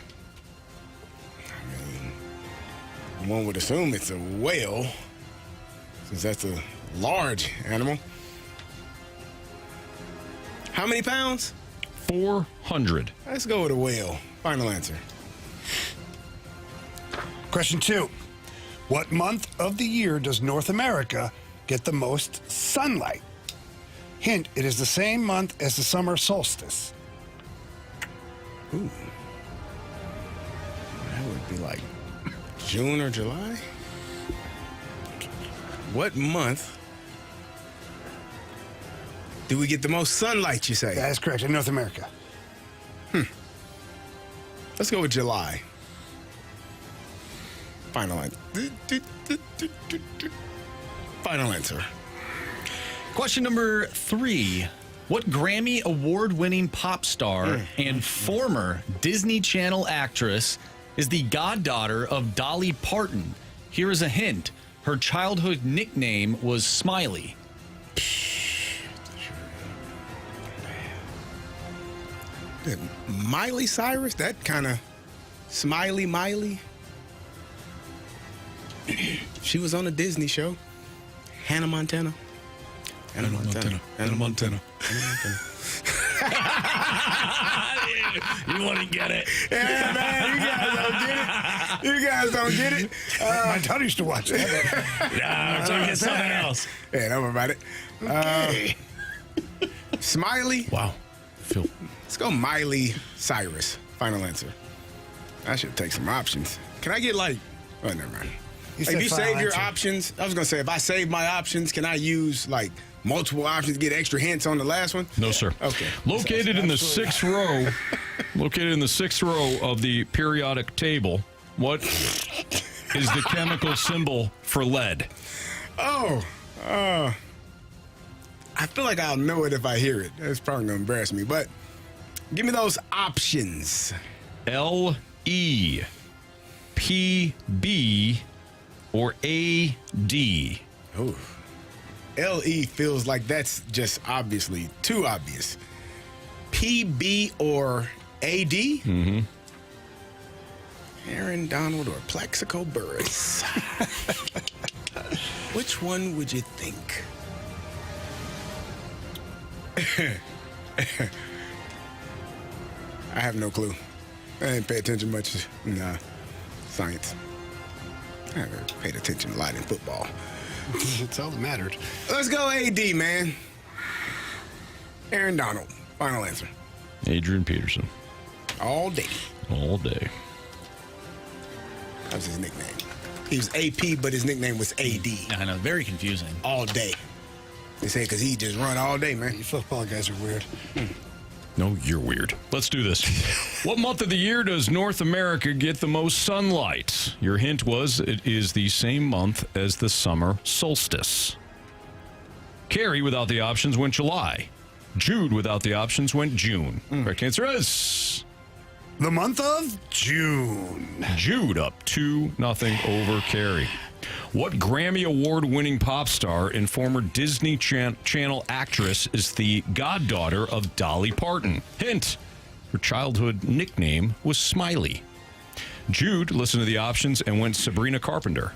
One would assume it's a whale, since that's a large animal. How many pounds? 400. Let's go with a whale. Final answer. Question 2. What month of the year does North America get the most sunlight? Hint, it is the same month as the summer solstice. Ooh. That would be like June or July? What month do we get the most sunlight, you say? That is correct, in North America. Let's go with July. Final answer. Final answer. Question number 3. What Grammy award-winning pop star and former Disney Channel actress is the goddaughter of Dolly Parton? Here is a hint. Her childhood nickname was Smiley. Miley Cyrus? That kind of Smiley Miley? She was on a Disney show. Hannah Montana. Hannah Montana. You wouldn't get it. Yeah, man, you guys don't get it. My daughter used to watch that. Yeah, I'm trying to get something else. Yeah, don't worry about it. Okay. Smiley. Wow. Phil. Let's go Miley Cyrus. Final answer. I should take some options. Can I get oh, never mind. If you save your options, I was going to say, if I save my options, can I use multiple options to get extra hints on the last one? No, sir. Okay. Located in the sixth row of the periodic table, what is the chemical symbol for lead? I feel like I'll know it if I hear it. That's probably going to embarrass me, but give me those options. L-E, P-B, or A-D? Oh, L-E feels like that's just obviously too obvious. P-B or A-D? Mm-hmm. Aaron Donald or Plaxico Burress? Which one would you think? I have no clue. I didn't pay attention much in science. I haven't paid attention a lot in football. It's all that mattered. Let's go AD, man. Aaron Donald. Final answer. Adrian Peterson. All day. All day. That was his nickname. He was AP, but his nickname was AD. I know, very confusing. All day. They say because he just run all day, man. You football guys are weird. No, you're weird. Let's do this. What month of the year does North America get the most sunlight? Your hint was it is the same month as the summer solstice. Carey, without the options, went July. Jude, without the options, went June. Correct answer is the month of June. Jude up 2-0 over Carey. What Grammy Award-winning pop star and former Disney Channel actress is the goddaughter of Dolly Parton? Hint, her childhood nickname was Smiley. Jude listened to the options and went Sabrina Carpenter.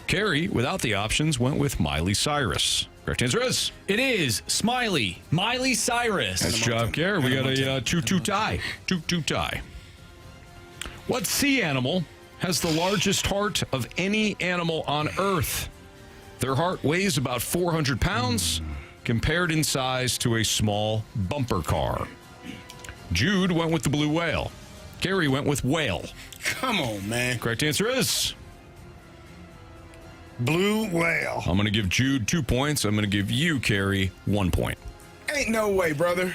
Carey, without the options, went with Miley Cyrus. Correct answer is? It is Smiley. Miley Cyrus. Nice job, Carey. We got a 2-2 tie. 2-2 tie. What sea animal has the largest heart of any animal on Earth? Their heart weighs about 400 pounds, compared in size to a small bumper car. Jude went with the blue whale. Carey went with whale. Come on, man. Correct answer is blue whale. I'm going to give Jude 2 points. I'm going to give you, Carey, 1 point. Ain't no way, brother.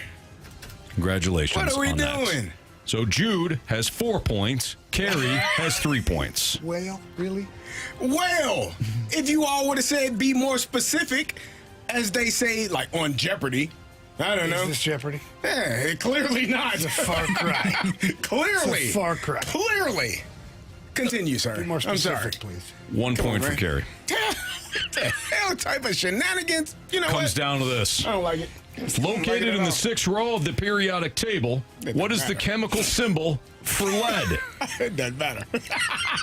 Congratulations. What are we on doing? That. So Jude has 4 points. Carey has 3 points. Whale? Really? Whale! If you all would have said be more specific, as they say, like on Jeopardy. I don't know. Is this Jeopardy? Yeah, clearly not. It's a far cry. Clearly. It's a far cry. Clearly. Continue, sir. Be more specific, I'm sorry. please. 1 point for Carey. What the hell type of shenanigans? You know Comes what? down to this. I don't like it. It's located in the 6th row of the periodic table. What is the chemical symbol for lead? It doesn't matter.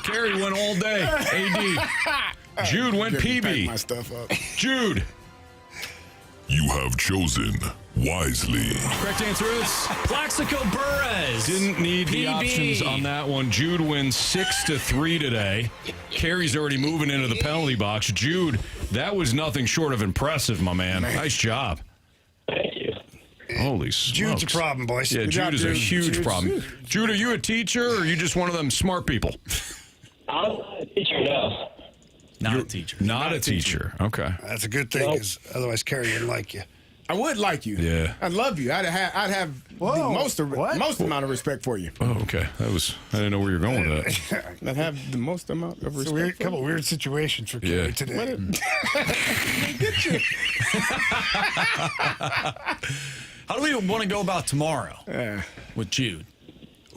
Carey went all day. AD. Jude went PB. My stuff up. Jude. You have chosen wisely. Correct answer is Plaxico Burress. didn't need the PB. options on that one. Jude wins 6-3 today. Carey's already moving into the penalty box. Jude, that was nothing short of impressive, my man. Nice job. Thank you. Holy smokes. Jude's a problem, boys. Yeah, Good Jude job, is a Jude. huge Jude's- problem. Jude, are you a teacher or are you just one of them smart people? I'm a teacher now. Not a teacher. Not a teacher. Okay. That's a good thing, because otherwise Carey wouldn't like you. I would like you. Yeah. I'd love you. I'd have the most amount of respect for you. Oh, okay. I didn't know where you're going with that. I'd have the most amount of It's a respect. couple weird situations for Carey today. Get you. How do we want to go about tomorrow with Jude?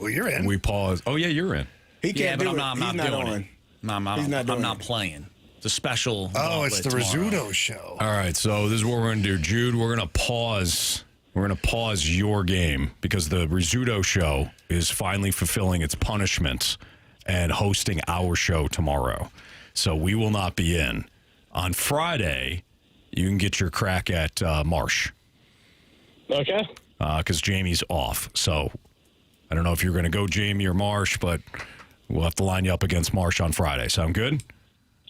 Well, you're in. We pause. Oh, yeah, you're in. He can't but do I'm it. not, I'm He's not not doing on. it. No, I'm not playing. It's a special. Oh, it's the Gauntlet tomorrow. Rizzuto show. All right, so this is what we're going to do. Jude, we're going to pause. We're going to pause your game because the Rizzuto show is finally fulfilling its punishment and hosting our show tomorrow. So we will not be in. On Friday, you can get your crack at Marsh. Okay. Because Jamie's off. So I don't know if you're going to go Jamie or Marsh, but we'll have to line you up against Marsh on Friday. Sound good?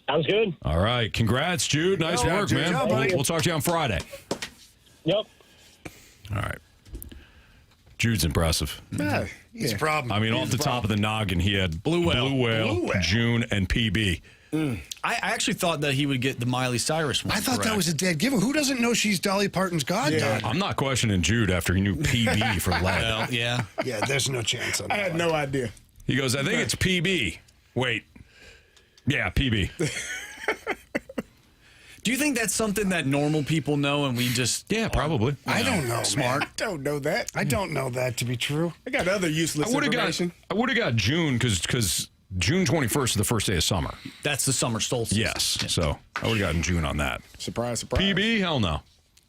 Sounds good. All right. Congrats, Jude. Nice work, Jude. man. Good job, buddy. We'll talk to you on Friday. Yep. All right. Jude's impressive. Yeah. He's a problem. I mean, off the top of the noggin, he had Blue Whale, June, and PB. I actually thought that he would get the Miley Cyrus one. I thought that was a dead giveaway. Who doesn't know she's Dolly Parton's goddaughter? I'm not questioning Jude after he knew PB for lead. Well, yeah. Yeah, there's no chance on that. I had no idea. He goes, I think it's PB. Wait. Yeah, PB. Do you think that's something that normal people know and we just... Yeah, probably. I don't know. Smart. I don't know that. I don't know that to be true. I got other useless I would information. have got June because June 21st is the first day of summer. That's the summer solstice. Yes. So I would have gotten June on that. Surprise, surprise. PB? Hell no.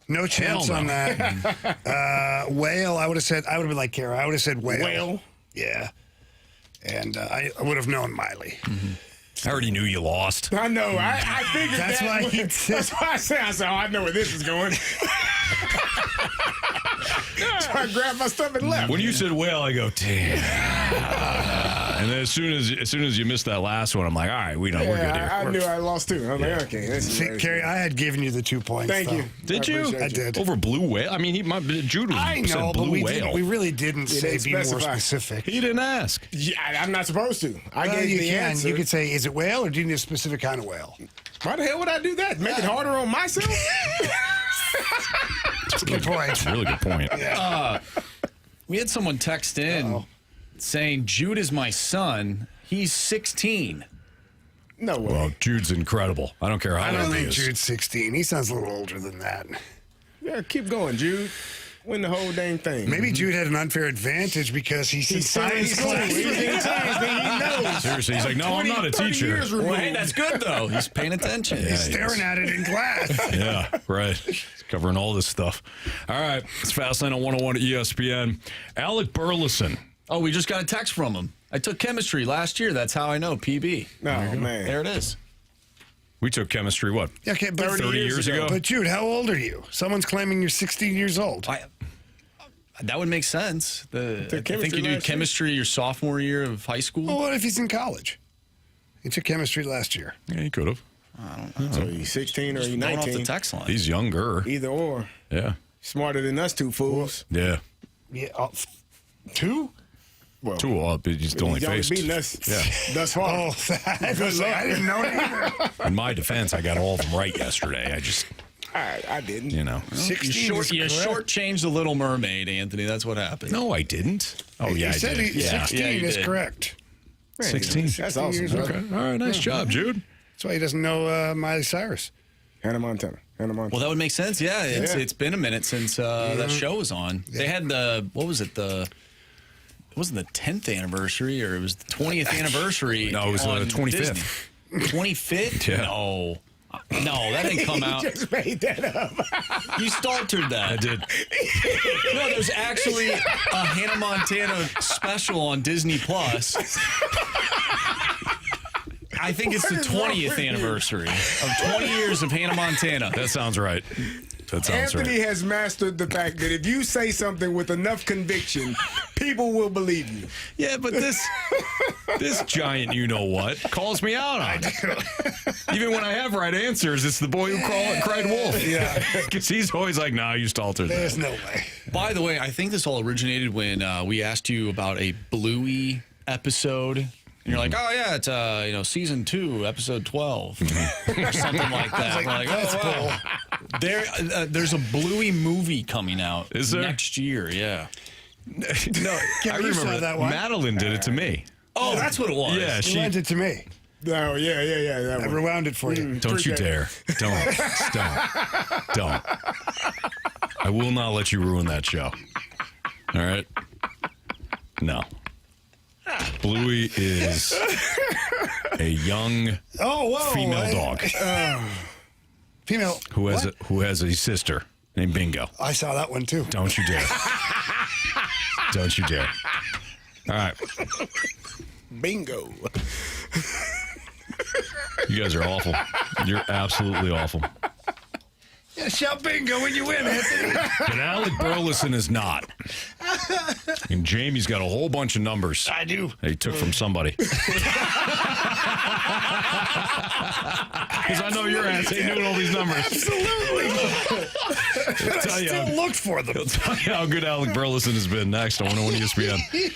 No chance Hell no. on that. Whale, I would have been like Kara. I would have said whale. Whale? Yeah. And I would have known Miley. I already knew you lost. I know. I figured That's that. why he That's why I said, I know where this is going. So I grabbed my stuff and left. When you said whale, I go, damn. And then as soon as you missed that last one, I'm like, all right, we're good here. I knew I lost too. I was like, okay. This is See, crazy. Carrie, I had given you the 2 points. Thank though. you. Did you? appreciate I did. Over blue whale? I mean, Jude was I know, said but blue we whale. really didn't say didn't be more specify. specific. He didn't ask. Yeah, I'm not supposed to. I Well, gave you the can. answer. You could say, is it whale or do you need a specific kind of whale? Why the hell would I do that? Make it harder on myself? That's a good point. Really good point. We had someone text in saying, Jude is my son. He's 16. No way. Well, Jude's incredible. I don't care how I don't old he think is. Jude's 16. He sounds a little older than that. Yeah, keep going, Jude. Win the whole dang thing. Maybe Jude had an unfair advantage because he's in science class. He knows. Seriously, he's like, no, I'm not a 30 teacher. years Well, removed. hey, that's good, though. He's paying attention. Yeah, He's staring at it in class. Yeah, right. He's covering all this stuff. All right, it's Fastlane on 101 at ESPN. Alec Burleson. Oh, we just got a text from him. I took chemistry last year. That's how I know PB. Oh, man. There it is. We took chemistry, what? Yeah, okay, but 30 years ago? But Jude, how old are you? Someone's claiming you're 16 years old. That would make sense. I think chemistry you do last year? chemistry your sophomore year of high school. Well, what if he's in college? He took chemistry last year. Yeah, he could have. I don't know. So he's 16 or he's Going off 19. the text line. He's younger. Either or. Yeah. Smarter than us two fools. Yeah. Yeah, 2? Well, Too old, but he's only faced. beaten us thus far. Oh, I didn't know it either. In my defense, I got all of them right yesterday. I just, I didn't. you know. 16 You is correct. shortchanged the Little Mermaid, Anthony. That's what happened. No, I didn't. Oh, yeah, He I said did. 16 Yeah, you is did. correct. 16. That's awesome. years old. Okay. All right, nice job, Jude. That's why he doesn't know Miley Cyrus. Hannah Montana. Well, that would make sense. Yeah, it's been a minute since that show was on. They had what was it? It wasn't the 10th anniversary, or it was the 20th anniversary. No, it was the on 25th. Disney. 25th? Yeah. No. No, that didn't come out. You just made that up. You Staltered that. I did. No, there's actually a Hannah Montana special on Disney Plus. I think it's the 20th anniversary of 20 years of Hannah Montana. That sounds right. That sounds Anthony right. has mastered the fact that if you say something with enough conviction, people will believe you. Yeah, but this giant you-know-what calls me out on it. Even when I have right answers, it's the boy who cried wolf. Yeah. Because he's always like, nah, you Stalter. There's no way. By the way, I think this all originated when we asked you about a Bluey episode. And you're like, oh, yeah, it's season 2, episode 12, or something like that. We're like, that's oh, wow. There's a Bluey movie coming out Is there? next year, yeah. No, I you saw remember that one? Madeline did it to me. Oh, that's what it was. Yeah, She lent it to me. Oh, yeah. That I one. rewound it for you. Don't you dare. Don't. I will not let you ruin that show. All right? No. Bluey is a young female dog Female. who has a sister named Bingo. I saw that one too. Don't you dare. Don't you dare. All right. Bingo. You guys are awful. You're absolutely awful. Yeah, shout bingo when you win, Anthony. But Alec Burleson is not. And Jamie's got a whole bunch of numbers. I do. That he took from somebody. Because I know your ass ain't doing all these numbers. Absolutely. I still looked for them. He'll tell you how good Alec Burleson has been next on 101 ESPN.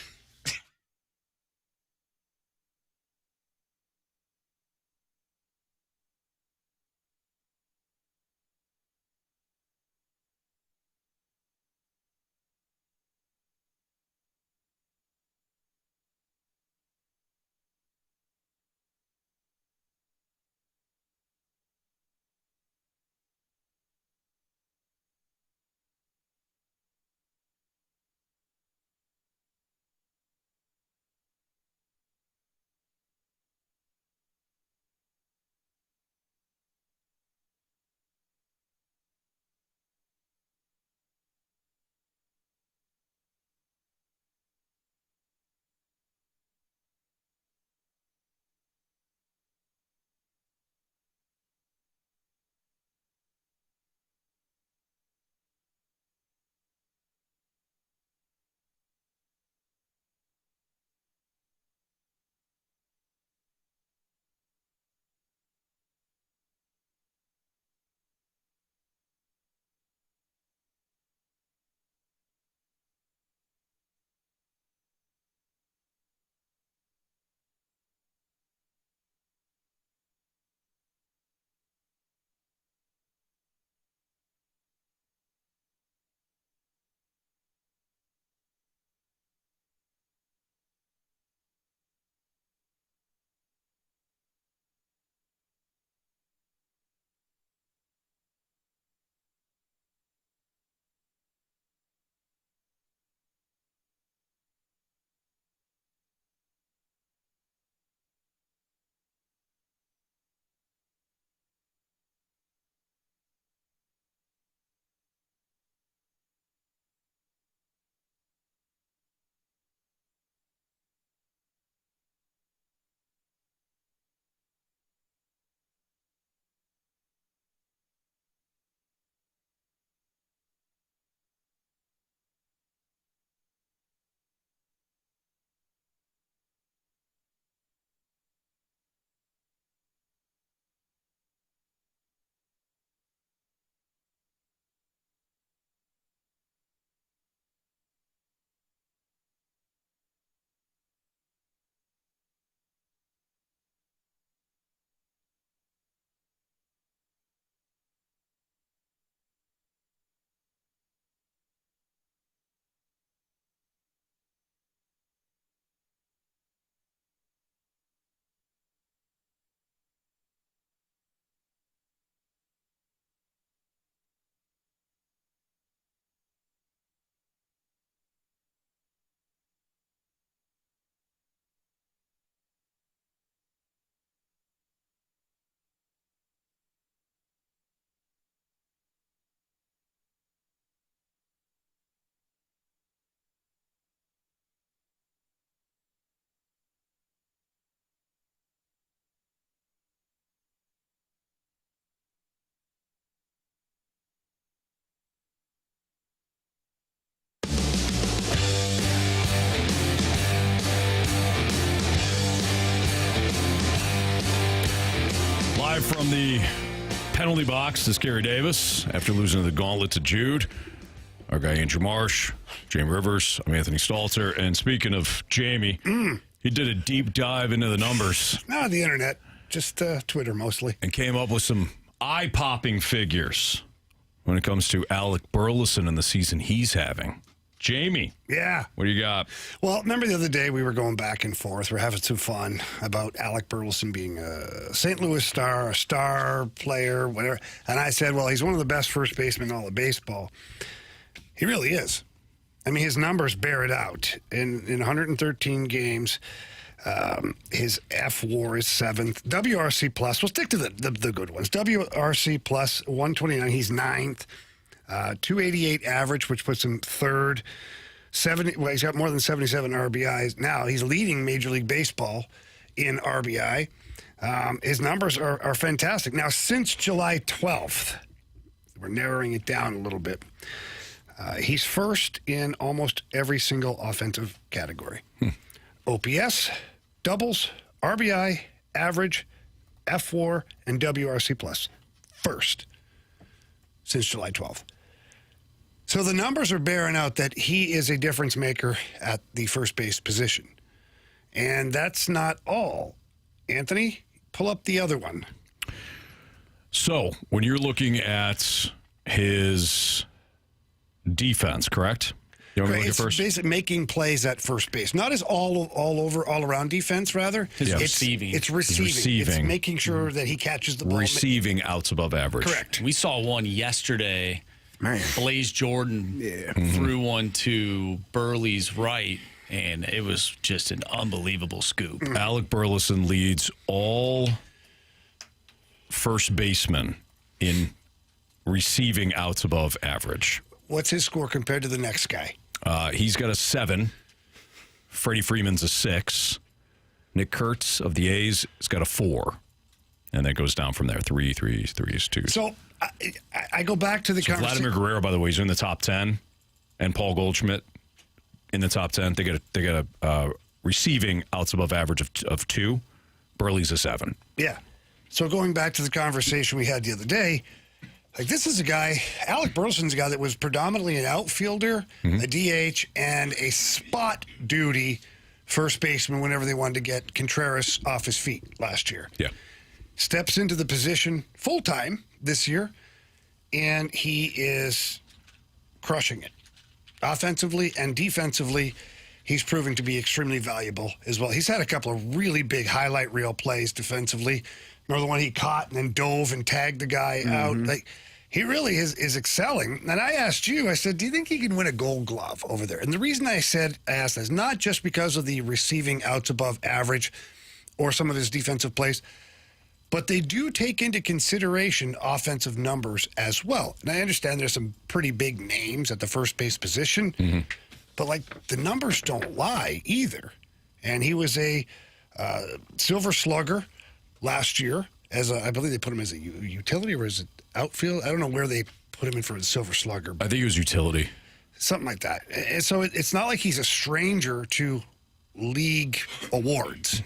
Live from the penalty box is Carey Davis after losing the Gauntlet to Jude. Our guy Andrew Marsh, Jamie Rivers, I'm Anthony Stalter. And speaking of Jamie, he did a deep dive into the numbers. Not the internet, just Twitter mostly. And came up with some eye-popping figures when it comes to Alec Burleson and the season he's having. Jamie. Yeah. What do you got? Well, remember the other day we were going back and forth. We're having some fun about Alec Burleson being a St. Louis star, a star player, whatever. And I said, well, he's one of the best first basemen in all of baseball. He really is. I mean, his numbers bear it out. In 113 games, his F-WAR is 7th. WRC plus, we'll stick to the good ones. WRC plus 129, he's 9th. 288 average, which puts him 3rd. He's got more than 77 RBIs. Now, he's leading Major League Baseball in RBI. His numbers are fantastic. Now, since July 12th, we're narrowing it down a little bit. He's first in almost every single offensive category. OPS, doubles, RBI, average, F-WAR, and WRC plus. First since July 12th. So the numbers are bearing out that he is a difference maker at the first base position. And that's not all. Anthony, pull up the other one. So when you're looking at his defense, correct? You want me to look at first? It's basically making plays at first base. Not as all around defense, rather. It's receiving. It's receiving. It's making sure that he catches the ball. Receiving outs above average. Correct. We saw one yesterday. Man. Blaze Jordan threw one to Burley's right, and it was just an unbelievable scoop. Alec Burleson leads all first basemen in receiving outs above average. What's his score compared to the next guy? He's got a 7. Freddie Freeman's a 6. Nick Kurtz of the A's has got a 4. And that goes down from there. 3 is 2. So I go back to the conversation. Vladimir Guerrero, by the way, is in the top 10. And Paul Goldschmidt in the top 10. They got a receiving outs above average of 2. Burley's a 7. Yeah. So going back to the conversation we had the other day, like this is a guy, Alec Burleson's a guy that was predominantly an outfielder, a DH, and a spot duty first baseman whenever they wanted to get Contreras off his feet last year. Yeah. Steps into the position full-time this year, and he is crushing it. Offensively and defensively, he's proving to be extremely valuable as well. He's had a couple of really big highlight reel plays defensively. Remember the one he caught and then dove and tagged the guy out? Like, he really is excelling. And I asked you, I said, do you think he can win a Gold Glove over there? And the reason I asked is not just because of the receiving outs above average or some of his defensive plays, but they do take into consideration offensive numbers as well. And I understand there's some pretty big names at the first base position, but like the numbers don't lie either. And he was a Silver Slugger last year, I believe they put him as a utility or as an outfield. I don't know where they put him in for a Silver Slugger. I think he was utility. Something like that. And so it's not like he's a stranger to league awards.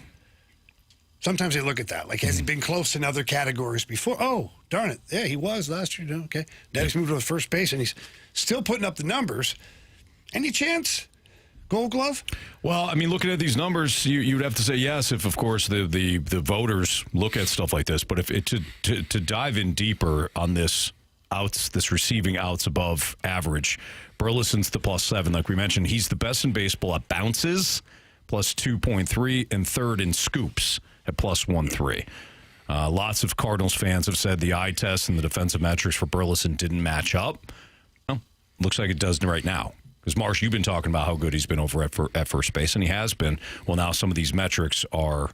Sometimes they look at that. Like, has he been close in other categories before? Oh, darn it. Yeah, he was last year. Okay. Now he's moved to first base, and he's still putting up the numbers. Any chance? Gold Glove? Well, I mean, looking at these numbers, you'd have to say yes if, of course, the voters look at stuff like this. But if to dive in deeper on this receiving outs above average, Burleson's the +7. Like we mentioned, he's the best in baseball at bounces, +2.3, and 3rd in scoops at +1.3. Lots of Cardinals fans have said the eye test and the defensive metrics for Burleson didn't match up. Well, looks like it does right now. Because, Marsh, you've been talking about how good he's been over at first base, and he has been. Well, now some of these metrics are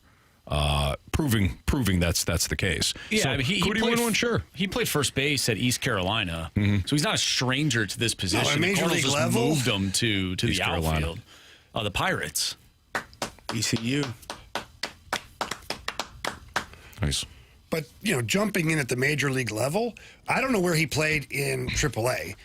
proving that's the case. Yeah, so, I mean, he could he win one? Sure. He played first base at East Carolina, so he's not a stranger to this position. No, at Major Cardinals League just level? moved him to East the Carolina. outfield. The Pirates. ECU. Nice. But, jumping in at the Major League level, I don't know where he played in AAA.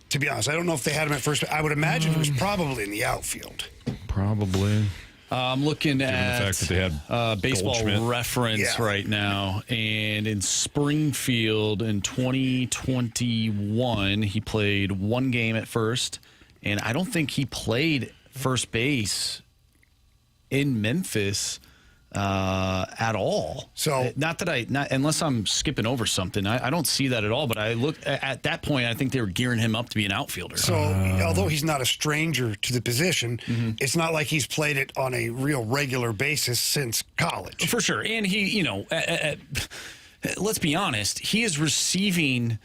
To be honest, I don't know if they had him at first. I would imagine it was probably in the outfield. Probably. I'm looking at the fact that they had Baseball Goldschmidt. Reference right now, and in Springfield in 2021, he played one game at first, and I don't think he played first base in Memphis at all. So not unless I'm skipping over something, I don't see that at all. But I look at that point, I think they were gearing him up to be an outfielder. So although he's not a stranger to the position, it's not like he's played it on a real regular basis since college. For sure. And he, let's be honest, he is receiving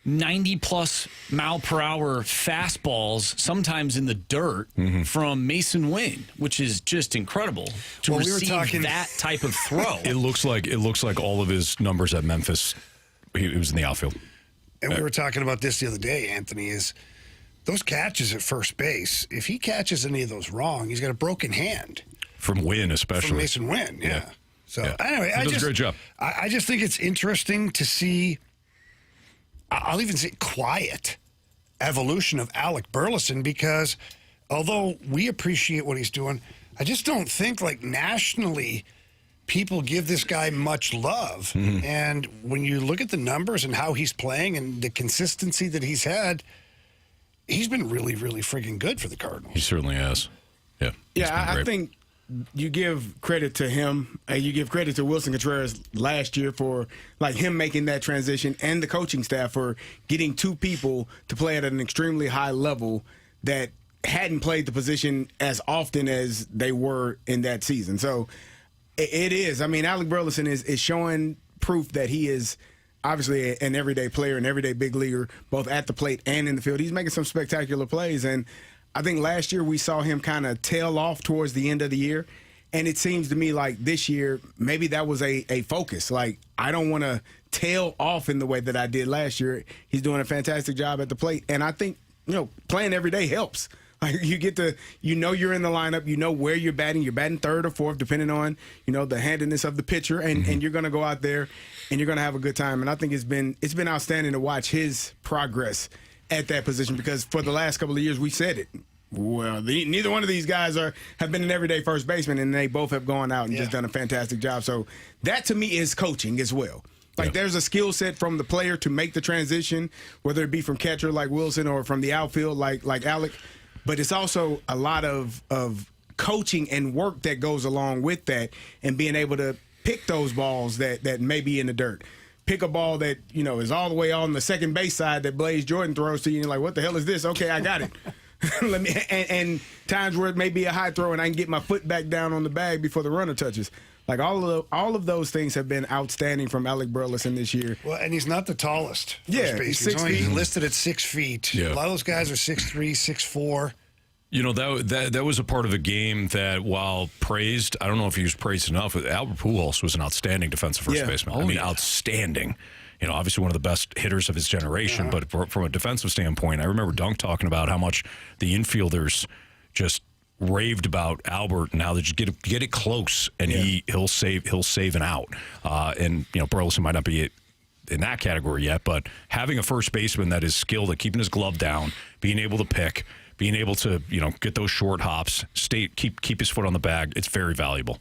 90-plus mile-per-hour fastballs, sometimes in the dirt, from Mason Wynn, which is just incredible to receive that type of throw. It looks like all of his numbers at Memphis, he was in the outfield. And we were talking about this the other day, Anthony, is those catches at first base, if he catches any of those wrong, he's got a broken hand. From Wynn, especially. From Mason Wynn, yeah. So, anyway, he does a great job. I just think it's interesting to see, I'll even say quiet evolution of Alec Burleson, because although we appreciate what he's doing, I just don't think like nationally people give this guy much love. And when you look at the numbers and how he's playing and the consistency that he's had, he's been really, really friggin' good for the Cardinals. He certainly has. Yeah. Yeah, I think you give credit to him. You give credit to Wilson Contreras last year for like him making that transition, and the coaching staff for getting two people to play at an extremely high level that hadn't played the position as often as they were in that season. So it is. I mean, Alec Burleson is showing proof that he is obviously an everyday player, an everyday big leaguer, both at the plate and in the field. He's making some spectacular plays, and I think last year we saw him kind of tail off towards the end of the year, and it seems to me like this year maybe that was a focus. Like, I don't want to tail off in the way that I did last year. He's doing a fantastic job at the plate, and I think, playing every day helps. Like, you get to, you're in the lineup, where you're batting third or fourth, depending on, the handedness of the pitcher, and you're going to go out there and you're going to have a good time. And I think it's been outstanding to watch his progress at that position, because for the last couple of years we said it. Well, neither one of these guys have been an everyday first baseman, and they both have gone out and just done a fantastic job. So that to me is coaching as well. Like, there's a skill set from the player to make the transition, whether it be from catcher like Wilson or from the outfield like Alec. But it's also a lot of coaching and work that goes along with that, and being able to pick those balls that may be in the dirt. Pick a ball that, is all the way on the second base side that Blaze Jordan throws to you, and you're like, what the hell is this? Okay, I got it. and times where it may be a high throw and I can get my foot back down on the bag before the runner touches. Like, all of those things have been outstanding from Alec Burleson this year. Well, and he's not the tallest. Yeah, he's 6 feet. He's listed at 6 feet. Yeah. A lot of those guys are 6'3", 6'4". That was a part of the game that, while praised, I don't know if he was praised enough. Albert Pujols was an outstanding defensive first baseman. Outstanding. Obviously one of the best hitters of his generation, but from a defensive standpoint, I remember Dunk talking about how much the infielders just raved about Albert and how they just get it close, and he'll save an out. And Burleson might not be in that category yet, but having a first baseman that is skilled at keeping his glove down, being able to pick, being able to get those short hops, keep his foot on the bag, it's very valuable.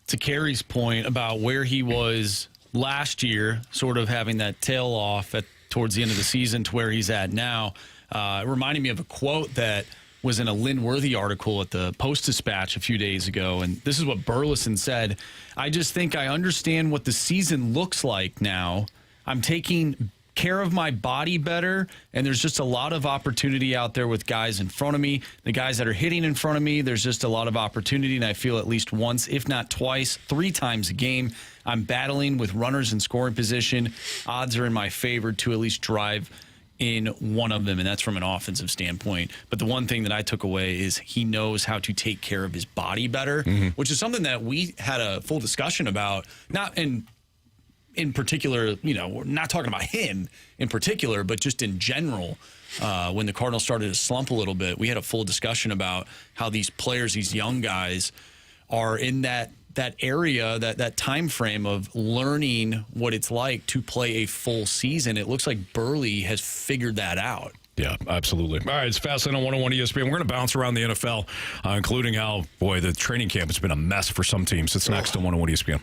To Carey's point about where he was last year, sort of having that tail off towards the end of the season to where he's at now, it reminded me of a quote that was in a Lynn Worthy article at the Post-Dispatch a few days ago, and this is what Burleson said: "I just think I understand what the season looks like now. I'm taking care of my body better, and there's just a lot of opportunity out there with guys in front of me. The guys that are hitting in front of me, there's just a lot of opportunity, and I feel at least once, if not twice, 3 times a game, I'm battling with runners in scoring position. Odds are in my favor to at least drive in one of them," and that's from an offensive standpoint. But the one thing that I took away is he knows how to take care of his body better, which is something that we had a full discussion about, not in particular, we're not talking about him in particular, but just in general. When the Cardinals started to slump a little bit, we had a full discussion about how these players, these young guys, are in that area, that time frame of learning what it's like to play a full season. It looks like Burley has figured that out. Yeah, absolutely. All right, it's Fastlane on 101 ESPN. We're going to bounce around the NFL, including how, the training camp has been a mess for some teams. It's next on 101 ESPN.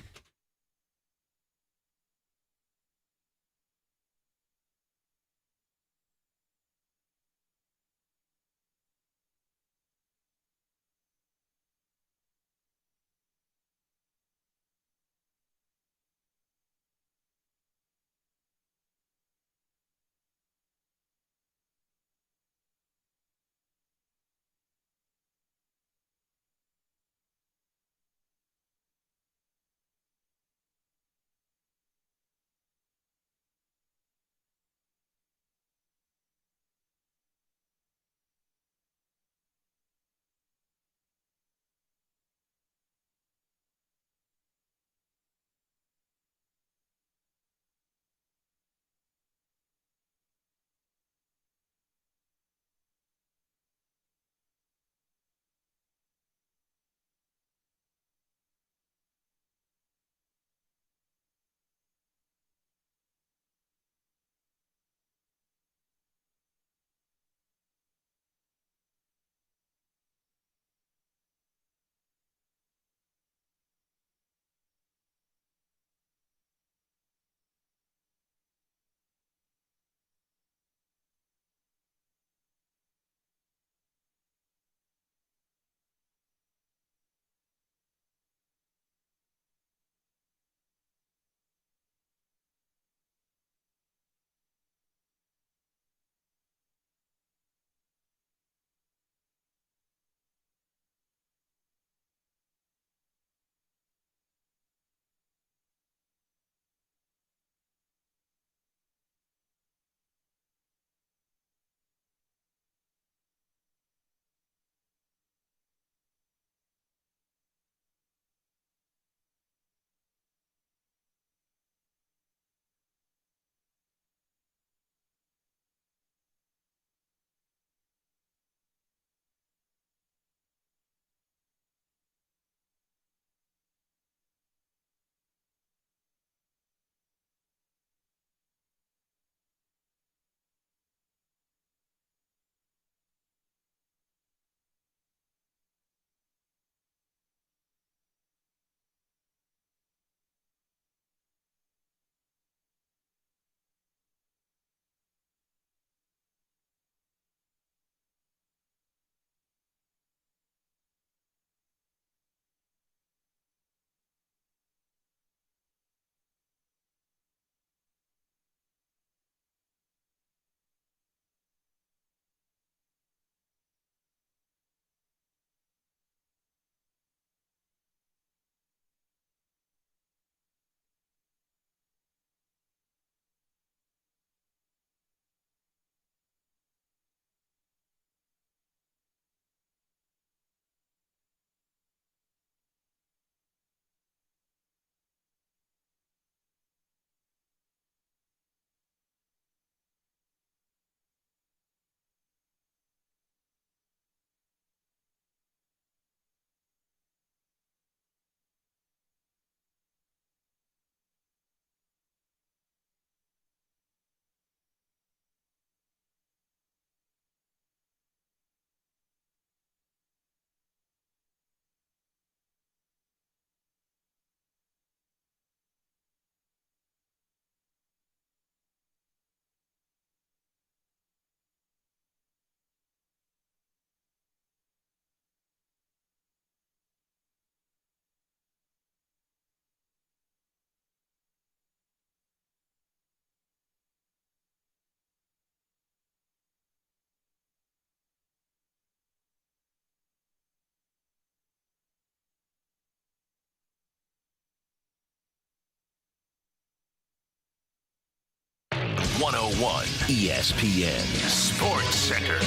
ESPN Sports Center.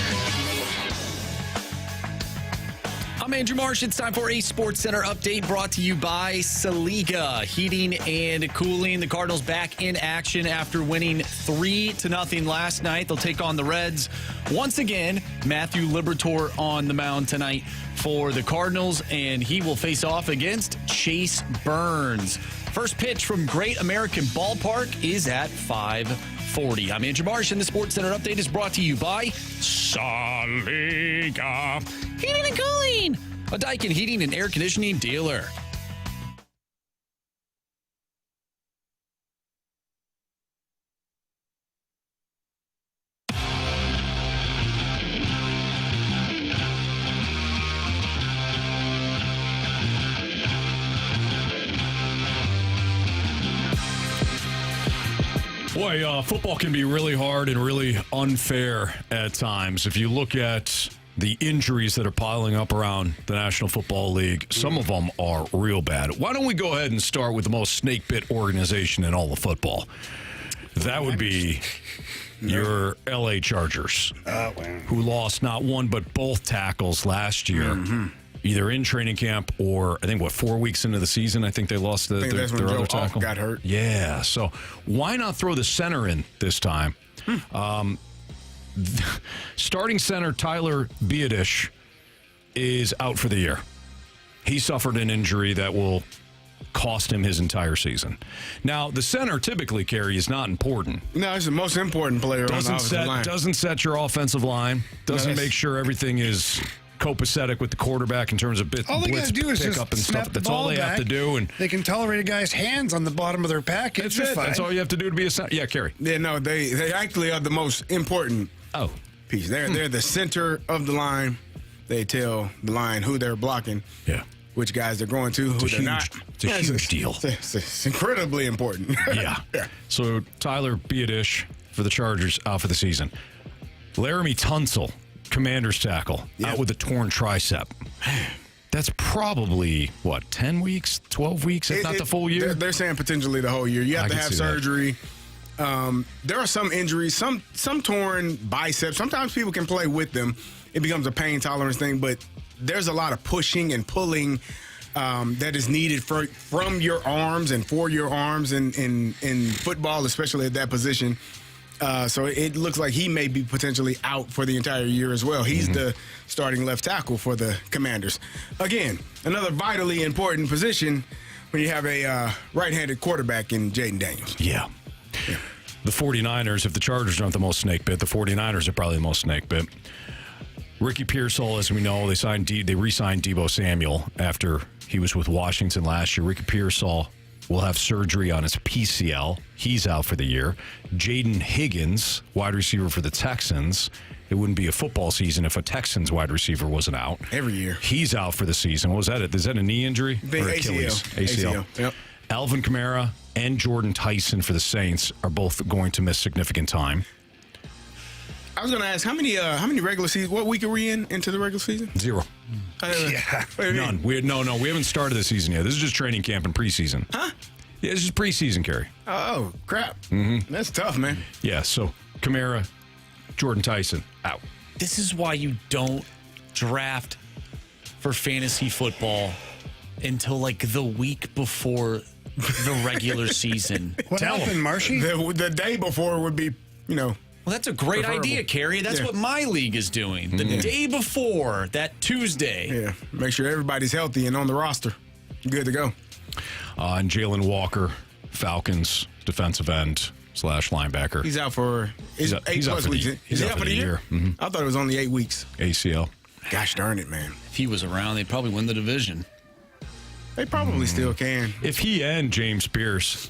I'm Andrew Marsh. It's time for a Sports Center update brought to you by Saliga Heating and Cooling. The Cardinals back in action after winning 3-0 last night. They'll take on the Reds once again. Matthew Liberatore on the mound tonight for the Cardinals, and he will face off against Chase Burns. First pitch from Great American Ballpark is at 5:40. I'm Andrew Marsh, and the Sports Center update is brought to you by Saliga Heating and Cooling, a Daikin heating and air conditioning dealer. Boy, football can be really hard and really unfair at times. If you look at the injuries that are piling up around the National Football League, some of them are real bad. Why don't we go ahead and start with the most snake-bit organization in all of football? That would be your L.A. Chargers, who lost not one but both tackles last year. Either in training camp or, I think, 4 weeks into the season, I think they lost their other tackle. Got hurt. Yeah, so why not throw the center in this time? Starting center Tyler Biadasz is out for the year. He suffered an injury that will cost him his entire season. Now, the center typically, Carey, is not important. No, it's the most important player on the offensive line. Doesn't set your offensive line. Doesn't make sure everything is copacetic with the quarterback in terms of blitz all they gotta do is pick just up and snap stuff. the That's all ball they have back. to do. And they can tolerate a guy's hands on the bottom of their package. That's it. Fine. That's all you have to do to be a center. Yeah, Carey. Yeah, no, they actually are the most important piece. They're the center of the line. They tell the line who they're blocking. Yeah. Which guys they're going to, who they're not. It's a huge deal. It's incredibly important. Yeah. So Tyler Biadasz for the Chargers out for the season. Laramie Tunsil, Commander's tackle, out with a torn tricep. That's probably, 10 weeks, 12 weeks, if not the full year? They're saying potentially the whole year. You have to have surgery. There are some injuries, some torn biceps. Sometimes people can play with them. It becomes a pain tolerance thing, but there's a lot of pushing and pulling that is needed from your arms and for your arms in football, especially at that position. So it looks like he may be potentially out for the entire year as well. He's the starting left tackle for the Commanders. Again, another vitally important position when you have a right-handed quarterback in Jaden Daniels. Yeah. The 49ers, if the Chargers aren't the most snake bit, the 49ers are probably the most snake bit. Ricky Pearsall, as we know, they re-signed Deebo Samuel after he was with Washington last year. Ricky Pearsall will have surgery on his PCL. He's out for the year. Jaden Higgins, wide receiver for the Texans. It wouldn't be a football season if a Texans wide receiver wasn't out. Every year. He's out for the season. What was that? Is that a knee injury? Big or Achilles? ACL. Yep. Alvin Kamara and Jordan Tyson for the Saints are both going to miss significant time. I was going to ask, how many regular season, what week are we into the regular season? 0. None. We haven't started the season yet. This is just training camp and preseason. Huh? Yeah, this is preseason, Carey. Oh, crap. That's tough, man. Yeah, so Kamara, Jordan Tyson, out. This is why you don't draft for fantasy football until the week before the regular season. What happened, Marshy? The day before would be, Well, that's a great preferable idea, Carey. That's what my league is doing. The day before, that Tuesday. Yeah, make sure everybody's healthy and on the roster. Good to go. And Jalen Walker, Falcons defensive end / linebacker. He's out for 8 plus weeks. Is he out for the year? I thought it was only 8 weeks. ACL. Gosh darn it, man. If he was around, they'd probably win the division. They probably still can. If he and James Pierce,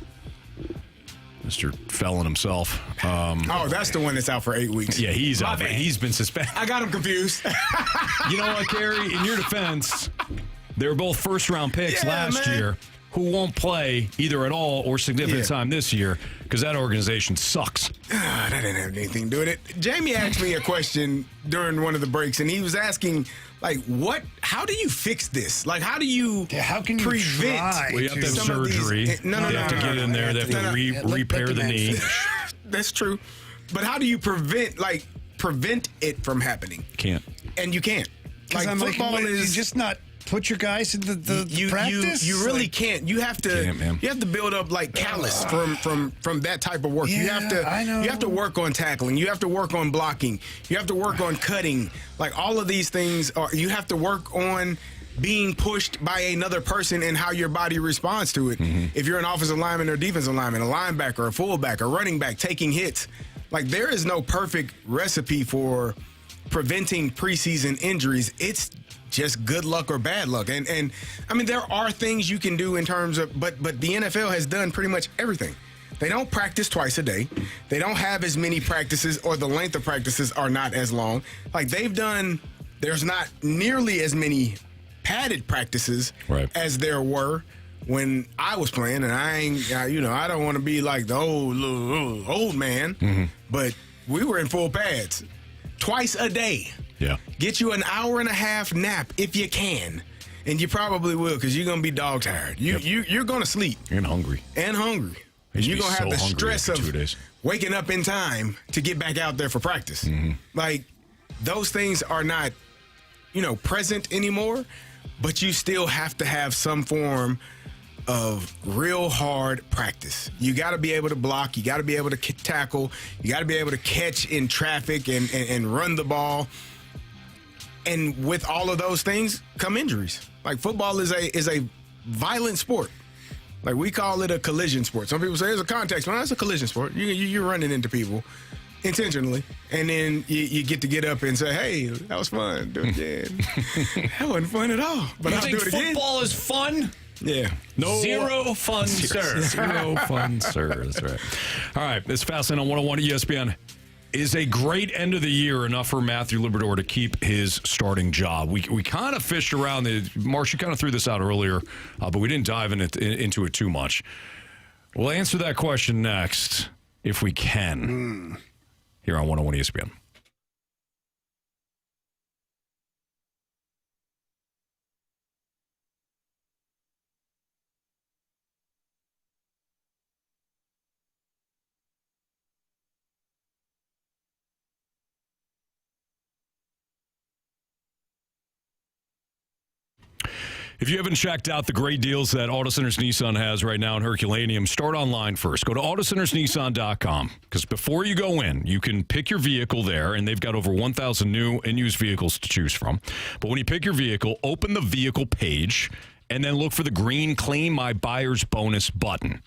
Mr. Felon himself. That's the one that's out for 8 weeks. Yeah, he's out. He's been suspended. I got him confused. You know what, Carey? In your defense, they were both first-round picks last year who won't play either at all or significant time this year because that organization sucks. That didn't have anything to do with it. Jamie asked me a question during one of the breaks, and he was asking, how do you fix this? How do you how can you prevent? Well, you have to have surgery. They have to get in there. They have to repair the knee. That's true. But how do you prevent it from happening? Can't. And you can't. Football is just not put your guys in the practice. You really can't. You have to. You have to build up callus from that type of work. Yeah, you have to. I know. You have to work on tackling. You have to work on blocking. You have to work on cutting. All of these things you have to work on being pushed by another person and how your body responds to it. If you're an offensive lineman or defensive lineman, a linebacker, a fullback, a running back taking hits, like there is no perfect recipe for preventing preseason injuries. It's just good luck or bad luck. And I mean, there are things you can do in terms of, but the NFL has done pretty much everything. They don't practice twice a day. They don't have as many practices, or the length of practices are not as long. Like there's not nearly as many padded practices as there were when I was playing. And I don't want to be like the old man, but we were in full pads twice a day. Yeah. Get you an hour and a half nap if you can. And you probably will, because you're going to be dog tired. You're going to sleep. And hungry. You're going to have the stress of 2 days. waking up in time to get back out there for practice. Like, those things are not, present anymore, but you still have to have some form of real hard practice. You got to be able to block. You got to be able to tackle. You got to be able to catch in traffic and run the ball. And with all of those things come injuries. Like, football is a violent sport. Like, we call it a collision sport. Some people say it's a contact sport. No, it's a collision sport. You're running into people intentionally, and then you get up and say, "Hey, that was fun. Do it again." That wasn't fun at all. But I'll do it again. Football is fun? Yeah. No. Zero fun, sir. Zero fun, sir. That's right. All right. It's Fastlane on 101 ESPN. Is a great end of the year enough for Matthew Liberatore to keep his starting job? We kind of fished around Marsh, you kind of threw this out earlier, but we didn't dive into it too much. We'll answer that question next, if we can, here on 101 ESPN. If you haven't checked out the great deals that Auto Centers Nissan has right now in Herculaneum, start online first. Go to AutoCentersNissan.com, because before you go in, you can pick your vehicle there, and they've got over 1,000 new and used vehicles to choose from. But when you pick your vehicle, open the vehicle page, and then look for the green Claim My Buyer's Bonus button.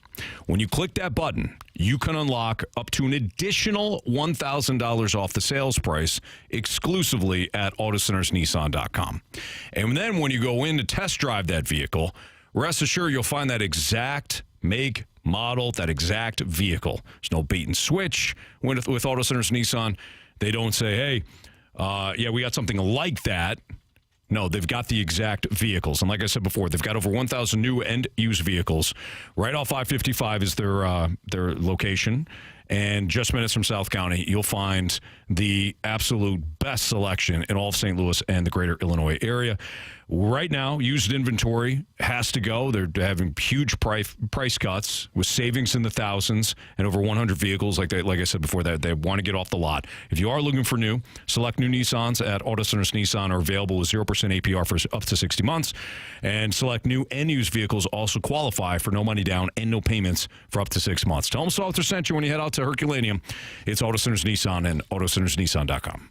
When you click that button, you can unlock up to an additional $1,000 off the sales price exclusively at AutoCentersNissan.com. And then when you go in to test drive that vehicle, rest assured you'll find that exact make, model, that exact vehicle. There's no bait and switch with Auto Centers Nissan. They don't say, hey, we got something like that. No, they've got the exact vehicles. And like I said before, they've got over 1,000 new and used vehicles. Right off I-55 is their location. And just minutes from South County, you'll find the absolute best selection in all of St. Louis and the greater Illinois area. Right now, used inventory has to go. They're having huge price cuts with savings in the thousands and over 100 vehicles. Like I said before, that they want to get off the lot. If you are looking for new, select new Nissans at Auto Centers Nissan are available with 0% APR for up to 60 months. And select new and used vehicles also qualify for no money down and no payments for up to 6 months. Tell them Stalter sent you when you head out to Herculaneum. It's Auto Centers Nissan and AutoCentersNissan.com.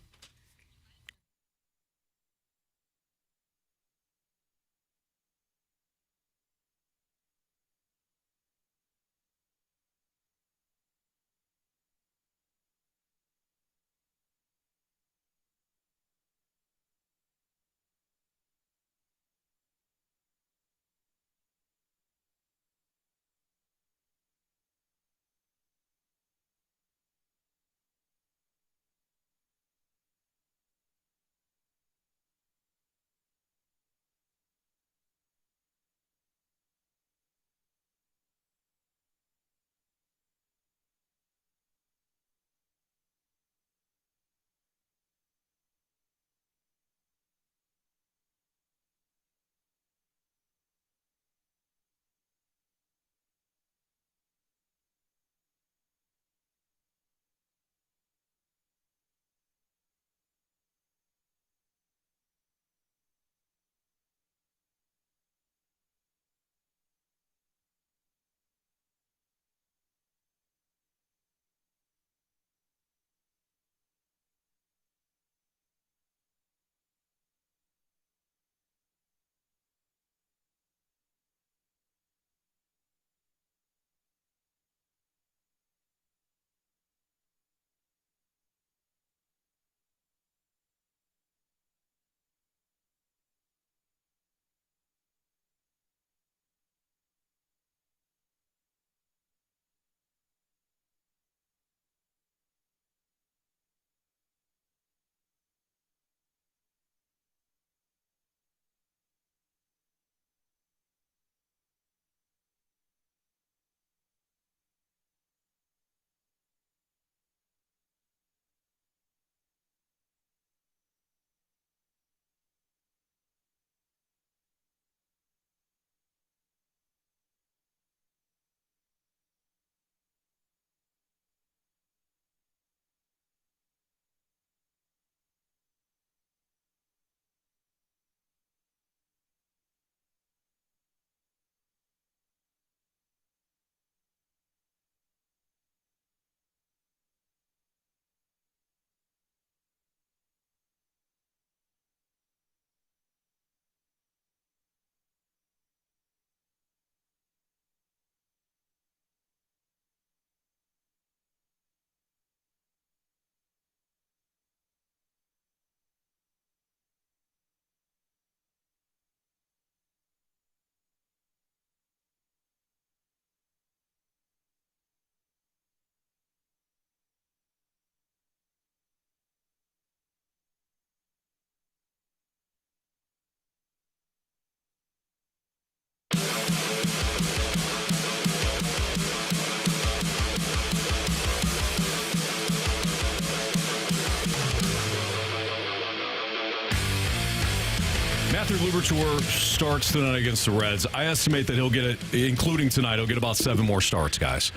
Liberatore starts tonight against the Reds. I estimate that he'll get it, including tonight, he'll get about 7 more starts, guys.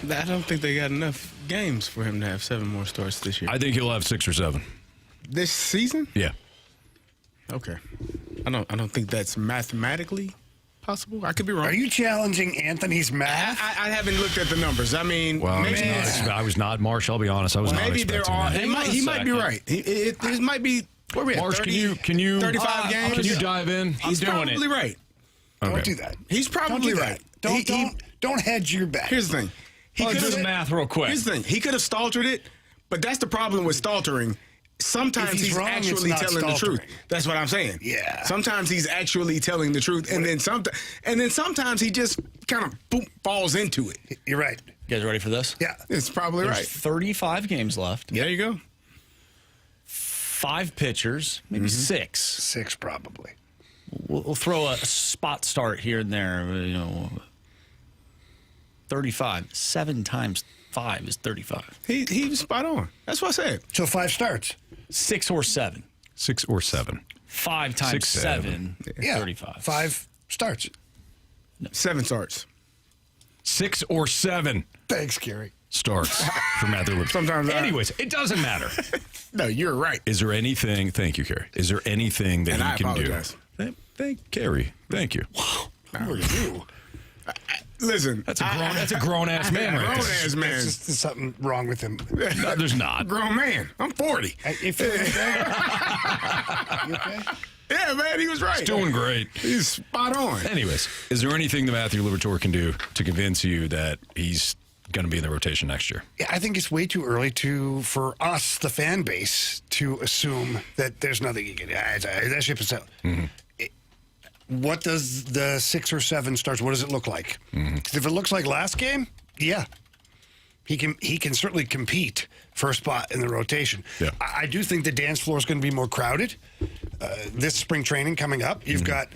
I don't think they got enough games for him to have 7 more starts this year. I think he'll have 6 or 7. This season? Yeah. Okay. I don't think that's mathematically possible. I could be wrong. Are you challenging Anthony's math? I haven't looked at the numbers. I mean, Well, maybe I was not, Marsh, I'll be honest. I was not maybe there expecting are. that. He might be right. It might be. Where are we at? Marsh, 30, can you 35 games? Can you dive in? He's probably right. Okay. Don't do that. He's probably right. Don't hedge your bet. Here's the thing. He do could've- the math real quick. Here's the thing. He could have staltered it, but that's the problem with staltering. Sometimes If he's wrong, actually it's not telling the truth. staltering. That's what I'm saying. Yeah. Sometimes he's actually telling the truth, and then sometimes he just kind of falls into it. You're right. You guys ready for this? Yeah. It's probably There's right. 35 games left. There you go. 5 pitchers, maybe 6. 6 probably. We'll throw a spot start here and there. 35. 7 times 5 is 35. He was spot on. That's what I said. So 5 starts. 6 or 7. 6 or 7. 5 times 6, 7, Yeah. 35. 5 starts. 7 starts. 6 or 7 Thanks, Carey. starts for Matthew Liberatore. Sometimes Anyways, it doesn't matter. No, you're right. Is there anything? Thank you, Carey. Is there anything that And he I can apologize. do? Thank Carey. Thank you. Who are you? Listen, That's a grown ass man right there. Grown-ass man. There's just something wrong with him. No, there's not. Grown man. I'm 40. If you're okay? You okay? Yeah, man, he was right. He's doing great. He's spot on. Anyways, is there anything that Matthew Liberatore can do to convince you that he's going to be in the rotation next year? Yeah, I think it's way too early for us, the fan base, to assume that there's nothing you can do. That ship is sailed. What does the 6 or 7 starts? What does it look like? 'Cause if it looks like last game, yeah, he can certainly compete for a spot in the rotation. Yeah. I do think the dance floor is going to be more crowded this spring training coming up. You got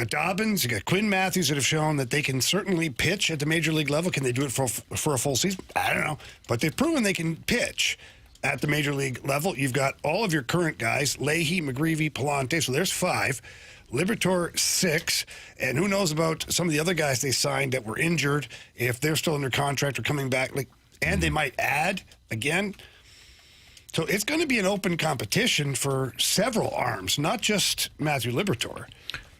Dobbins, you got Quinn Matthews that have shown that they can certainly pitch at the major league level. Can they do it for a full season? I don't know, but they've proven they can pitch at the major league level. You've got all of your current guys: Leahy, McGreevy, Palante. So there's 5. Liberatore 6, and who knows about some of the other guys they signed that were injured, if they're still under contract or coming back, and they might add again. So it's going to be an open competition for several arms, not just Matthew Liberatore.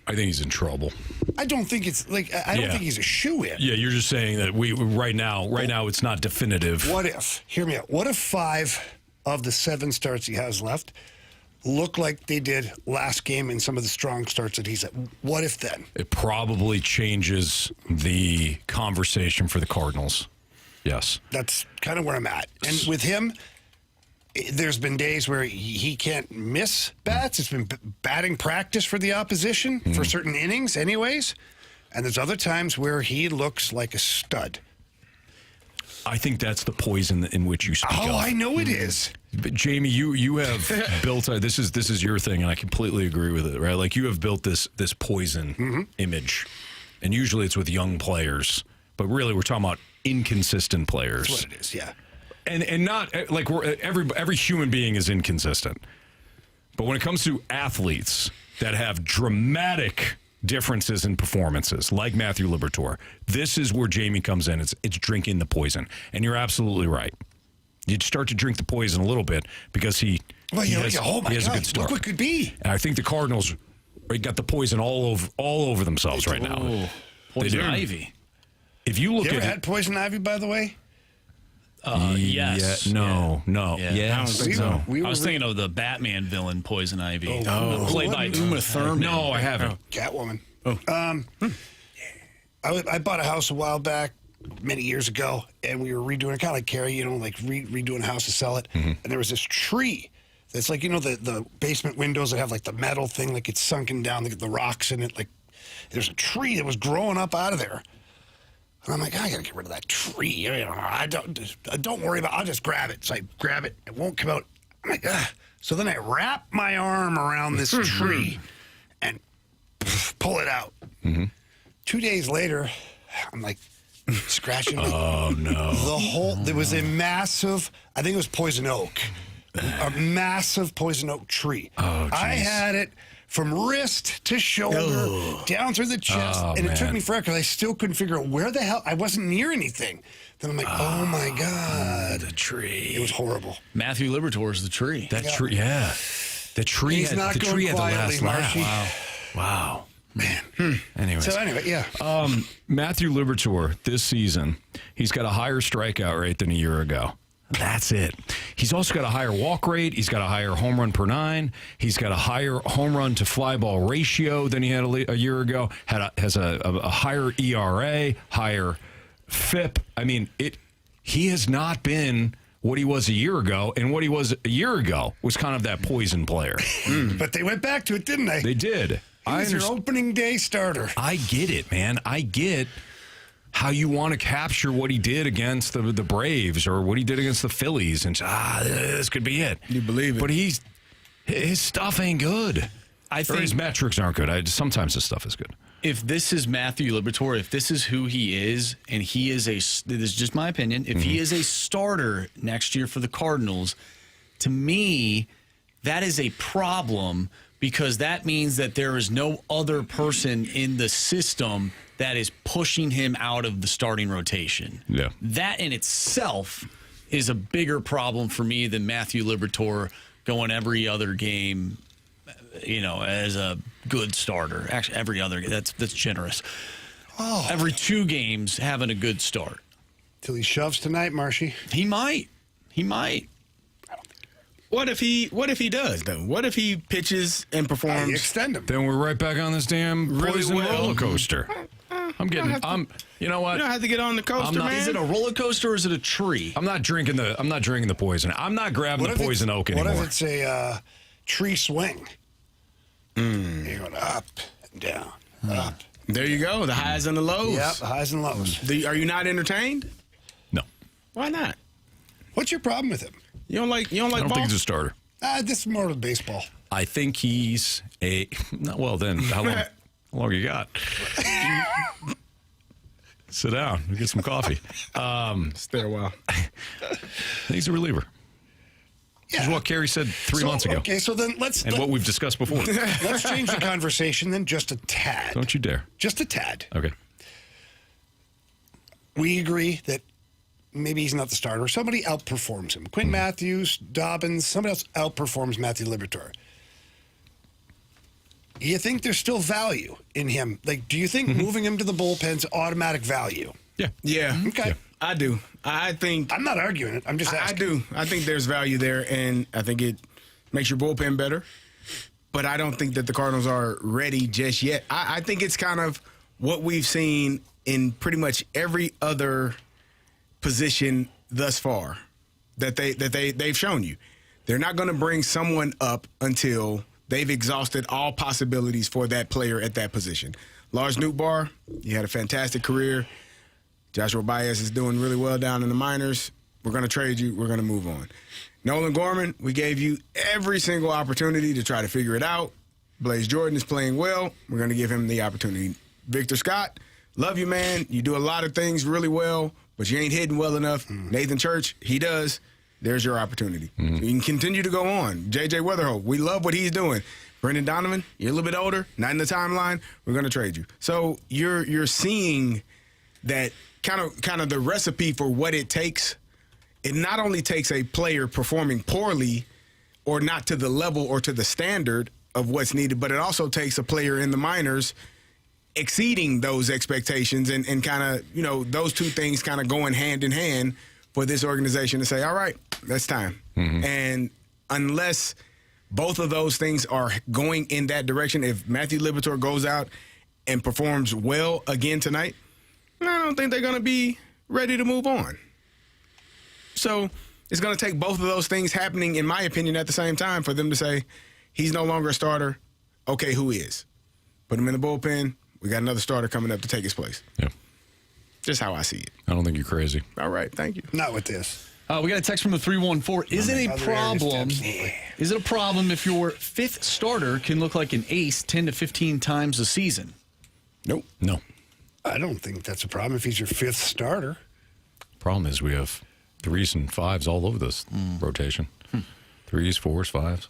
I think he's in trouble. I don't think it's I don't think he's a shoo-in. Yeah, you're just saying that we right now it's not definitive. What if? Hear me out. What if 5 of the 7 starts he has left look like they did last game in some of the strong starts that he's at? What if then? It probably changes the conversation for the Cardinals. Yes. That's kind of where I'm at. And with him, there's been days where he can't miss bats. It's been batting practice for the opposition for certain innings anyways. And there's other times where he looks like a stud. I think that's the poison in which you speak of. Oh, I know it is. But Jamie, you have built this is your thing, and I completely agree with it. Right, like you have built this poison image, and usually it's with young players, but really we're talking about inconsistent players. That's what it is, yeah. And not like every human being is inconsistent, but when it comes to athletes that have dramatic differences in performances, like Matthew Liberatore, this is where Jamie comes in. It's drinking the poison, and you're absolutely right. You'd start to drink the poison a little bit because he has oh my a God, good start. look what could be. And I think the Cardinals got the poison all over themselves right now. Oh, poison ivy. If you look You ever at had poison ivy, by the way? Yes. Yeah, no. Yeah. Yes. I No. was thinking of the Batman villain Poison Ivy. Oh, played by Uma Thurman. No, I haven't. Catwoman. I bought a house a while back, many years ago, and we were redoing it, kind of like Carey, redoing a house to sell it. And there was this tree that's like, the basement windows that have like the metal thing, like it's sunken down, the rocks in it. Like there's a tree that was growing up out of there. And I'm like, I got to get rid of that tree. Don't worry about it. I'll just grab it. So I grab it. It won't come out. I'm like, ugh. So then I wrap my arm around this tree and pull it out. 2 days later, I'm like scratching. Oh, no. There was a massive, I think it was poison oak, a massive poison oak tree. Oh, geez. I had it from wrist to shoulder, down through the chest. And it took me forever because I still couldn't figure out where the hell. I wasn't near anything. Then I'm like, oh my God. The tree. It was horrible. Matthew Liberatore is the tree. That tree, yeah. The tree He's not going quietly, Marshy. Wow. Man. Anyway. So anyway, yeah. Matthew Liberatore this season, he's got a higher strikeout rate than a year ago. That's it. He's also got a higher walk rate. He's got a higher home run per 9. He's got a higher home run to fly ball ratio than he had a year ago. Has a higher ERA, higher FIP. I mean, he has not been what he was a year ago, and what he was a year ago was kind of that poison player. But they went back to it, didn't they? They did. He was your opening day starter. I get it, man. I get how you want to capture what he did against the Braves or what he did against the Phillies, and this could be it. You believe it. But his stuff ain't good. I think his metrics aren't good. Sometimes his stuff is good. If this is Matthew Liberatore, if this is who he is, and he is this is just my opinion, if he is a starter next year for the Cardinals, to me, that is a problem because that means that there is no other person in the system that is pushing him out of the starting rotation. Yeah. That in itself is a bigger problem for me than Matthew Liberatore going every other game, as a good starter. Actually, every other that's generous. Every 2 games having a good start. Till he shoves tonight, Marshy. He might. What if he does though? What if he pitches and performs? Extend him. Then we're right back on this damn poison roller coaster. You know what? You don't have to get on the coaster, man. Is it a roller coaster or is it a tree? I'm not drinking the poison. I'm not grabbing the poison oak anymore. What if it's a tree swing? You're going up and down, up. There you go. The highs and the lows. Yep, the highs and lows. Are you not entertained? No. Why not? What's your problem with him? You don't like I don't ball? think he's a starter. This is more of baseball. I think he's well, then, how long you got? Sit down. We'll get some coffee. Stay a while. He's a reliever. Yeah. This is what Carey said 3 months ago. Okay, so then what we've discussed before. Let's change the conversation then just a tad. Don't you dare. Just a tad. Okay. We agree that maybe he's not the starter. Somebody outperforms him. Quinn Matthews, Dobbins, somebody else outperforms Matthew Liberatore. You think there's still value in him? Like, do you think moving him to the bullpen's automatic value? Yeah. Yeah. Okay. Yeah. I do. I think... I'm not arguing it. I'm just asking. I do. I think there's value there, and I think it makes your bullpen better. But I don't think that the Cardinals are ready just yet. I think it's kind of what we've seen in pretty much every other position thus far that they've shown you. They're not going to bring someone up until they've exhausted all possibilities for that player at that position. Lars Nootbaar, he had a fantastic career. Joshua Baez is doing really well down in the minors. We're going to trade you. We're going to move on. Nolan Gorman, we gave you every single opportunity to try to figure it out. Blaze Jordan is playing well. We're going to give him the opportunity. Victor Scott, love you, man. You do a lot of things really well, but you ain't hitting well enough. Nathan Church, he does. There's your opportunity. So you can continue to go on. J.J. Weatherholt, we love what he's doing. Brendan Donovan, you're a little bit older, not in the timeline. We're going to trade you. So you're seeing that kind of the recipe for what it takes. It not only takes a player performing poorly or not to the level or to the standard of what's needed, but it also takes a player in the minors exceeding those expectations and kind of, those two things kind of going hand in hand for this organization to say, all right, that's time. And unless both of those things are going in that direction, if Matthew Liberatore goes out and performs well again tonight, I don't think they're going to be ready to move on. So it's going to take both of those things happening, in my opinion, at the same time for them to say, he's no longer a starter. Okay, who is? Put him in the bullpen. We got another starter coming up to take his place. Yeah. Just how I see it. I don't think you're crazy. All right, thank you. Not with this. We got a text from the 314. Is it a problem? Is it a problem if your fifth starter can look like an ace 10 to 15 times a season? Nope. No. I don't think that's a problem if he's your fifth starter. Problem is we have 3s and 5s all over this rotation. 3s, 4s, 5s.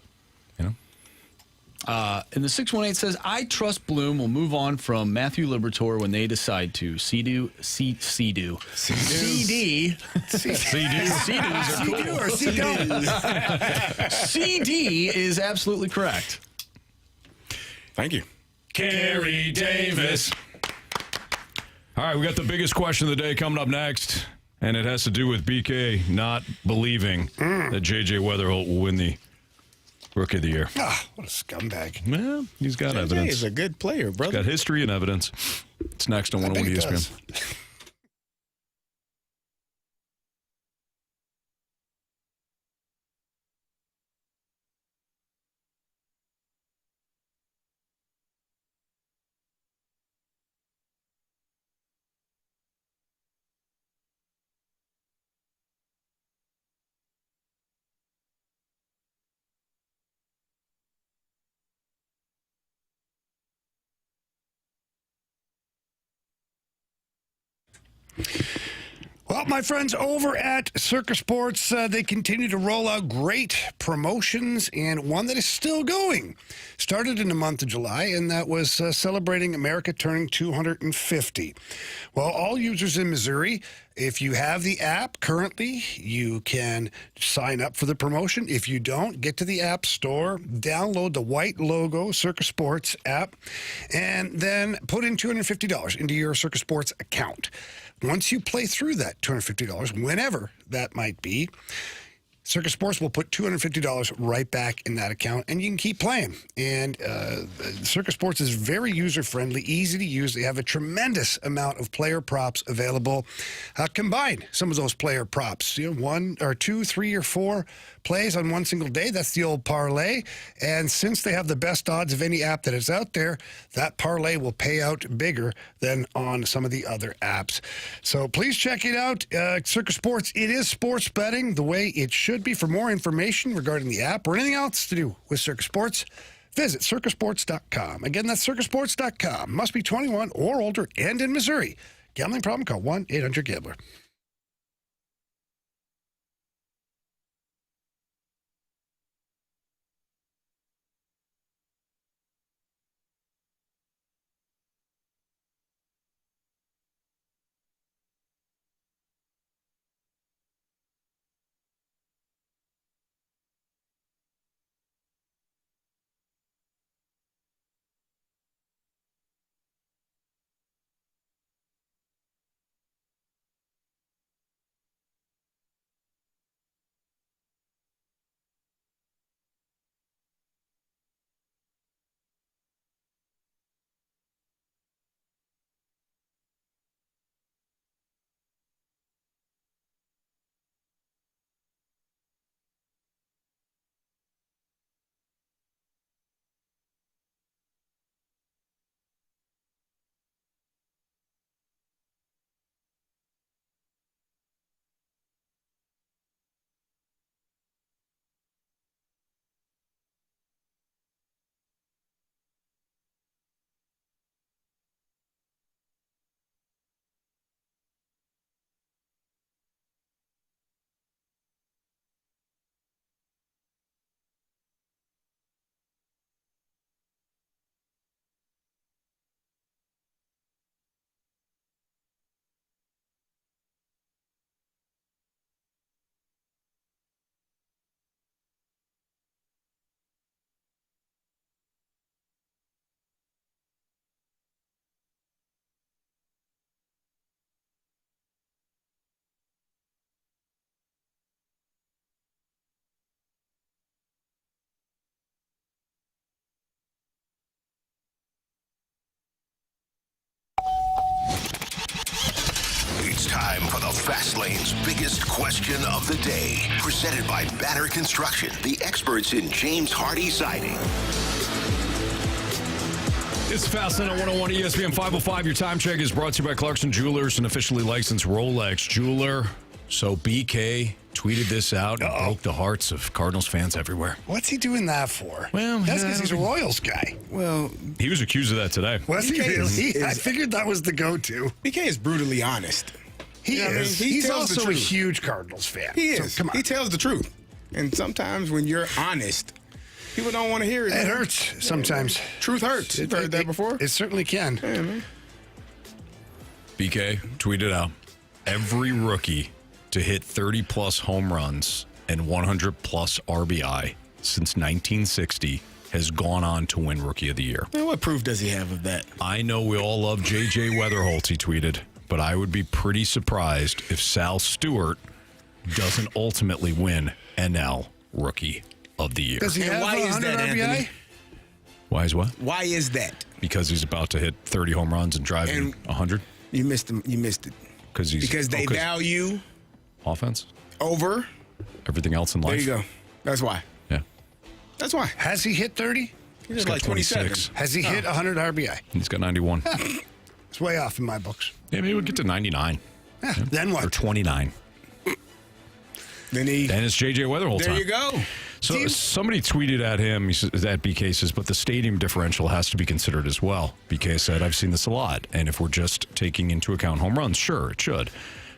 And the 618 says, I trust Bloom will move on from Matthew Liberatore when they decide to. CD. CD is absolutely correct. Thank you. Carey Davis. All right, we got the biggest question of the day coming up next, and it has to do with BK not believing that J.J. Weatherholt will win the Rookie of the Year. Ah, what a scumbag. Well, he's got evidence. He's a good player, brother. He's got history and evidence. It's next on 101 ESPN. Well, my friends over at Circus Sports, they continue to roll out great promotions, and one that is still going. Started in the month of July, and that was celebrating America turning 250. Well, all users in Missouri, if you have the app currently, you can sign up for the promotion. If you don't, get to the App Store, download the white logo Circus Sports app, and then put in $250 into your Circus Sports account. Once you play through that $250, whenever that might be, Circus Sports will put $250 right back in that account, and you can keep playing. And Circus Sports is very user-friendly, easy to use. They have a tremendous amount of player props available. Combine some of those player props, 1 or 2, 3 or 4 plays on one single day. That's the old parlay. And since they have the best odds of any app that is out there, that parlay will pay out bigger than on some of the other apps. So please check it out. Circus Sports, it is sports betting the way it should be. For more information regarding the app or anything else to do with Circus Sports, visit circusports.com. Again, that's circusports.com. Must be 21 or older and in Missouri. Gambling problem? Call 1-800-GAMBLER. It's time for the Fast Lane's biggest question of the day. Presented by Banner Construction, the experts in James Hardy siding. It's Fast Lane on 101 ESPN 505. Your time check is brought to you by Clarkson Jewelers, an officially licensed Rolex jeweler. So BK tweeted this out and broke the hearts of Cardinals fans everywhere. What's he doing that for? Well, that's because he's a Royals guy. Well, he was accused of that today. Was he really? I figured that was the go-to. BK is brutally honest. He is. He's also a huge Cardinals fan. He is. So, come on. He tells the truth. And sometimes when you're honest, People don't want to hear it. It hurts sometimes. Truth hurts. You've heard that before? It certainly can. Yeah, man. BK tweeted out, every rookie to hit 30-plus home runs and 100-plus RBI since 1960 has gone on to win Rookie of the Year. Man, what proof does he have of that? I know we all love J.J. Weatherholt, he tweeted, but I would be pretty surprised if Sal Stewart doesn't ultimately win NL Rookie of the Year. Does he have why is 100 that, RBI? Anthony? Why is what? Why is that? Because he's about to hit 30 home runs and drive in 100? You missed him. You missed it. Because they value offense over everything else in life. There you go. That's why. Yeah. That's why. Has he hit 30? He's like 27. Has he hit 100 RBI? He's got 91. It's way off in my books. Yeah, maybe we'll get to 99. Yeah, then what? Or 29. Then it's J.J. Weatherholt There time. you go. So somebody tweeted at him, he says, that BK says, but the stadium differential has to be considered as well. BK said, I've seen this a lot. And if we're just taking into account home runs, sure, it should.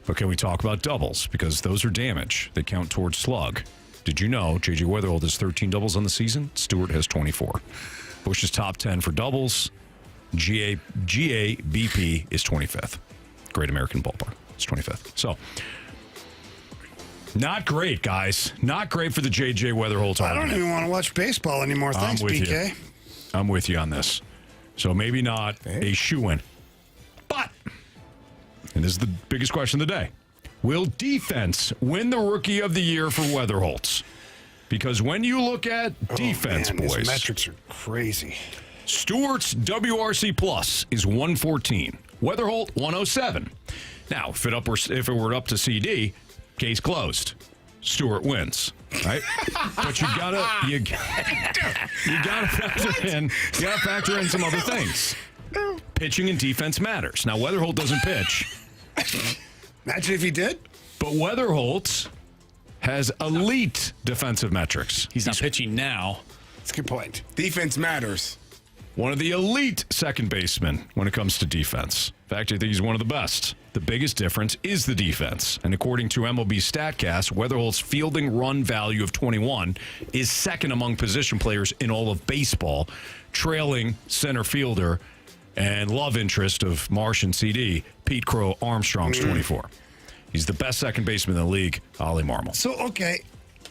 But can we talk about doubles? Because those are damage. They count towards slug. Did you know J.J. Weatherholt has 13 doubles on the season? Stewart has 24. Bush is top 10 for doubles. GABP is 25th. Great American Ballpark. It's 25th. So, not great, guys. Not great for the J.J. Weatherholt I argument. don't even want to watch baseball anymore. Thanks, BK. I'm with you on this. So maybe not a shoo-in. But, and this is the biggest question of the day, will defense win the Rookie of the Year for Weatherholtz? Because when you look at defense, boys, his metrics are crazy. Stewart's WRC plus is 114. Weatherholt 107. Now, if it were up to CD, case closed. Stewart wins, right? But you gotta factor in some other things. Pitching and defense matters. Now, Weatherholt doesn't pitch. Imagine if he did. But Weatherholt has elite defensive metrics. He's not pitching now. That's a good point. Defense matters. One of the elite second basemen when it comes to defense. In fact, I think he's one of the best. The biggest difference is the defense. And according to MLB StatCast, Weatherholt's fielding run value of 21 is second among position players in all of baseball, trailing center fielder and love interest of Marsh and CD, Pete Crow Armstrong's 24. He's the best second baseman in the league, Ollie Marmol. So, okay,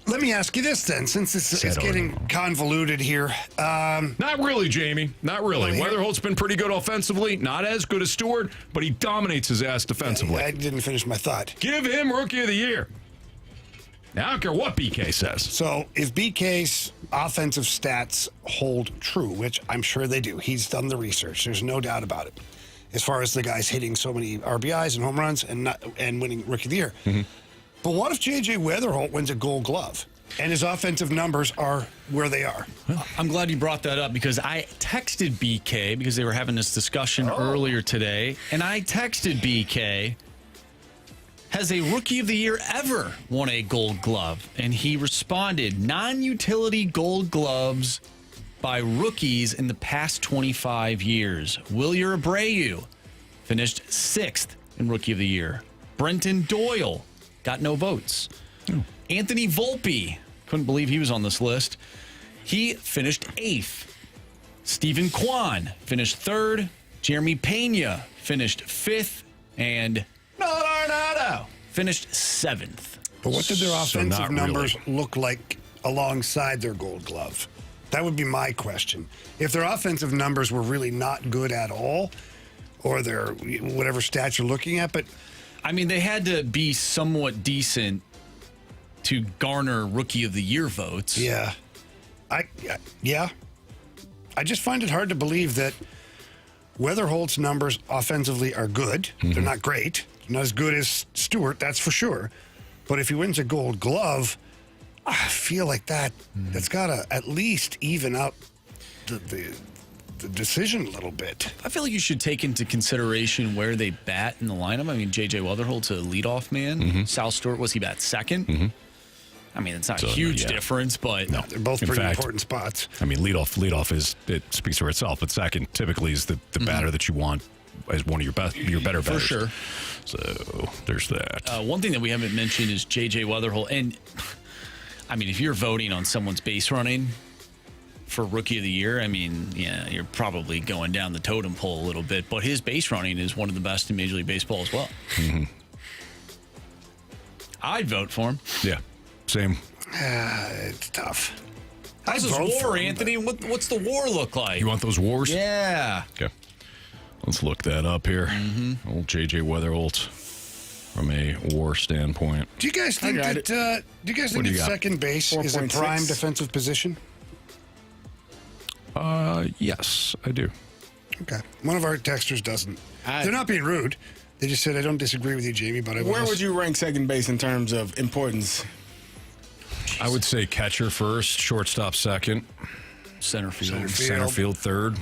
let me ask you this then, since it's getting convoluted here. Not really, Jamie. Not really. Weatherholt's been pretty good offensively. Not as good as Stewart, but he dominates his ass defensively. I didn't finish my thought. Give him Rookie of the Year. Now, I don't care what BK says. So, if BK's offensive stats hold true, which I'm sure they do, he's done the research. There's no doubt about it. As far as the guys hitting so many RBIs and home runs and winning Rookie of the Year. Mm-hmm. But what if J.J. Weatherholt wins a Gold Glove and his offensive numbers are where they are? I'm glad you brought that up because I texted BK because they were having this discussion earlier today, and I texted BK, has a Rookie of the Year ever won a Gold Glove? And he responded, non-utility Gold Gloves by rookies in the past 25 years. Wilyer Abreu finished 6th in Rookie of the Year. Brenton Doyle got no votes. Anthony Volpe, couldn't believe he was on this list. He finished 8th. Stephen Kwan finished 3rd. Jeremy Pena finished 5th. And Arenado finished 7th. But what did their offensive numbers look like alongside their Gold Glove? That would be my question. If their offensive numbers were really not good at all, or their whatever stats you're looking at, but I mean, they had to be somewhat decent to garner Rookie of the Year votes. Yeah. I just find it hard to believe that Weatherholt's numbers offensively are good. Mm-hmm. They're not great. Not as good as Stewart, that's for sure. But if he wins a Gold Glove, I feel like that's got to at least even out the decision a little bit. I feel like you should take into consideration where they bat in the lineup. I mean, J.J. Weatherholt's a leadoff man. Mm-hmm. Sal Stewart, was he bat second? Mm-hmm. I mean, it's not a huge difference, but no, they're both pretty important spots. I mean, leadoff it speaks for itself, but second typically is the batter that you want as one of your better batters. For sure. So there's that. One thing that we haven't mentioned is J.J. Weatherholt. And, I mean, if you're voting on someone's base running, for Rookie of the Year, I mean, yeah, you're probably going down the totem pole a little bit, but his base running is one of the best in Major League Baseball as well. Mm-hmm. I'd vote for him. Yeah, same. It's tough. How's this war, Anthony? What's the war look like? You want those wars? Yeah. Okay. Let's look that up here. Mm-hmm. Old J.J. Weatherholt from a war standpoint. Do you guys think that second base is a prime defensive position? Yes, I do. Okay. One of our texters doesn't. They're not being rude. They just said, I don't disagree with you, Jamie, but I will. Where would you rank second base in terms of importance? I would say catcher first, shortstop second, center field third,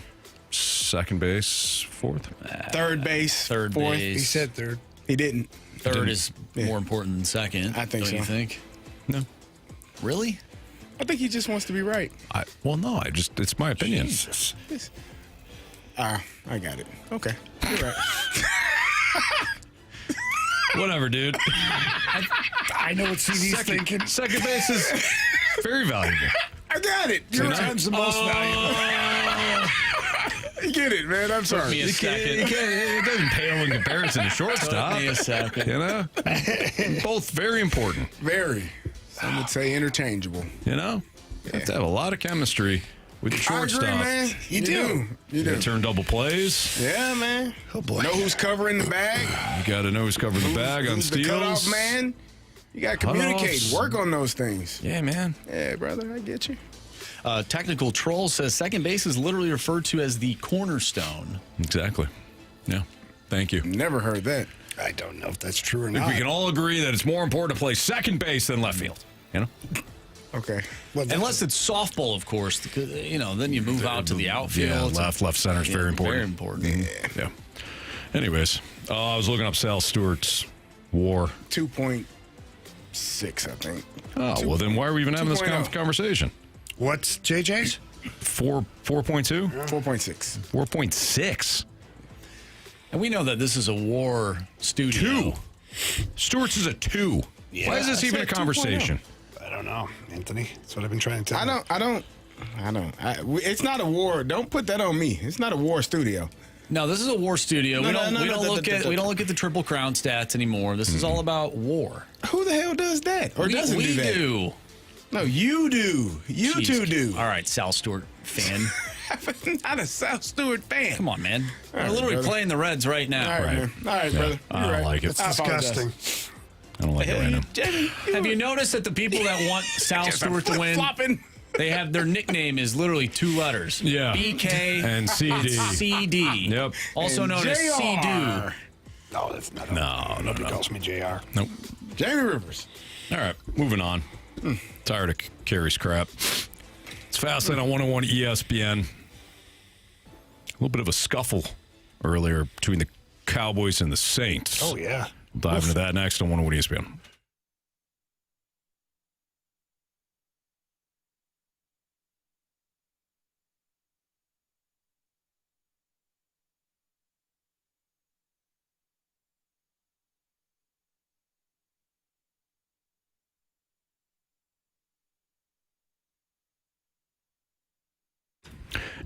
second base fourth, third base fourth. Base. He said third. He didn't. Third is more important than second. I think don't so. You think? No. Really? I think he just wants to be right. No, it's my opinion. Jesus. I got it. Okay. You're right. Whatever, dude. I know what CD's thinking. Second base is very valuable. I got it. Your time's the most valuable. You get it, man. I'm sorry. Took me a second. It doesn't pale in comparison to shortstop. Took me a second. You know? Both very important. Very. Some would say interchangeable. You know? You have to have a lot of chemistry with the shortstop. I agree, man. You do. You got to turn double plays. Yeah, man. Oh, boy. Know who's covering the bag. You got to know who's covering the bag on Who's steals. the cutoff man. You got to communicate. Cutoffs. Work on those things. Yeah, man. Yeah, brother. I get you. Technical Troll says second base is literally referred to as the cornerstone. Exactly. Yeah. Thank you. Never heard that. I don't know if that's true or I think not. we can all agree that it's more important to play second base than left field. You know? Okay. Well, Unless it's softball, of course. You know, then you move out to the outfield. Yeah, left center is very important. Very important. Yeah. Anyways, I was looking up Sal Stewart's WAR. 2.6, I think. Oh, well, then why are we even having this 2.0. conversation? What's JJ's? 4.2? 4.6. 4.6. And we know that this is a war studio. 2. Stewart's is a 2. Yeah, why is this even a conversation? I don't know, Anthony. That's what I've been trying to tell you. I don't. It's not a war. Don't put that on me. It's not a war studio. No, this is a war studio. We don't look at the Triple Crown stats anymore. This is all about war. Who the hell does that? Or doesn't do that? We do. No, you do. You two do. All right, Sal Stewart fan. Not a Sal Stewart fan. Come on, man. All We're literally brother. playing the Reds right now. All right, man. All right, brother. I You're don't right. like it. It's I apologize. disgusting. I don't like it right now. Jamie, Have you noticed that the people that want Sal Stewart to win, they have their nickname is literally 2 letters. Yeah. BK and CD. CD. Yep. Also And known as JR. C-Do. No, that's not. Nobody calls me JR. Nope. Jamie Rivers. All right, moving on. Tired of Carey's crap. It's Fastlane on 101 ESPN. A little bit of a scuffle earlier between the Cowboys and the Saints. Oh, yeah. We'll dive into that next on 101 ESPN.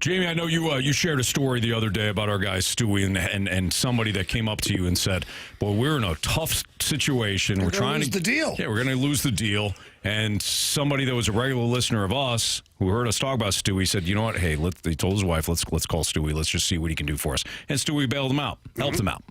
Jamie, I know you shared a story the other day about our guy Stewie and somebody that came up to you and said, "Boy, we're in a tough situation. We're trying to lose the deal. Yeah, we're going to lose the deal." And somebody that was a regular listener of us who heard us talk about Stewie said, "You know what? Hey, he told his wife, let's call Stewie. Let's just see what he can do for us." And Stewie bailed him out, helped him out.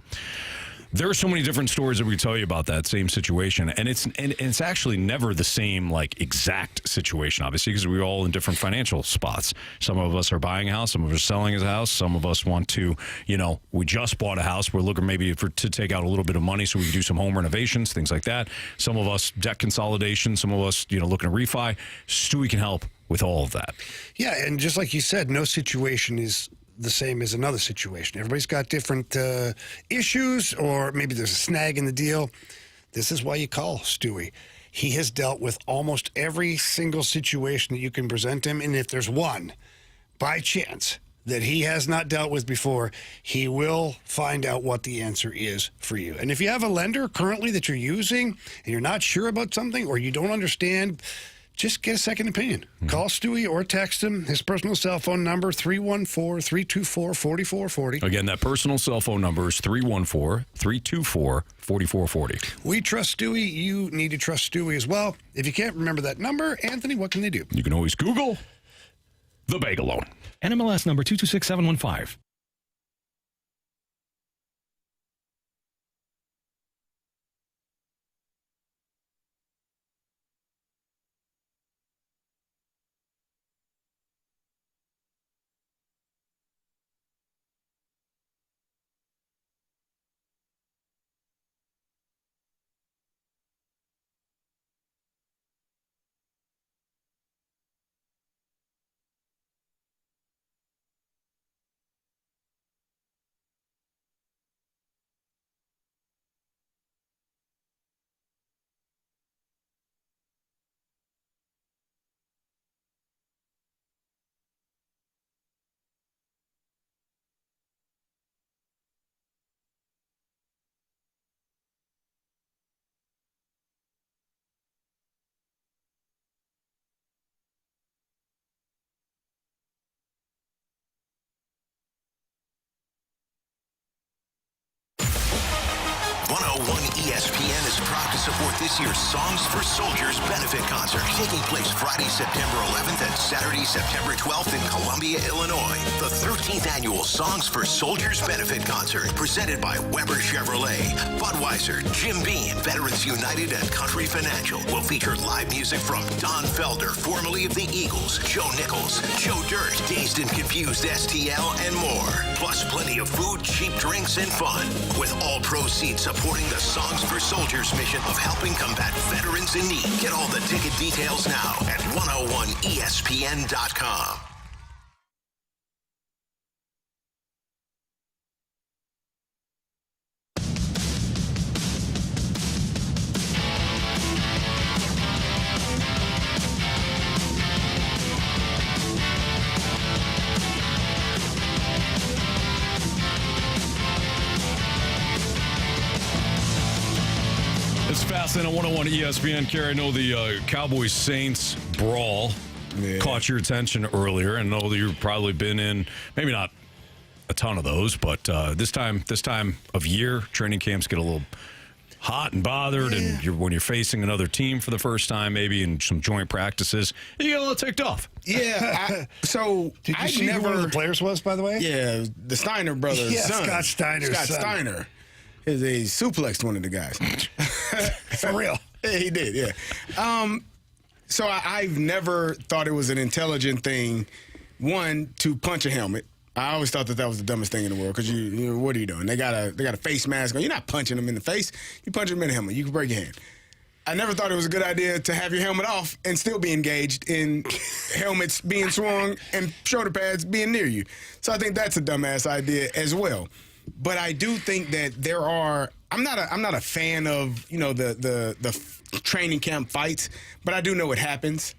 There are so many different stories that we can tell you about that same situation, and it's actually never the same exact situation, obviously, because we're all in different financial spots. Some of us are buying a house, some of us are selling a house, some of us want to, we just bought a house, we're looking maybe to take out a little bit of money so we can do some home renovations, things like that. Some of us debt consolidation, some of us looking to refi. Stewie can help with all of that. Yeah, and just like you said, no situation is the same as another situation. Everybody's got different issues, or maybe there's a snag in the deal. This is why you call Stewie. He has dealt with almost every single situation that you can present him, and if there's one, by chance, that he has not dealt with before, he will find out what the answer is for you. And if you have a lender currently that you're using, and you're not sure about something, or you don't understand, just get a second opinion. Call Stewie or text him. His personal cell phone number, 314-324-4440. Again, that personal cell phone number is 314-324-4440. We trust Stewie. You need to trust Stewie as well. If you can't remember that number, Anthony, what can they do? You can always Google the Bagel Loan. NMLS number 226715. ESPN is proud to support this year's Songs for Soldiers benefit concert, taking place Friday, September 11th and Saturday, September 12th in Columbia, Illinois. The 13th annual Songs for Soldiers benefit concert, presented by Weber Chevrolet, Budweiser, Jim Beam, Veterans United, and Country Financial, will feature live music from Don Felder, formerly of the Eagles, Joe Nichols, Joe Dirt, Dazed and Confused STL, and more. Plus plenty of food, cheap drinks, and fun, with all proceeds supporting the Songs for Soldiers mission of helping combat veterans in need. Get all the ticket details now at 101ESPN.com. It's fascinating on 101 ESPN. Carey, I know the Cowboys-Saints brawl caught your attention earlier. I know that you've probably been in, maybe not a ton of those, but this time of year, training camps get a little hot and bothered, and when you're facing another team for the first time, maybe in some joint practices, you get a little ticked off. Yeah. Did you see who one of the players was, by the way? Yeah, the Steiner brothers' son. Scott Steiner's son. Scott Steiner. He suplexed one of the guys. For real. Yeah, he did, yeah. So I've never thought it was an intelligent thing, one, to punch a helmet. I always thought that was the dumbest thing in the world because you what are you doing? They got a face mask on. You're not punching them in the face. You punch them in the helmet. You can break your hand. I never thought it was a good idea to have your helmet off and still be engaged in helmets being swung and shoulder pads being near you. So I think that's a dumbass idea as well. But I do think that there are. I'm not a fan of the training camp fights, but I do know it happens.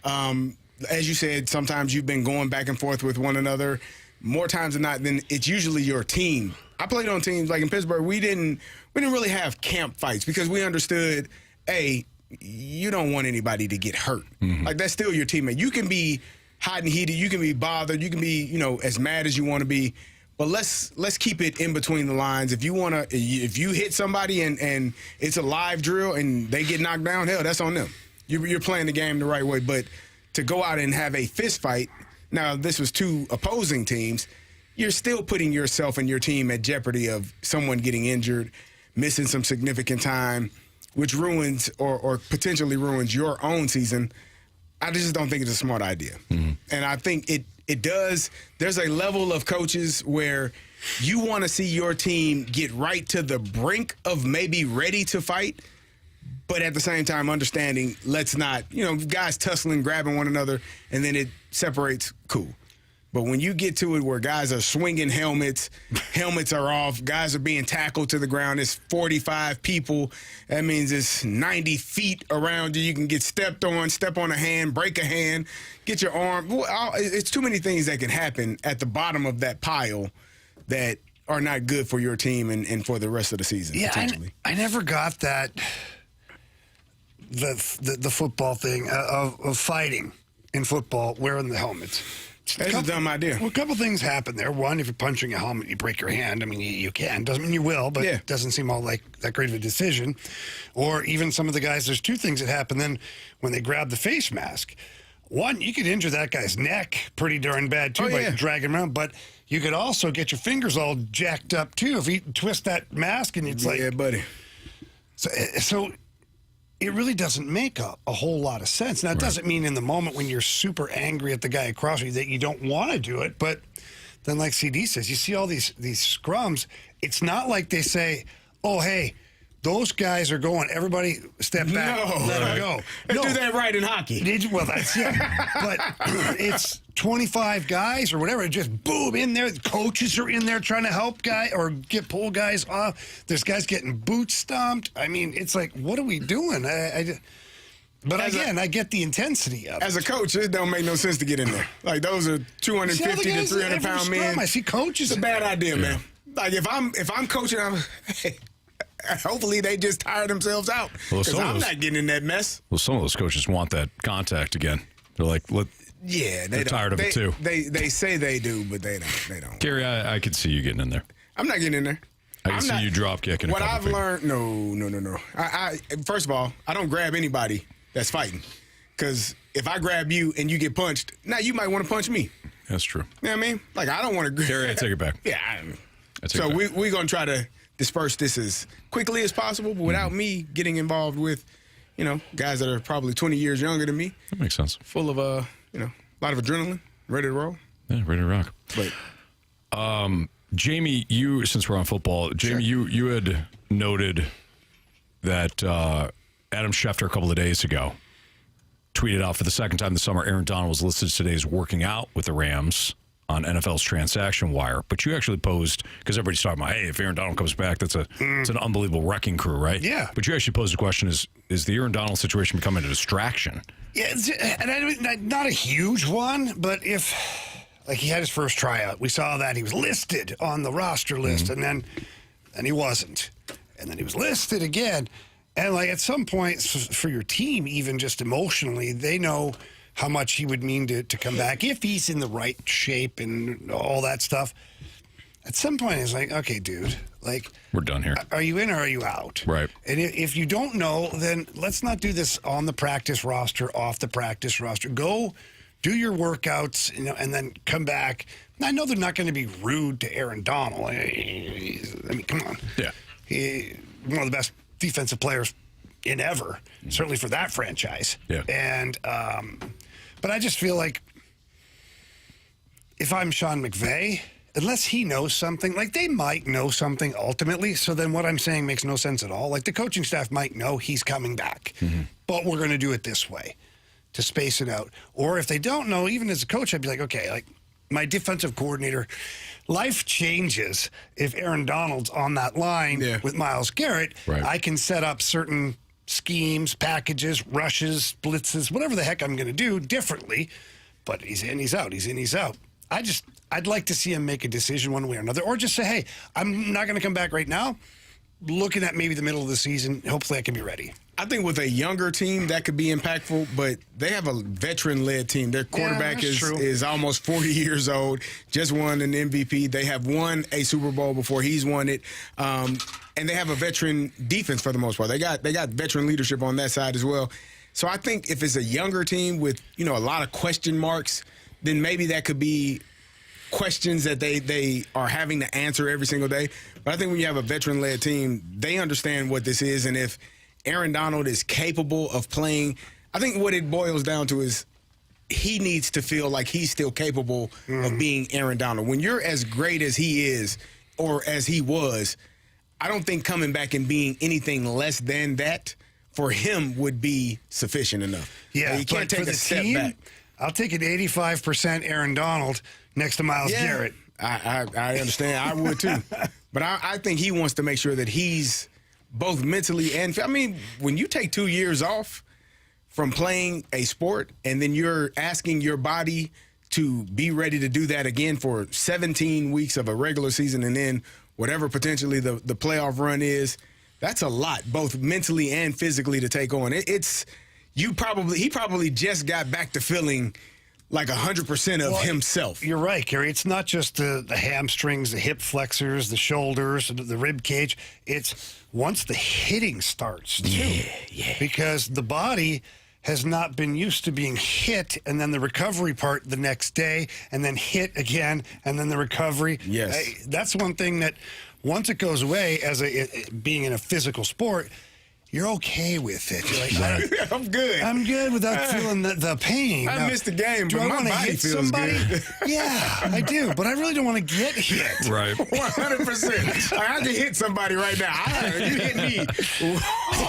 As you said, sometimes you've been going back and forth with one another. More times than not, then it's usually your team. I played on teams like in Pittsburgh. We didn't really have camp fights because we understood, you don't want anybody to get hurt. Mm-hmm. Like that's still your teammate. You can be hot and heated. You can be bothered. You can be as mad as you want to be. But let's keep it in between the lines. If you hit somebody and it's a live drill and they get knocked down, hell, that's on them. You're playing the game the right way. But to go out and have a fist fight, now this was two opposing teams, you're still putting yourself and your team at jeopardy of someone getting injured, missing some significant time, which ruins or potentially ruins your own season. I just don't think it's a smart idea. Mm-hmm. And I think it does. There's a level of coaches where you want to see your team get right to the brink of maybe ready to fight, but at the same time understanding, let's not, guys tussling, grabbing one another, and then it separates, cool. But when you get to it where guys are swinging helmets are off, guys are being tackled to the ground, it's 45 people. That means it's 90 feet around you. You can get stepped on, step on a hand, break a hand, get your arm. It's too many things that can happen at the bottom of that pile that are not good for your team and for the rest of the season, potentially. I never got that the football thing of fighting in football, wearing the helmets. That's a dumb idea. Well, a couple things happen there. One, if you're punching a helmet, you break your hand. I mean, you can. Doesn't mean you will, but it doesn't seem all like that great of a decision. Or even some of the guys, there's two things that happen then when they grab the face mask. One, you could injure that guy's neck pretty darn bad, too, by dragging him around. But you could also get your fingers all jacked up, too, if you twist that mask and it's like... Yeah, buddy. So it really doesn't make a whole lot of sense. Now, it doesn't mean in the moment when you're super angry at the guy across you that you don't want to do it. But then, like CD says, you see all these scrums. It's not like they say, oh, hey, those guys are going. Everybody step back. No. Let them go. They do that right in hockey. Well, that's but it's 25 guys or whatever. Just boom in there. The coaches are in there trying to help guys or pull guys off. There's guys getting boot stomped. I mean, it's like, what are we doing? But again, I get the intensity of it. As a coach, it don't make no sense to get in there. Like, those are 250 to 300 pound men. I see coaches. It's a bad idea, man. Like, if I'm coaching, hopefully they just tire themselves out. Because I'm not getting in that mess. Well, some of those coaches want that contact again. They're like, they're tired of it too. They say they do, but they don't. Gary, I could see you getting in there. I'm not getting in there. I can see you drop kicking. What I've learned, no. I first of all, I don't grab anybody that's fighting. Because if I grab you and you get punched, now you might want to punch me. That's true. You know what I mean? Like, I don't want to. Gary, I take it back. Yeah. So we're going to try to disperse this as quickly as possible, but without me getting involved with, guys that are probably 20 years younger than me. That makes sense. Full of, a lot of adrenaline, ready to roll. Yeah, ready to rock. But, Jamie, since we're on football, Jamie, you had noted that Adam Schefter a couple of days ago tweeted out for the second time this summer, Aaron Donald was listed today as working out with the Rams on NFL's transaction wire. But you actually posed, because everybody's talking about, hey, if Aaron Donald comes back, it's an unbelievable wrecking crew, right? Yeah. But you actually posed the question, is the Aaron Donald situation becoming a distraction? Yeah, and not a huge one, but if, like, he had his first tryout, we saw that he was listed on the roster list, and then he wasn't. And then he was listed again. And, like, at some point, for your team, even just emotionally, they know how much he would mean to come back if he's in the right shape and all that stuff. At some point, it's like, okay, dude, like, we're done here. Are you in or are you out? Right. And if you don't know, then let's not do this on the practice roster, off the practice roster. Go do your workouts, and then come back. I know they're not going to be rude to Aaron Donald. I mean, come on. Yeah. One of the best defensive players in ever, certainly for that franchise. Yeah. And, but I just feel like if I'm Sean McVay, unless he knows something, like they might know something ultimately. So then what I'm saying makes no sense at all. Like the coaching staff might know he's coming back, but we're going to do it this way to space it out. Or if they don't know, even as a coach, I'd be like, okay, like my defensive coordinator, life changes if Aaron Donald's on that line with Myles Garrett. Right. I can set up certain schemes, packages, rushes, blitzes, whatever the heck I'm going to do differently. But he's in, he's out. He's in, he's out. I'd like to see him make a decision one way or another, or just say, hey, I'm not going to come back right now. Looking at maybe the middle of the season, hopefully I can be ready. I think with a younger team, that could be impactful, but they have a veteran-led team. Their quarterback is almost 40 years old, just won an MVP. They have won a Super Bowl before he's won it. And they have a veteran defense for the most part. They got veteran leadership on that side as well. So I think if it's a younger team with, a lot of question marks, then maybe that could be questions that they are having to answer every single day. But I think when you have a veteran-led team, they understand what this is. And if Aaron Donald is capable of playing, I think what it boils down to is he needs to feel like he's still capable of being Aaron Donald. When you're as great as he is or as he was, I don't think coming back and being anything less than that for him would be sufficient enough. Yeah, you can't take a step back. I'll take an 85% Aaron Donald next to Myles Garrett. I understand. I would too. But I think he wants to make sure that he's both mentally and, I mean, when you take 2 years off from playing a sport and then you're asking your body to be ready to do that again for 17 weeks of a regular season and then whatever potentially the playoff run is, That's a lot, both mentally and physically, to take on. He probably just got back to feeling like 100% of himself. You're right, Carey. It's not just the hamstrings, the hip flexors, the shoulders, the rib cage. It's once the hitting starts, too. Yeah. Because the body has not been used to being hit, and then the recovery part the next day, and then hit again, and then the recovery. Yes. That's one thing that once it goes away as being in a physical sport, you're okay with it. You're like, I'm good. I'm good without feeling the pain. I missed the game, do but I my want to body hit feels somebody? good. Yeah, I do, but I really don't want to get hit. Right. 100%. I can hit somebody right now. You hit me.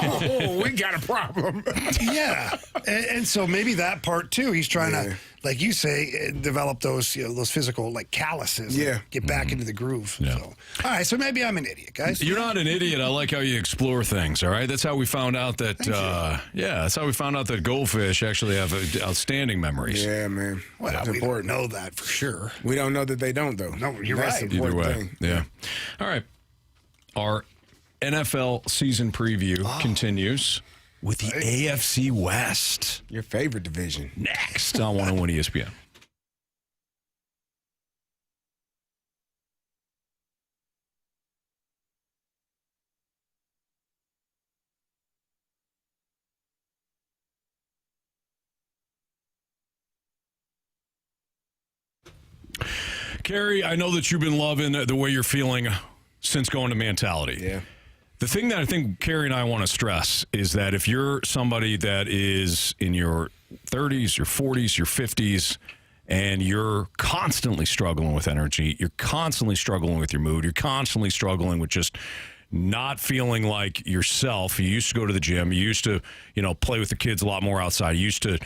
Oh, we got a problem. Yeah, and so maybe that part too. He's trying to, like you say, develop those those physical calluses. Yeah. Get back into the groove. Yeah. So, all right, so maybe I'm an idiot, guys. You're not an idiot. I like how you explore things. All right, that's how we found out that. That's how we found out that goldfish actually have outstanding memories. Yeah, man. Well, That's we important. don't know that for sure. We don't know that they don't, though. No, you're That's right. the Either important way, thing. yeah. All right, our NFL season preview continues with the AFC West. Your favorite division. Next on 101 ESPN. Carey, I know that you've been loving the way you're feeling since going to Mentality. Yeah. The thing that I think Carey and I want to stress is that if you're somebody that is in your 30s, your 40s, your 50s, and you're constantly struggling with energy, you're constantly struggling with your mood, you're constantly struggling with just not feeling like yourself. You used to go to the gym. You used to, play with the kids a lot more outside. You used to,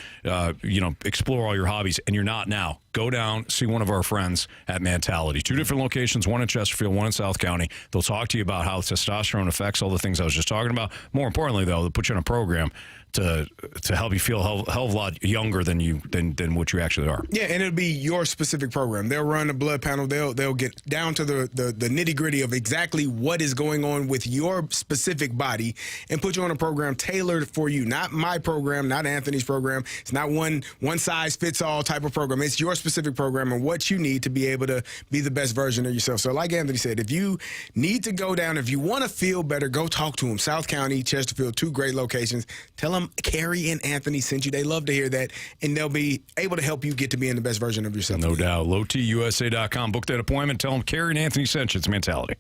explore all your hobbies, and you're not now. Go down, see one of our friends at Mentality. 2 different locations, one in Chesterfield, one in South County. They'll talk to you about how testosterone affects all the things I was just talking about. More importantly, though, they'll put you on a program to help you feel a hell of a lot younger than what you actually are. Yeah, and it'll be your specific program. They'll run a blood panel. They'll get down to the nitty gritty of exactly what is going on with your specific body and put you on a program tailored for you. Not my program, not Anthony's program. It's not one size fits all type of program. It's your specific program and what you need to be able to be the best version of yourself. So like Anthony said, if you need to go down, if you want to feel better, go talk to them. South County, Chesterfield, 2 great locations. Tell them Carey and Anthony sent you. They love to hear that, and they'll be able to help you get to being the best version of yourself. No doubt. LowTUSA.com. Book that appointment. Tell them Carey and Anthony sent you. It's Mentality.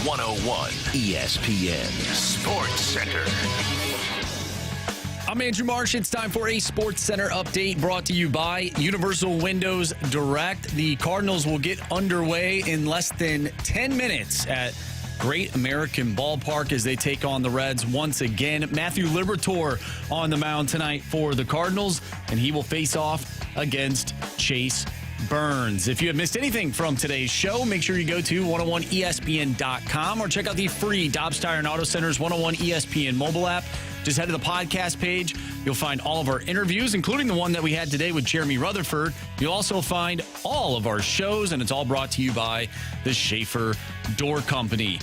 101 ESPN Sports Center. I'm Andrew Marsh. It's time for a Sports Center update brought to you by Universal Windows Direct. The Cardinals will get underway in less than 10 minutes at Great American Ballpark as they take on the Reds once again. Matthew Liberatore on the mound tonight for the Cardinals, and he will face off against Chase Burns. If you have missed anything from today's show, make sure you go to 101ESPN.com or check out the free Dobbs Tire and Auto Center's 101 ESPN mobile app. Just head to the podcast page. You'll find all of our interviews, including the one that we had today with Jeremy Rutherford. You'll also find all of our shows, and it's all brought to you by the Schaefer Door Company.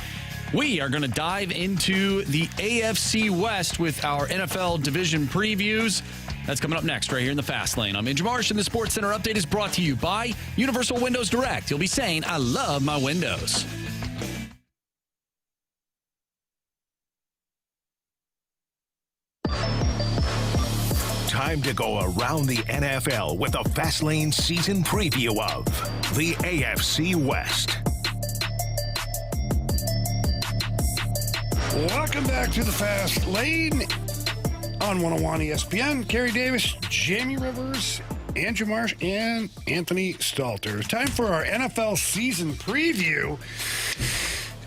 We are going to dive into the AFC West with our NFL division previews. That's coming up next right here in the Fast Lane. I'm Andrew Marsh, and the Sports Center update is brought to you by Universal Windows Direct. You'll be saying, I love my windows. Time to go around the NFL with a Fast Lane season preview of the AFC West. Welcome back to the Fast Lane on 101 ESPN. Carey Davis, Jamie Rivers, Andrew Marsh, and Anthony Stalter. Time for our NFL season preview.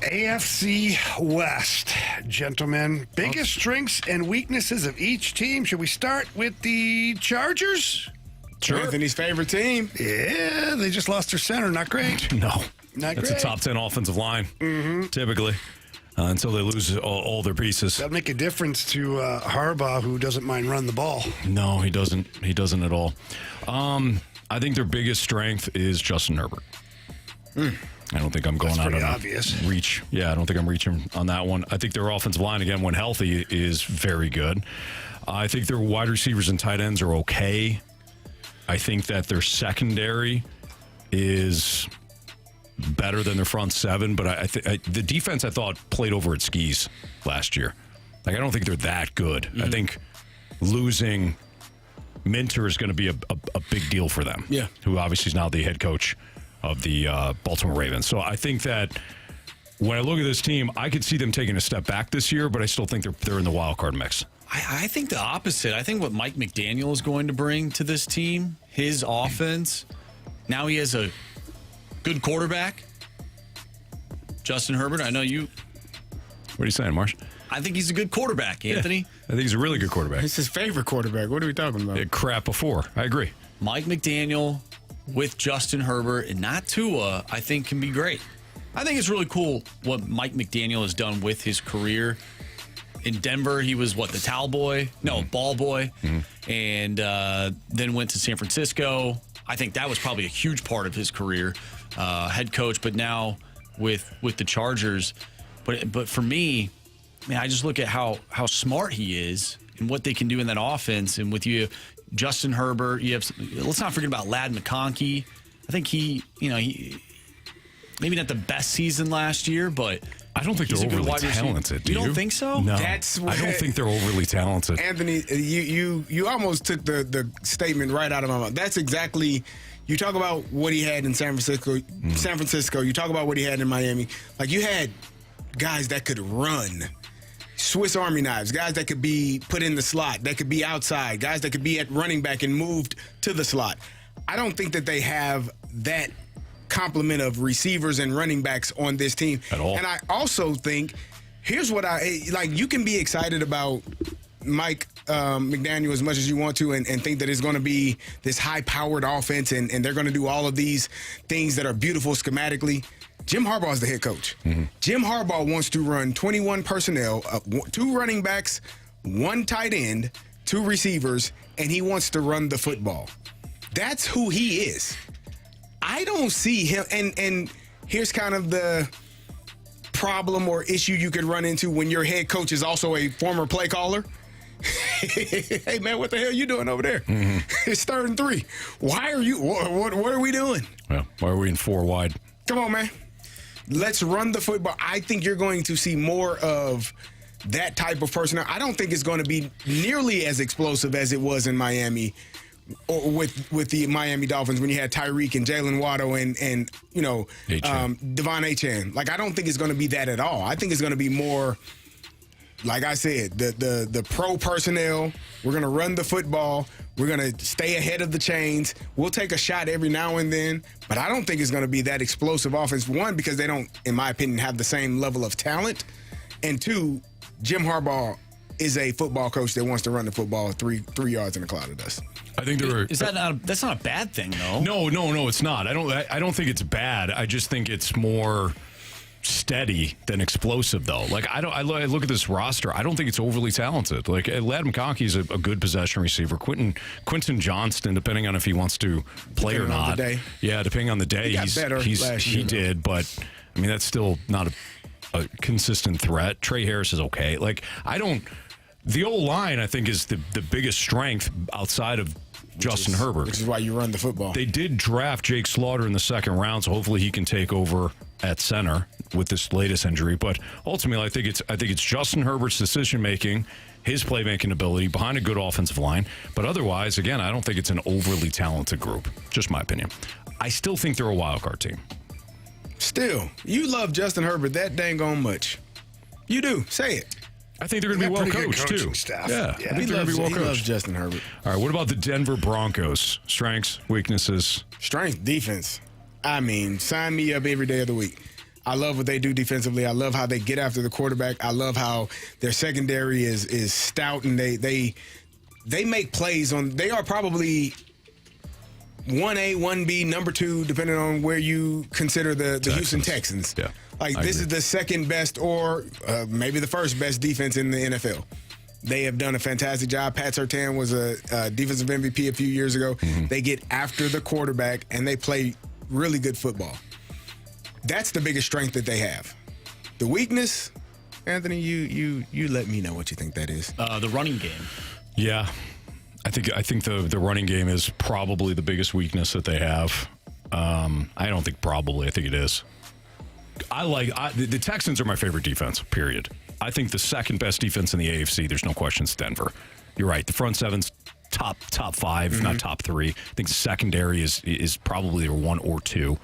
AFC West, gentlemen. Biggest strengths and weaknesses of each team. Should we start with the Chargers? Sure. Anthony's favorite team. Yeah, they just lost their center. Not great. No. Not That's great. a top 10 offensive line, typically, until they lose all their pieces. That'll make a difference to Harbaugh, who doesn't mind running the ball. No, he doesn't. He doesn't at all. I think their biggest strength is Justin Herbert. I don't think I'm going out on obvious. Reach. Yeah, I don't think I'm reaching on that one. I think their offensive line, again, when healthy, is very good. I think their wide receivers and tight ends are okay. I think that their secondary is better than their front seven, but the defense I thought played over its skis last year. Like, I don't think they're that good. I think losing Minter is going to be a big deal for them. Yeah. Who obviously is now the head coach of the Baltimore Ravens. So I think that when I look at this team, I could see them taking a step back this year, but I still think they're in the wild card mix. I think the opposite. I think what Mike McDaniel is going to bring to this team, his offense, now he has a good quarterback, Justin Herbert. I know you. What are you saying, Marsh? I think he's a good quarterback, Anthony. Yeah, I think he's a really good quarterback. It's his favorite quarterback. What are we talking about? Crap before. I agree. Mike McDaniel with Justin Herbert and not Tua, I think can be great. I think it's really cool what Mike McDaniel has done with his career. In Denver, he was, the towel boy? No, ball boy. And then went to San Francisco. I think that was probably a huge part of his career, head coach. But now with the Chargers. But for me, man, I just look at how smart he is and what they can do in that offense. And with you, Justin Herbert, let's not forget about Ladd McConkey. I think he maybe not the best season last year, but I don't think they're overly talented. You don't think so? No, I don't think they're overly talented. Anthony, you almost took the statement right out of my mouth. That's exactly. You talk about what he had in San Francisco. You talk about what he had in Miami. Like, you had guys that could run. Swiss Army knives, guys that could be put in the slot, that could be outside, guys that could be at running back and moved to the slot. I don't think that they have that complement of receivers and running backs on this team at all. And I also think, here's what you can be excited about Mike McDaniel as much as you want to and think that it's going to be this high-powered offense and they're going to do all of these things that are beautiful schematically. Jim Harbaugh is the head coach. Jim Harbaugh wants to run 21 personnel, 2 running backs, 1 tight end, 2 receivers, and he wants to run the football. That's who he is. I don't see him, and here's kind of the problem or issue you could run into when your head coach is also a former play caller. Hey, man, what the hell are you doing over there? It's 3rd and 3. Why are you, what are we doing? Well, why are we in 4 wide? Come on, man. Let's run the football. I think you're going to see more of that type of personnel. I don't think it's going to be nearly as explosive as it was in Miami or with the Miami Dolphins when you had Tyreek and Jalen Waddle and Devon Achane. Like, I don't think it's going to be that at all. I think it's going to be more, like I said, the pro personnel. We're going to run the football. We're going to stay ahead of the chains. We'll take a shot every now and then, but I don't think it's going to be that explosive offense. One, because they don't, in my opinion, have the same level of talent. And two, Jim Harbaugh is a football coach that wants to run the football three yards in a cloud of dust. I think that's not a bad thing, though. No, it's not. I don't think it's bad. I just think it's more steady than explosive, though. Like, I look at this roster. I don't think it's overly talented. Like, Ladd McConkey's a good possession receiver. Quentin Johnston, depending on if he wants to play or not. Yeah, depending on the day. He got better last year. He did, but I mean, that's still not a consistent threat. Trey Harris is okay. Like, the O-line, I think, is the biggest strength outside of Justin Herbert. Which is why you run the football. They did draft Jake Slaughter in the second round, so hopefully he can take over at center with this latest injury. But ultimately, I think it's Justin Herbert's decision-making, his playmaking ability behind a good offensive line. But otherwise, again, I don't think it's an overly talented group. Just my opinion. I still think they're a wild card team. Still, you love Justin Herbert that dang on much. You do. Say it. I think they're going to be well coached too. Staff. Yeah, I think they're going to be well coached. He loves Justin Herbert. All right, what about the Denver Broncos? Strengths, weaknesses? Strength, defense. I mean, sign me up every day of the week. I love what they do defensively. I love how they get after the quarterback. I love how their secondary is stout, and they make plays on. They are probably 1A, 1B, number 2, depending on where you consider the Houston Texans. Yeah. Like, this is the second best or maybe the first best defense in the NFL. They have done a fantastic job. Pat Surtain was a defensive MVP a few years ago. Mm-hmm. They get after the quarterback, and they play really good football. That's the biggest strength that they have. The weakness, Anthony, you let me know what you think that is. The running game. Yeah. I think the running game is probably the biggest weakness that they have. I don't think probably. I think it is. The Texans are my favorite defense, period. I think the second best defense in the AFC, there's no question, is Denver. You're right. The front seven's top 5, not top 3. I think the secondary is probably 1 or 2.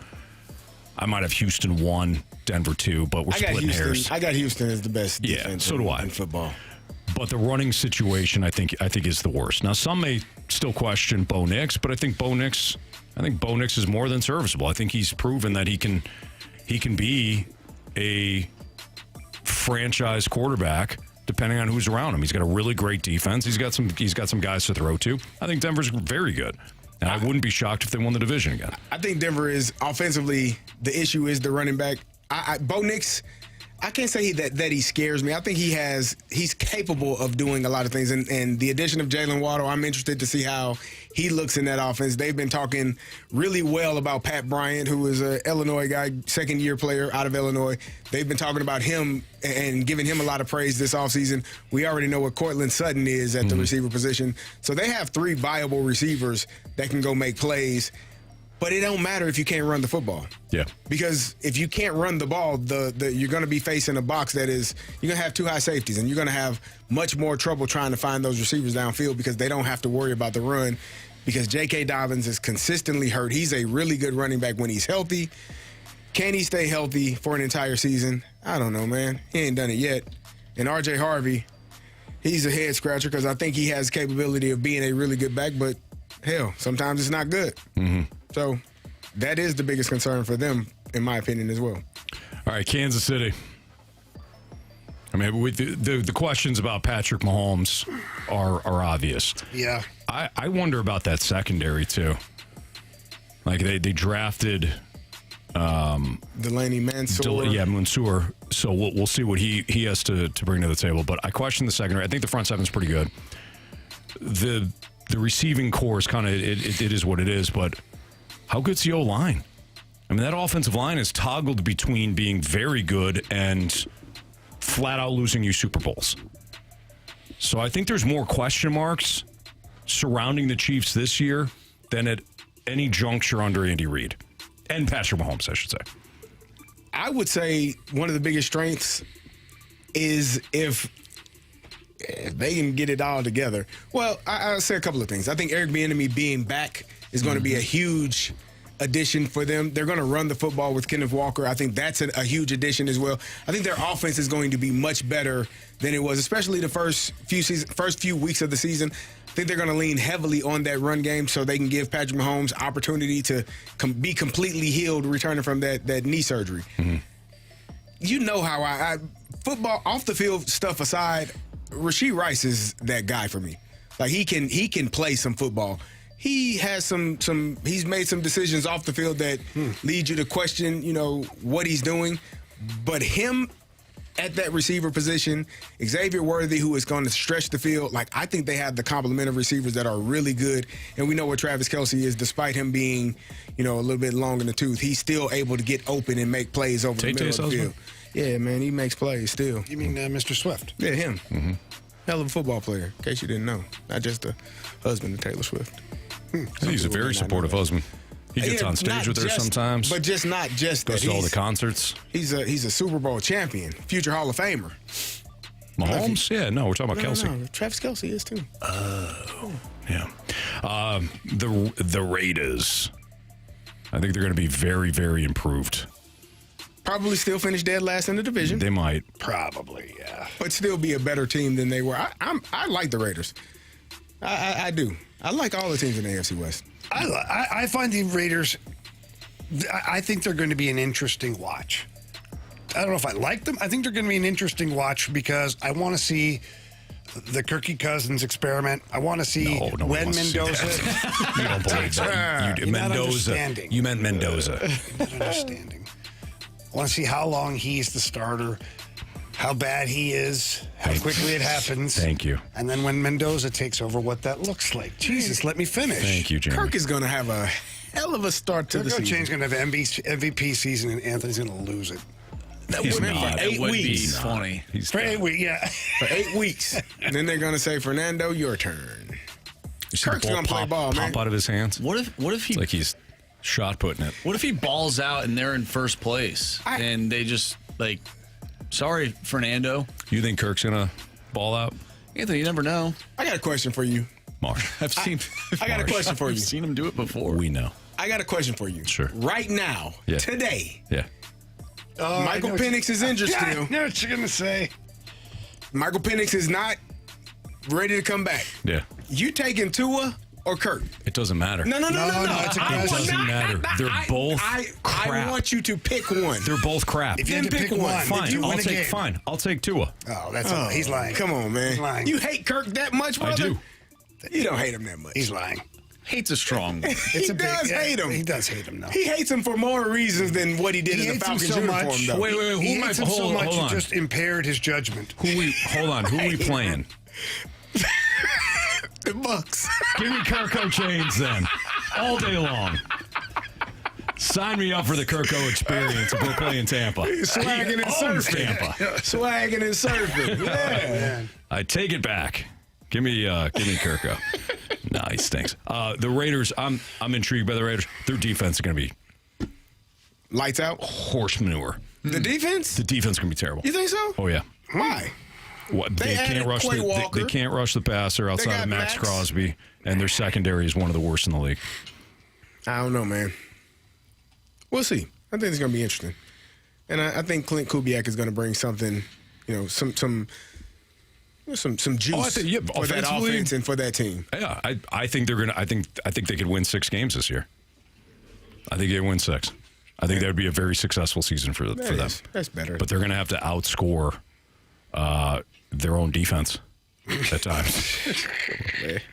I might have Houston 1, Denver 2, but we're splitting hairs. I got Houston as the best defense so do I. in football. But the running situation, I think is the worst. Now, some may still question Bo Nix, but I think Bo Nix is more than serviceable. I think he's proven that he can be a franchise quarterback depending on who's around him. He's got a really great defense. He's got some guys to throw to. I think Denver's very good. And I wouldn't be shocked if they won the division again. I think Denver is offensively, the issue is the running back. Bo Nix, I can't say that he scares me. I think he's capable of doing a lot of things. And the addition of Jalen Waddle, I'm interested to see how he looks in that offense. They've been talking really well about Pat Bryant, who is an Illinois guy, second-year player out of Illinois. They've been talking about him and giving him a lot of praise this offseason. We already know what Cortland Sutton is at the receiver position. So they have 3 viable receivers that can go make plays. But it don't matter if you can't run the football. Yeah. Because if you can't run the ball, you're going to be facing a box that is, you're going to have 2 high safeties, and you're going to have much more trouble trying to find those receivers downfield because they don't have to worry about the run because J.K. Dobbins is consistently hurt. He's a really good running back when he's healthy. Can he stay healthy for an entire season? I don't know, man. He ain't done it yet. And R.J. Harvey, he's a head scratcher because I think he has the capability of being a really good back, but hell, sometimes it's not good. Mm-hmm. So that is the biggest concern for them, in my opinion, as well. All right, Kansas City. I mean, with the questions about Patrick Mahomes are obvious. Yeah. I wonder about that secondary, too. Like, they drafted Delaney Mansour. Mansour. So we'll see what he has to bring to the table. But I question the secondary. I think the front seven's pretty good. The receiving core is kind of, it is what it is, but how good's the O-line? I mean, that offensive line is toggled between being very good and flat out losing you Super Bowls. So I think there's more question marks surrounding the Chiefs this year than at any juncture under Andy Reid. And Patrick Mahomes, I should say. I would say one of the biggest strengths is if they can get it all together. Well, I'll say a couple of things. I think Eric Bieniemy being back is going to be a huge addition for them. They're going to run the football with Kenneth Walker. I think that's a huge addition as well. I think their offense is going to be much better than it was, especially the first few weeks of the season. I think they're going to lean heavily on that run game so they can give Patrick Mahomes opportunity to be completely healed returning from that knee surgery. Mm-hmm. You know how I football off the field stuff aside, Rashee Rice is that guy for me. Like he can play some football. He has he's made some decisions off the field that lead you to question, what he's doing. But him at that receiver position, Xavier Worthy, who is going to stretch the field, I think they have the complement of receivers that are really good. And we know what Travis Kelce is, despite him being, a little bit long in the tooth. He's still able to get open and make plays over the middle of the field. Yeah, man, he makes plays still. You mean Mr. Swift? Yeah, him. Mm-hmm. Hell of a football player, in case you didn't know. Not just a husband of Taylor Swift. He's a very supportive husband. He gets on stage with her sometimes. But not just that. Goes to all the concerts. He's a Super Bowl champion, future Hall of Famer. Mahomes? Yeah, no, we're talking about Kelce. No, Travis Kelce is too. Oh, yeah. The Raiders. I think they're going to be very, very improved. Probably still finish dead last in the division. They might. Probably, yeah. But still be a better team than they were. I like the Raiders. I do. I like all the teams in the AFC West. I find the Raiders, I think they're going to be an interesting watch. I don't know if I like them. I think they're going to be an interesting watch because I want to see the Kirky Cousins experiment. I want to see when Mendoza. You don't believe that. Mendoza. You meant Mendoza. Not understanding. I want to see how long he's the starter, how bad he is, how quickly it happens. Thank you. And then when Mendoza takes over, what that looks like. Jesus, let me finish. Thank you, Jimmy. Kirk is going to have a hell of a start to the season. Chain's going to have MVP season, and Anthony's going to lose it. That would be for 8 weeks. Be funny. For 8 weeks, yeah. For 8 weeks. And then they're going to say, Fernando, your turn. Kirk's going to play ball, man. Pop out of his hands. What if he... It's like he's shot putting it. What if he balls out and they're in first place and they just, sorry, Fernando. You think Kirk's going to ball out? Anthony, you never know. I got a question for you. Marsh. I got a question for you. I've seen him do it before. We know. I got a question for you. Sure. Right now, today. Yeah. Michael Penix is injured still. I know what you're going to say. Michael Penix is not ready to come back. Yeah. You taking Tua or Kirk? It doesn't matter. No. It's a it doesn't matter. They're both crap. I want you to pick one. They're both crap. If you had to pick one, Fine. I'll take Tua. Oh, he's lying. Come on, man. He's lying. You hate Kirk that much, brother? I do. You don't hate him that much. He's lying. Hate's a strong word. He does hate him. He does hate him, though. He hates him for more reasons than what he did in the Falcons uniform, though. Wait. Who he am I? hates him so much he just impaired his judgment. Hold on. Who are we playing? The Bucks. Give me Kirko chains then, all day long. Sign me up for the Kirko experience if we're playing Tampa. Swagging and surfing. Tampa. Swagging and surfing. Yeah. I take it back. Give me Kirko. Nah, he stinks. The Raiders. I'm intrigued by the Raiders. Their defense is going to be lights out. Horse manure. The defense. The defense is going to be terrible. You think so? Oh yeah. Why? They can't rush they can't rush the passer outside of Max Crosby, and their secondary is one of the worst in the league. I don't know, man. We'll see. I think it's going to be interesting, and I think Clint Kubiak is going to bring something, some juice for that offense and for that team. Yeah, I think they're going to. I think they could win 6 games this year. I think they win 6. I think that would be a very successful season for them. That's better. But they're going to have to outscore their own defense at times.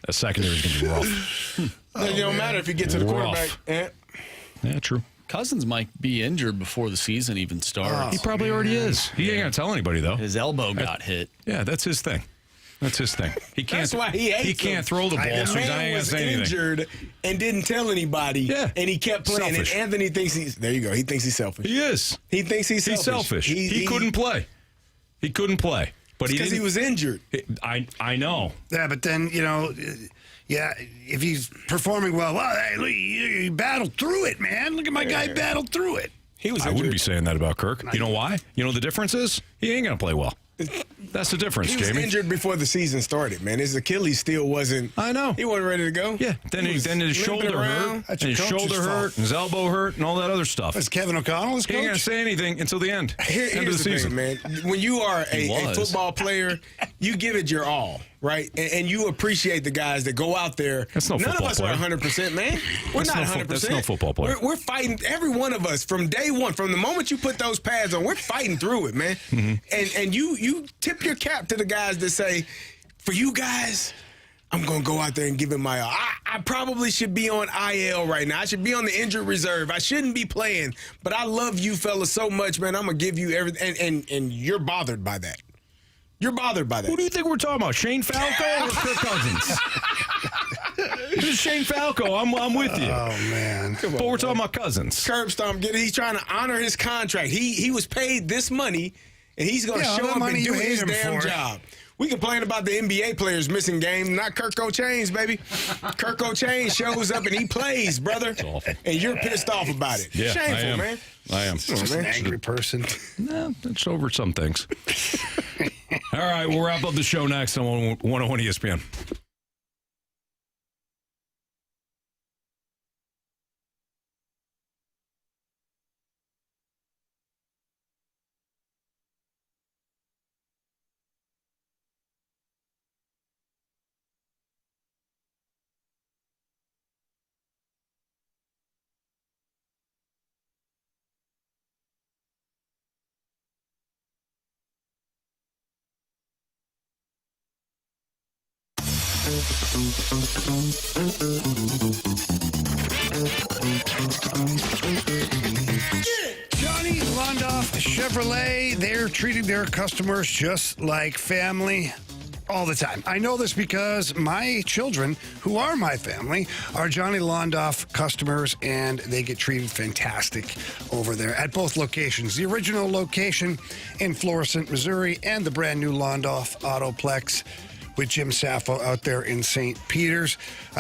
A secondary is going to be rough. It don't matter if you get to the quarterback. Yeah, true. Cousins might be injured before the season even starts. He probably already is. He ain't going to tell anybody, though. His elbow got hit. Yeah, that's his thing. He can't. That's why he hates He can't throw the ball, so he's not going to say anything. Injured and didn't tell anybody. Yeah. And he kept playing. Selfish. And Anthony thinks he's. There you go. He thinks he's selfish. He is. He thinks he's selfish. He couldn't play. He couldn't play. But because he was injured. I know. Yeah, but then, if he's performing well, hey, look, he battled through it, man. Look at my guy battled through it. He was I wouldn't be saying that about Kirk. You know why? You know the difference is? He ain't going to play well. That's the difference, He was Jamie. injured before the season started, man. His Achilles still wasn't. I know. He wasn't ready to go. Yeah. Then his shoulder hurt. That's And his your coach's shoulder hurt. fault. And his elbow hurt, and all that other stuff. Was Kevin O'Connell his He ain't gonna coach? say anything until the end. End of the season, man. When you are a was. football player, you give it your all, right? And you appreciate the guys that go out there. That's no None of football us player. are 100%, man. We're That's not no 100%. that's no football player. We're fighting. Every one of us from day one, from the moment you put those pads on, we're fighting through it, man. And you tip your cap to the guys that say, for you guys, I'm going to go out there and give it my all. I probably should be on IL right now. I should be on the injured reserve. I shouldn't be playing, but I love you fellas so much, man. I'm going to give you everything. And you're bothered by that. You're bothered by that. Who do you think we're talking about? Shane Falco or Kirk Cousins? This is Shane Falco. I'm with you. Oh, man. Come on, But we're talking about Cousins. Curb stomp. He's trying to honor his contract. He was paid this money, and he's going to Yeah, all show that up money and do you his hate him damn for. job. We complain about the NBA players missing games, not Kirk O'Chains, baby. Kirk O'Chains shows up and he plays, brother. And you're pissed off about it. Yeah, Shameful, I am. man. I am. Just an angry person. No, it's over some things. All right, we'll wrap up the show next on 101 ESPN. Johnny Londoff Chevrolet, they're treating their customers just like family all the time. I know this because my children, who are my family, are Johnny Londoff customers, and they get treated fantastic over there at both locations. The original location in Florissant, Missouri, and the brand new Londoff Autoplex with Jim Saffo out there in St. Peter's.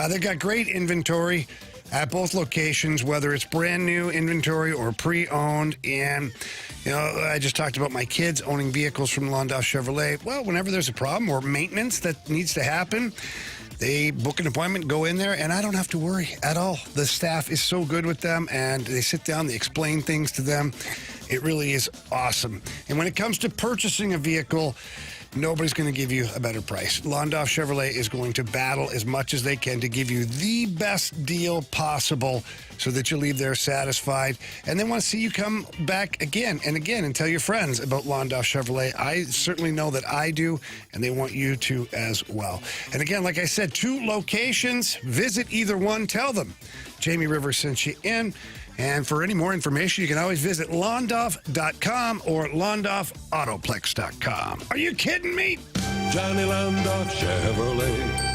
They've got great inventory at both locations, whether it's brand new inventory or pre-owned. And, you know, I just talked about my kids owning vehicles from Londoff Chevrolet. Well, whenever there's a problem or maintenance that needs to happen, they book an appointment, go in there, and I don't have to worry at all. The staff is so good with them, and they sit down, they explain things to them. It really is awesome. And when it comes to purchasing a vehicle, nobody's going to give you a better price. Londoff Chevrolet is going to battle as much as they can to give you the best deal possible so that you leave there satisfied. And they want to see you come back again and again and tell your friends about Londoff Chevrolet. I certainly know that I do, and they want you to as well. And again, like I said, 2 locations. Visit either one. Tell them Jamie Rivers sent you in. And for any more information, you can always visit Londoff.com or LondoffAutoplex.com. Are you kidding me? Johnny Londoff Chevrolet.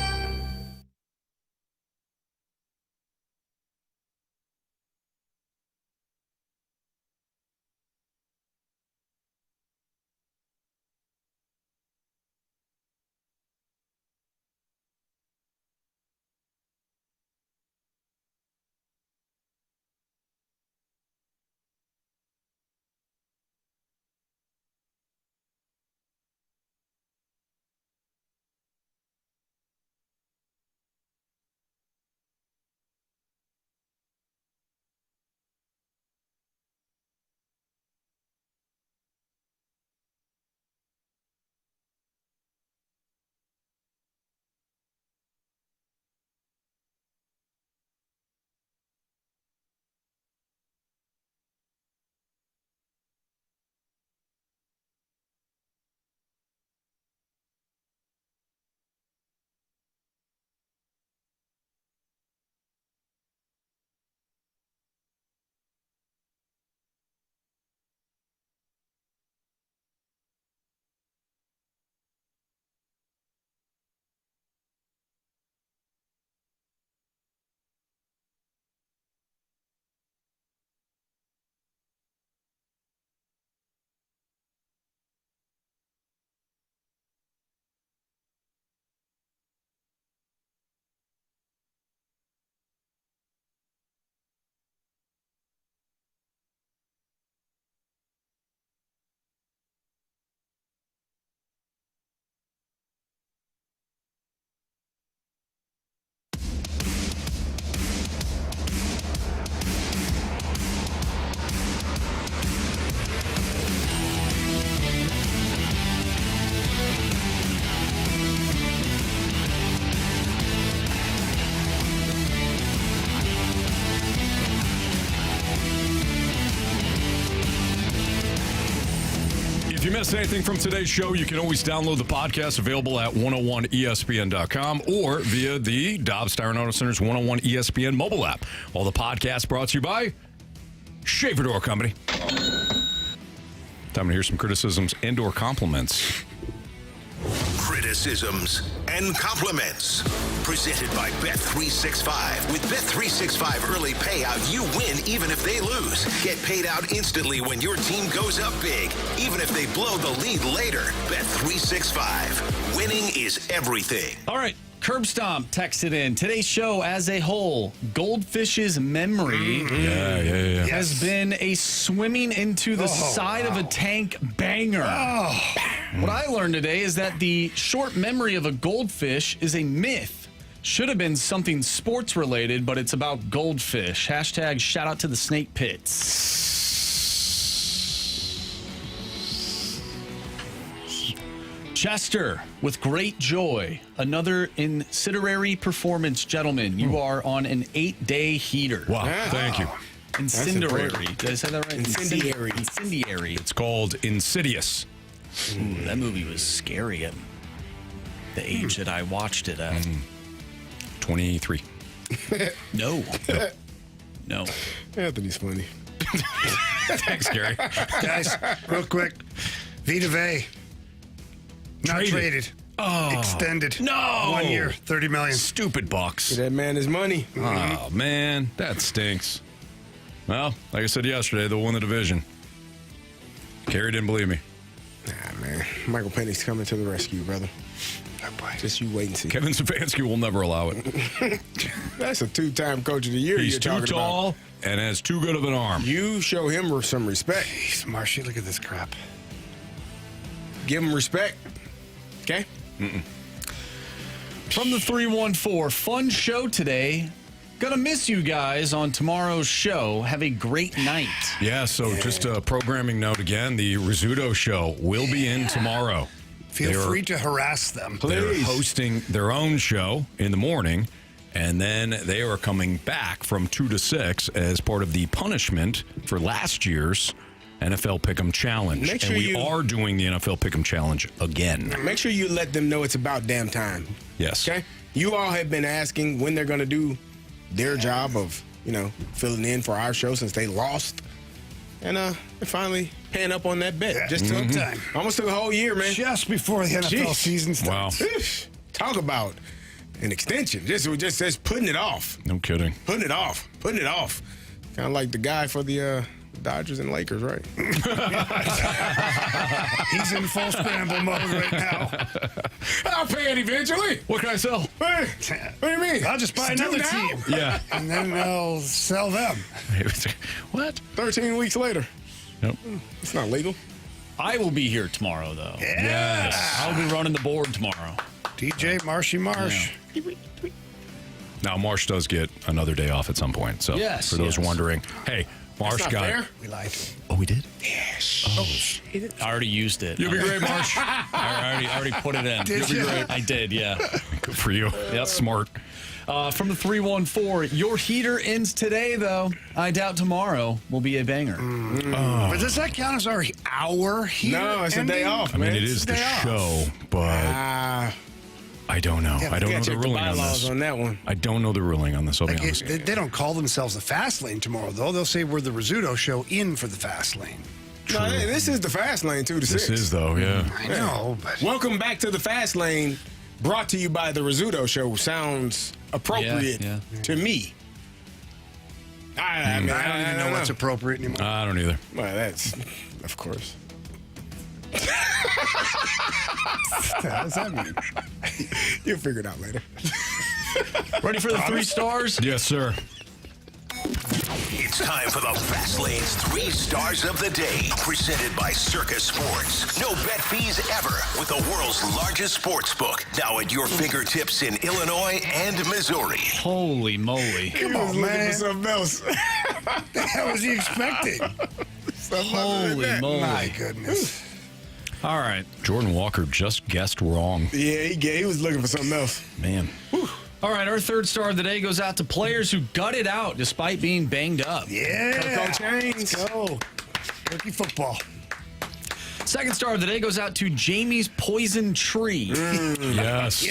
miss anything from today's show, you can always download the podcast available at 101ESPN.com or via the Dobbs Tire and Auto Center's 101 ESPN mobile app. All the podcasts brought to you by Shaver Door Company. Time to hear some criticisms and or compliments. Criticisms and compliments. Presented by Bet365. With Bet365 early payout, you win even if they lose. Get paid out instantly when your team goes up big, even if they blow the lead later. Bet365. Winning is everything. All right. Curb Stomp texted in. Today's show as a whole, Goldfish's memory has been a swimming into the side of a tank banger. What I learned today is that the short memory of a goldfish is a myth. Should have been something sports related, but it's about goldfish. Hashtag shout out to the snake pits. Chester, with great joy, another incendiary performance, gentlemen. You are on an 8-day heater. Wow, thank you. Incendiary. Did I say that right? Incendiary. Incendiary. It's called Insidious. Ooh, that movie was scary at the age that I watched it at. 23. No. No. Anthony's funny. Thanks, Gary. Guys, real quick. Vita Vea. Not traded. Extended. No. 1 year, $30 million. Stupid Bucks. Give that man his money. Oh, man. That stinks. Well, like I said yesterday, they'll win the division. Carey didn't believe me. Nah, man. Michael Penny's coming to the rescue, brother. Just you wait and see. Kevin Stefanski will never allow it. That's a 2-time coach of the year. He's you're too talking tall about. and has too good of an arm. You show him some respect. Jeez, Marshy, look at this crap. Give him respect. Okay? From the 314, fun show today. Gonna miss you guys on tomorrow's show. Have a great night. Yeah, so just a programming note again. The Rizzuto show will be in tomorrow. Feel free to harass them. They're hosting their own show in the morning, and then they are coming back from 2 to 6 as part of the punishment for last year's NFL Pick'em Challenge. Make sure we are doing the NFL Pick'em Challenge again. Make sure you let them know it's about damn time. Yes. Okay? You all have been asking when they're going to do their job of, filling in for our show since they lost. And they're finally paying up on that bet. Yeah. Just took time. Almost took a whole year, man. Just before the NFL season starts. Wow. Talk about an extension. Just putting it off. No kidding. Putting it off. Kind of like the guy for the Dodgers and Lakers, right? He's in full scramble mode right now. I'll pay it eventually. What can I sell? Hey, what do you mean? I'll just buy another team. Yeah. And then I'll sell them. What? 13 weeks later. Nope. It's not legal. I will be here tomorrow, though. Yes. I'll be running the board tomorrow. DJ Marshy Marsh. Yeah. Now, Marsh does get another day off at some point. So for those wondering, hey, Marsh got fair. We lied to him. Oh, we did? Yes. Oh, I already used it. You'll be great, Marsh. I already put it in. Did you? I did, yeah. Good for you. Yep. Smart. From the 314, your heater ends today, though. I doubt tomorw will be a banger. But does that count as our heater? No, it's ending? a day off, I mean, man. it is the show, but I don't know. I don't know the ruling on this. On that one. I don't know the ruling on this. I'll be honest. They don't call themselves the Fast Lane tomorrow, though. They'll say we're the Rizzuto show in for the Fast Lane. No, this is the Fast Lane 2 to 6. This is, though, yeah. I know, but... Welcome back to the Fast Lane, brought to you by the Rizzuto Show. Sounds appropriate to me. I don't even know what's appropriate anymore. I don't either. Well, that's, of course. What does that mean? You'll figure it out later. Ready for the 3 stars? Yes, sir. It's time for the Fast Lane's 3 stars of the day. Presented by Circus Sports. No bet fees ever with the world's largest sports book. Now at your fingertips in Illinois and Missouri. Holy moly. Come on, man. Something else. What the hell was he expecting? Holy moly. My goodness. All right. Jordan Walker just guessed wrong. Yeah, he was looking for something else. Man. Whew. All right, our 3rd star of the day goes out to players who gutted out despite being banged up. Yeah. Coach Haynes. Go. Rookie football. Second star of the day goes out to Jamie's Poison Tree. Yes.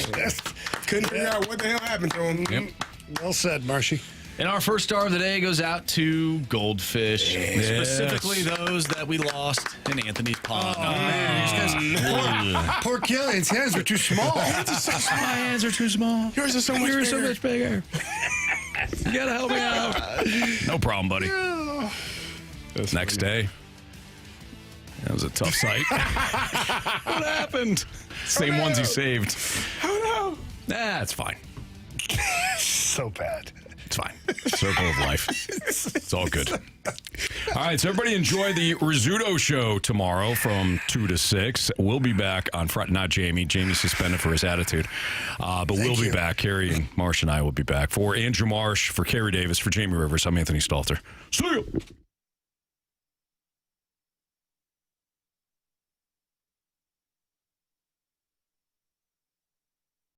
Couldn't figure out what the hell happened to him. Yep. Well said, Marshy. And our first star of the day goes out to Goldfish, specifically those that we lost in Anthony's pond. Oh, man. These guys, poor Killian's hands are too small. My hands are too small. Yours are so much Yours bigger. so much bigger. You gotta help me out. No problem, buddy. Next day. That was a tough sight. What happened? Same ones he saved. Oh, no. Nah, it's fine. So bad. It's fine. Circle of life. It's all good. All right, so everybody enjoy the Rizzuto show tomorrow from 2 to 6. We'll be back on Friday. Not Jamie. Jamie's suspended for his attitude. But we'll be back. Carey and Marsh and I will be back. For Andrew Marsh, for Carey Davis, for Jamie Rivers, I'm Anthony Stalter. See you.